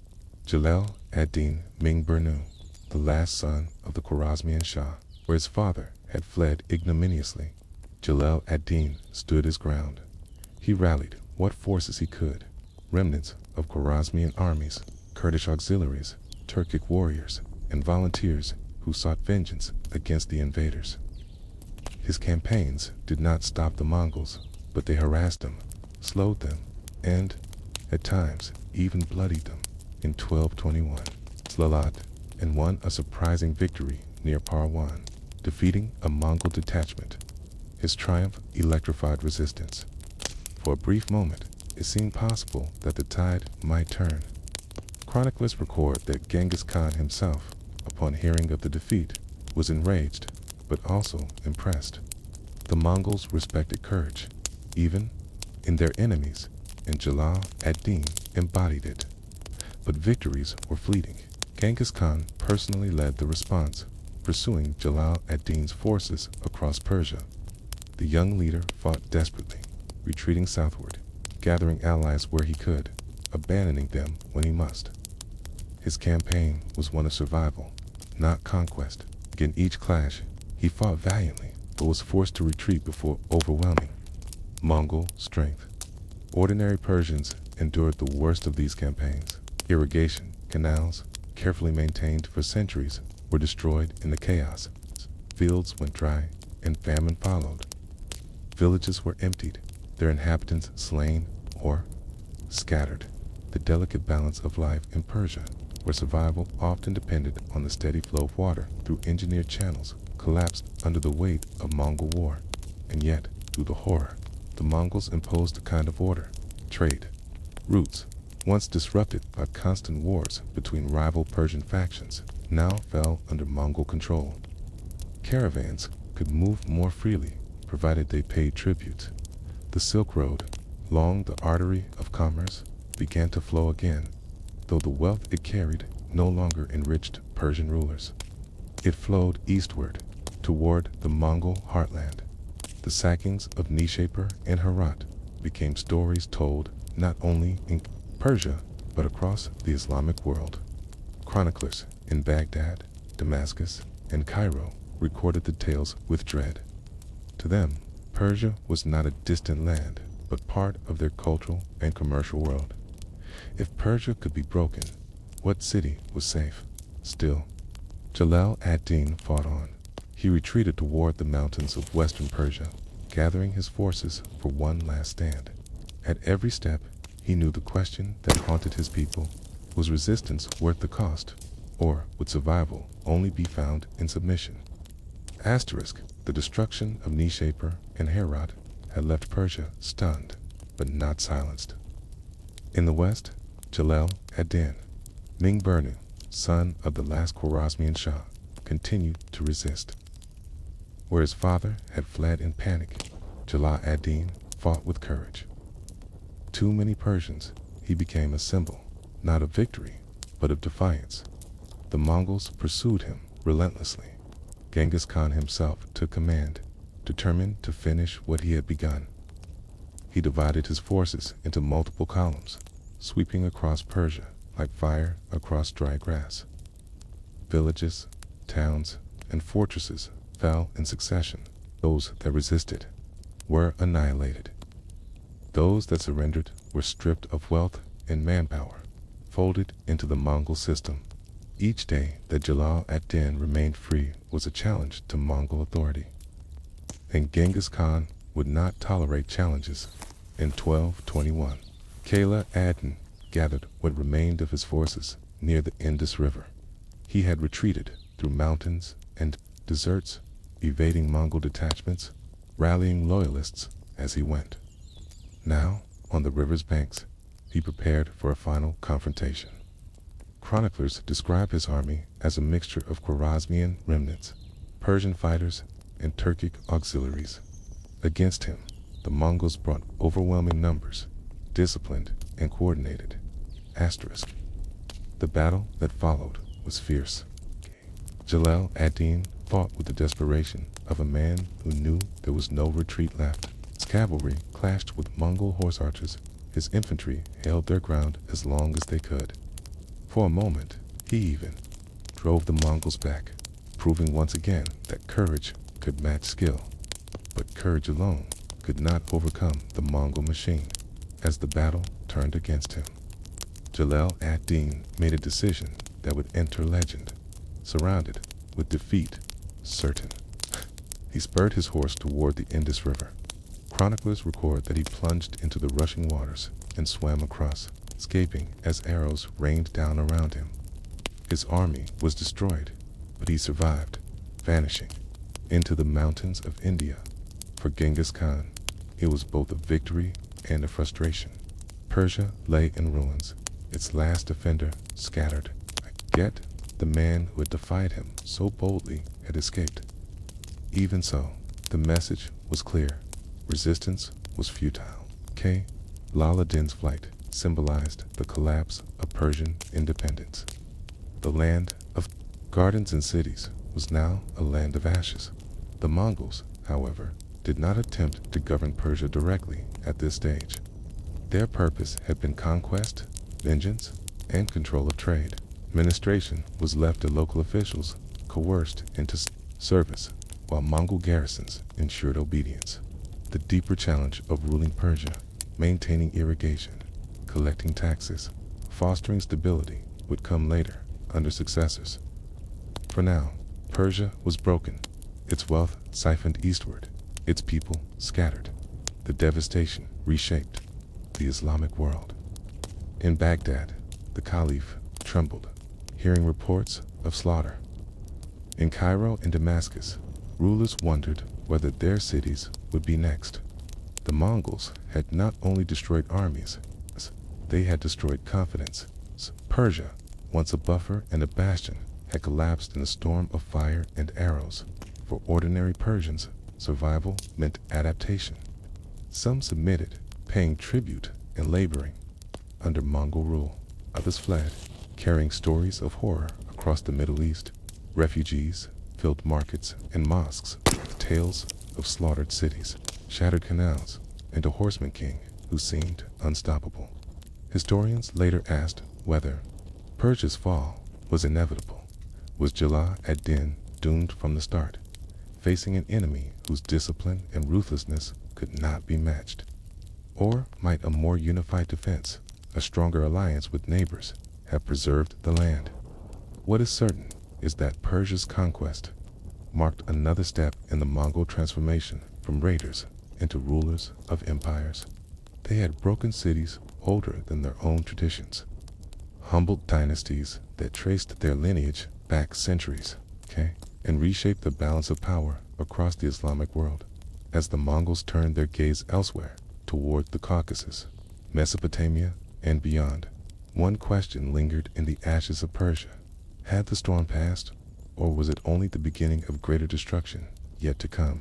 Jalal ad-Din Ming-Burnu, the last son of the Khwarezmian Shah. Where his father had fled ignominiously, Jalal ad-Din stood his ground. He rallied what forces he could: remnants of Khwarezmian armies, Kurdish auxiliaries, Turkic warriors, and volunteers who sought vengeance against the invaders. His campaigns did not stop the Mongols, but they harassed them, slowed them, and, at times, even bloodied them. In 1221, Slalat and won a surprising victory near Parwan, defeating a Mongol detachment. His triumph electrified resistance. For a brief moment, it seemed possible that the tide might turn. Chroniclers record that Genghis Khan himself, upon hearing of the defeat, was enraged, but also impressed. The Mongols respected courage, even in their enemies, and Jalal ad-Din embodied it. But victories were fleeting. Genghis Khan personally led the response, pursuing Jalal ad-Din's forces across Persia. The young leader fought desperately, retreating southward, gathering allies where he could, abandoning them when he must. His campaign was one of survival, not conquest. In each clash, he fought valiantly, but was forced to retreat before overwhelming Mongol strength. Ordinary Persians endured the worst of these campaigns. Irrigation canals, carefully maintained for centuries, were destroyed in the chaos. Fields went dry, and famine followed. Villages were emptied, their inhabitants slain or scattered. The delicate balance of life in Persia, where survival often depended on the steady flow of water through engineered channels, collapsed under the weight of Mongol war. And yet, through the horror, the Mongols imposed a kind of order. Trade routes, once disrupted by constant wars between rival Persian factions, now fell under Mongol control. Caravans could move more freely, provided they paid tribute. The Silk Road, long the artery of commerce, began to flow again, though the wealth it carried no longer enriched Persian rulers. It flowed eastward, toward the Mongol heartland. The sackings of Nishapur and Herat became stories told not only in Persia, but across the Islamic world. Chroniclers in Baghdad, Damascus, and Cairo recorded the tales with dread. To them, Persia was not a distant land, but part of their cultural and commercial world. If Persia could be broken, what city was safe? Still, Jalal ad-Din fought on. He retreated toward the mountains of western Persia, gathering his forces for one last stand. At every step, he knew the question that haunted his people: was resistance worth the cost, or would survival only be found in submission? The destruction of Nishapur and Herat had left Persia stunned, but not silenced. In the west, Jalal ad-Din, Ming-Burnu, son of the last Khwarezmian Shah, continued to resist. Where his father had fled in panic, Jalal ad-Din fought with courage. Too many Persians, he became a symbol, not of victory, but of defiance. The Mongols pursued him relentlessly. Genghis Khan himself took command, determined to finish what he had begun. He divided his forces into multiple columns, sweeping across Persia like fire across dry grass. Villages, towns, and fortresses fell in succession. Those that resisted were annihilated. Those that surrendered were stripped of wealth and manpower, folded into the Mongol system. Each day that Jalal ad-Din remained free was a challenge to Mongol authority. And Genghis Khan would not tolerate challenges. In 1221, Kala ad-Din gathered what remained of his forces near the Indus River. He had retreated through mountains and deserts, evading Mongol detachments, rallying loyalists as he went. Now, on the river's banks, he prepared for a final confrontation. Chroniclers describe his army as a mixture of Khwarezmian remnants, Persian fighters, and Turkic auxiliaries. Against him, the Mongols brought overwhelming numbers, disciplined and coordinated. The battle that followed was fierce. Jalal ad-Din fought with the desperation of a man who knew there was no retreat left. His cavalry clashed with Mongol horse archers. His infantry held their ground as long as they could. For a moment, he even drove the Mongols back, proving once again that courage could match skill. But courage alone could not overcome the Mongol machine. As the battle turned against him, Jalal ad-Din made a decision that would enter legend. Surrounded with defeat certain, he spurred his horse toward the Indus River. Chroniclers record that he plunged into the rushing waters and swam across, escaping as arrows rained down around him. His army was destroyed, but he survived, vanishing into the mountains of India. For Genghis Khan, it was both a victory and a frustration. Persia lay in ruins, its last defender scattered. Yet, the man who had defied him so boldly had escaped. Even so, the message was clear. Resistance was futile. Jalal ad-Din's flight symbolized the collapse of Persian independence. The land of gardens and cities was now a land of ashes. The Mongols, however, did not attempt to govern Persia directly at this stage. Their purpose had been conquest, vengeance, and control of trade. Administration was left to local officials, coerced into service, while Mongol garrisons ensured obedience. The deeper challenge of ruling Persia, maintaining irrigation, collecting taxes. Fostering stability would come later, under successors. For now, Persia was broken, its wealth siphoned eastward, its people scattered. The devastation reshaped the Islamic world. In Baghdad, the Caliph trembled, hearing reports of slaughter. In Cairo and Damascus, rulers wondered whether their cities would be next. The Mongols had not only destroyed armies, they had destroyed confidence. Persia, once a buffer and a bastion, had collapsed in a storm of fire and arrows. For ordinary Persians, survival meant adaptation. Some submitted, paying tribute and laboring under Mongol rule. Others fled, carrying stories of horror across the Middle East. Refugees filled markets and mosques with tales of slaughtered cities, shattered canals, and a horseman king who seemed unstoppable. Historians later asked whether Persia's fall was inevitable. Was Jalal ad-Din doomed from the start, facing an enemy whose discipline and ruthlessness could not be matched? Or might a more unified defense, a stronger alliance with neighbors, have preserved the land? What is certain is that Persia's conquest marked another step in the Mongol transformation from raiders into rulers of empires. They had broken cities older than their own traditions, humbled dynasties that traced their lineage back centuries, and reshaped the balance of power across the Islamic world. As the Mongols turned their gaze elsewhere, toward the Caucasus, Mesopotamia, and beyond, one question lingered in the ashes of Persia. Had the storm passed, or was it only the beginning of greater destruction yet to come?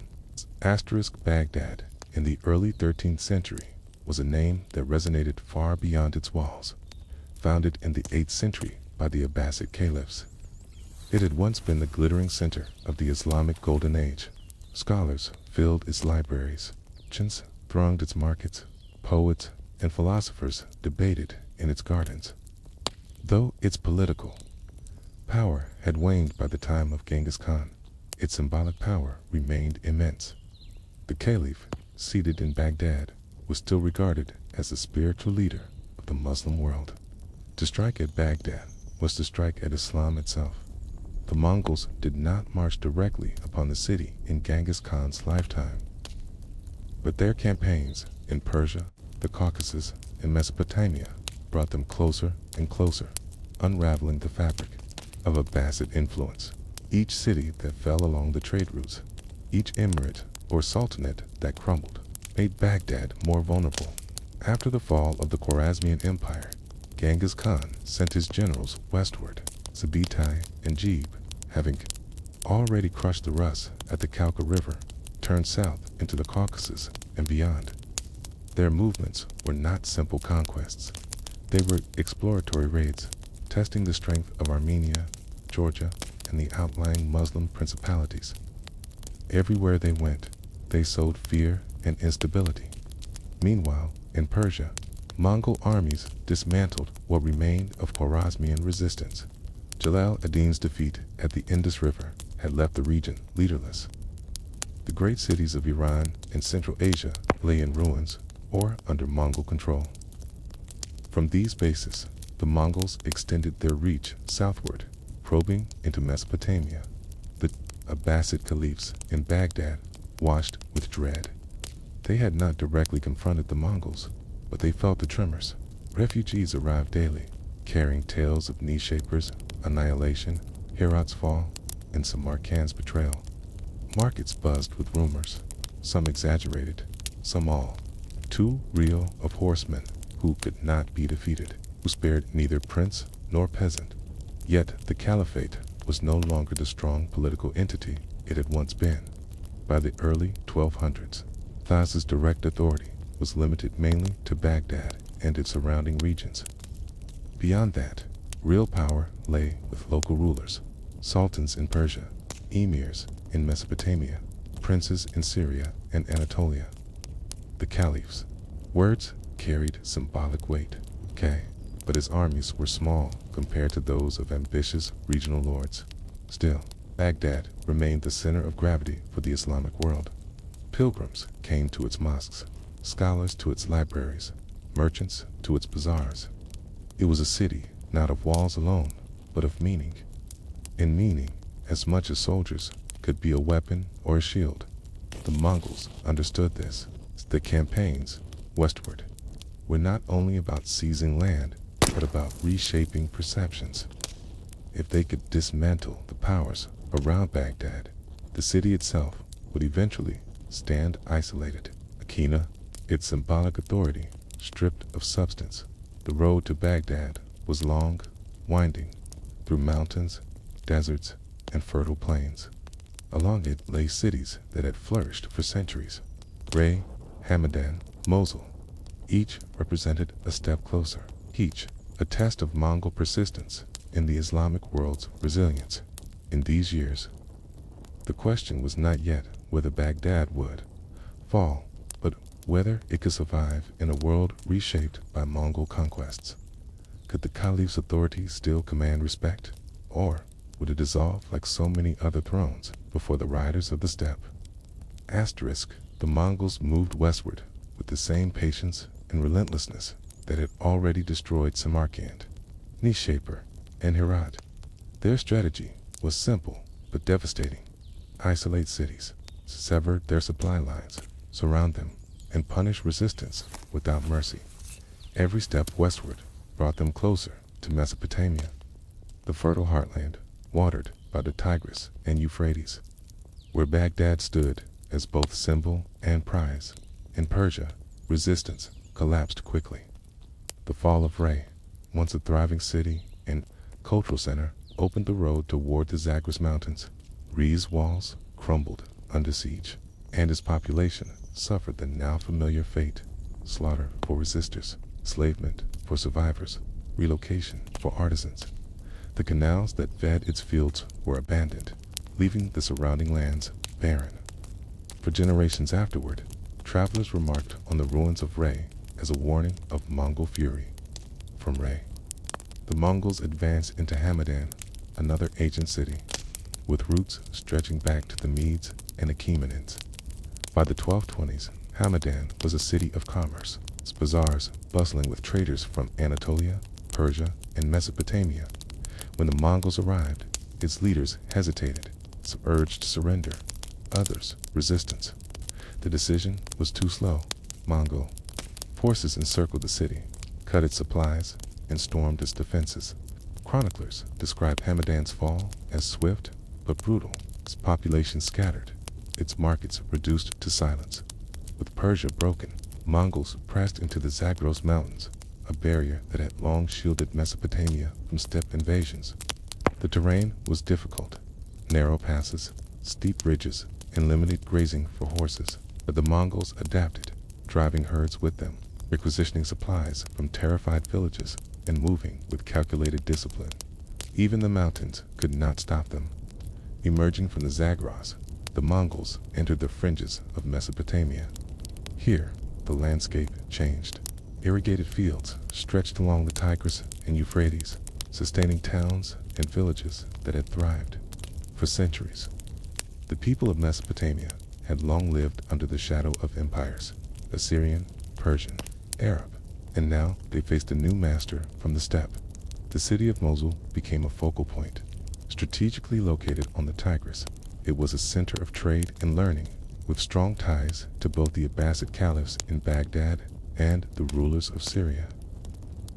Baghdad, in the early 13th century, was a name that resonated far beyond its walls. Founded in the 8th century by the Abbasid caliphs, it had once been the glittering center of the Islamic Golden Age. Scholars filled its libraries, merchants thronged its markets, poets and philosophers debated in its gardens. Though its political power had waned by the time of Genghis Khan, its symbolic power remained immense. The caliph, seated in Baghdad, was still regarded as the spiritual leader of the Muslim world. To strike at Baghdad was to strike at Islam itself. The Mongols did not march directly upon the city in Genghis Khan's lifetime, but their campaigns in Persia, the Caucasus, and Mesopotamia brought them closer and closer, unraveling the fabric of Abbasid influence. Each city that fell along the trade routes, each emirate or sultanate that crumbled, made Baghdad more vulnerable. After the fall of the Khwarezmian Empire, Genghis Khan sent his generals westward. Subutai and Jebe, having already crushed the Rus at the Kalka River, turned south into the Caucasus and beyond. Their movements were not simple conquests. They were exploratory raids, testing the strength of Armenia, Georgia, and the outlying Muslim principalities. Everywhere they went, they sowed fear and instability. Meanwhile, in Persia, Mongol armies dismantled what remained of Khwarezmian resistance. Jalal ad-Din's defeat at the Indus River had left the region leaderless. The great cities of Iran and Central Asia lay in ruins or under Mongol control. From these bases, the Mongols extended their reach southward, probing into Mesopotamia. The Abbasid caliphs in Baghdad watched with dread. They had not directly confronted the Mongols, but they felt the tremors. Refugees arrived daily, carrying tales of Nishapur's annihilation, Herat's fall, and Samarkand's betrayal. Markets buzzed with rumors, some exaggerated, some all too real, of horsemen who could not be defeated, who spared neither prince nor peasant. Yet the caliphate was no longer the strong political entity it had once been. By the early 1200s, Thas's direct authority was limited mainly to Baghdad and its surrounding regions. Beyond that, real power lay with local rulers, sultans in Persia, emirs in Mesopotamia, princes in Syria and Anatolia. The caliphs. Words carried symbolic weight, but his armies were small compared to those of ambitious regional lords. Still, Baghdad remained the center of gravity for the Islamic world. Pilgrims came to its mosques, scholars to its libraries, merchants to its bazaars. It was a city not of walls alone, but of meaning. And meaning, as much as soldiers, could be a weapon or a shield. The Mongols understood this. The campaigns westward were not only about seizing land, but about reshaping perceptions. If they could dismantle the powers around Baghdad, the city itself would eventually stand isolated. Akhina, its symbolic authority, stripped of substance. The road to Baghdad was long, winding, through mountains, deserts, and fertile plains. Along it lay cities that had flourished for centuries. Ray, Hamadan, Mosul, each represented a step closer, each a test of Mongol persistence in the Islamic world's resilience. In these years, the question was not yet whether Baghdad would fall, but whether it could survive in a world reshaped by Mongol conquests. Could the Caliph's authority still command respect, or would it dissolve like so many other thrones before the riders of the steppe? Asterisk, the Mongols moved westward with the same patience and relentlessness that had already destroyed Samarkand, Nishapur, and Herat. Their strategy was simple but devastating. Isolate cities, sever their supply lines, surround them, and punish resistance without mercy. Every step westward brought them closer to Mesopotamia, the fertile heartland watered by the Tigris and Euphrates, where Baghdad stood as both symbol and prize. In Persia, resistance collapsed quickly. The fall of Ray, once a thriving city and cultural center, opened the road toward the Zagros Mountains. Rey's walls crumbled under siege, and its population suffered the now familiar fate: slaughter for resistors, enslavement for survivors, relocation for artisans. The canals that fed its fields were abandoned, leaving the surrounding lands barren. For generations afterward, travelers remarked on the ruins of Ray as a warning of Mongol fury. From Ray, the Mongols advanced into Hamadan, another ancient city, with roots stretching back to the Medes and Achaemenids. By the 1220s, Hamadan was a city of commerce, its bazaars bustling with traders from Anatolia, Persia, and Mesopotamia. When the Mongols arrived, its leaders hesitated, some urged surrender, others resistance. The decision was too slow. Mongol forces encircled the city, cut its supplies, and stormed its defenses. Chroniclers describe Hamadan's fall as swift but brutal. Its population scattered, its markets reduced to silence. With Persia broken, Mongols pressed into the Zagros Mountains, a barrier that had long shielded Mesopotamia from steppe invasions. The terrain was difficult: narrow passes, steep ridges, and limited grazing for horses. But the Mongols adapted, driving herds with them, requisitioning supplies from terrified villages, and moving with calculated discipline. Even the mountains could not stop them. Emerging from the Zagros, the Mongols entered the fringes of Mesopotamia. Here, the landscape changed. Irrigated fields stretched along the Tigris and Euphrates, sustaining towns and villages that had thrived for centuries. The people of Mesopotamia had long lived under the shadow of empires: Assyrian, Persian, Arab, and now they faced a new master from the steppe. The city of Mosul became a focal point. Strategically located on the Tigris, it was a center of trade and learning, with strong ties to both the Abbasid caliphs in Baghdad and the rulers of Syria.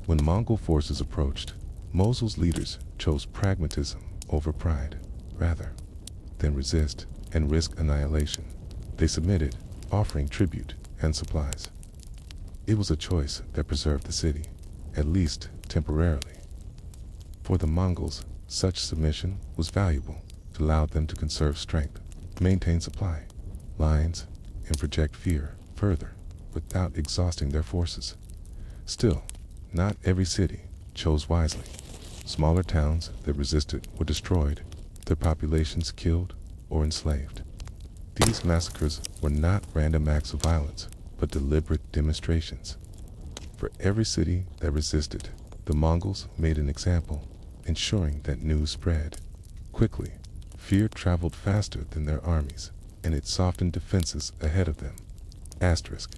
When Mongol forces approached, Mosul's leaders chose pragmatism over pride, rather than resist and risk annihilation. They submitted, offering tribute and supplies. It was a choice that preserved the city, at least temporarily. For the Mongols, such submission was valuable. It allowed them to conserve strength, maintain supply lines, and project fear further without exhausting their forces. Still, not every city chose wisely. Smaller towns that resisted were destroyed, their populations killed or enslaved. These massacres were not random acts of violence, but deliberate demonstrations. For every city that resisted, the Mongols made an example, ensuring that news spread quickly. Fear traveled faster than their armies, and it softened defenses ahead of them. Asterisk.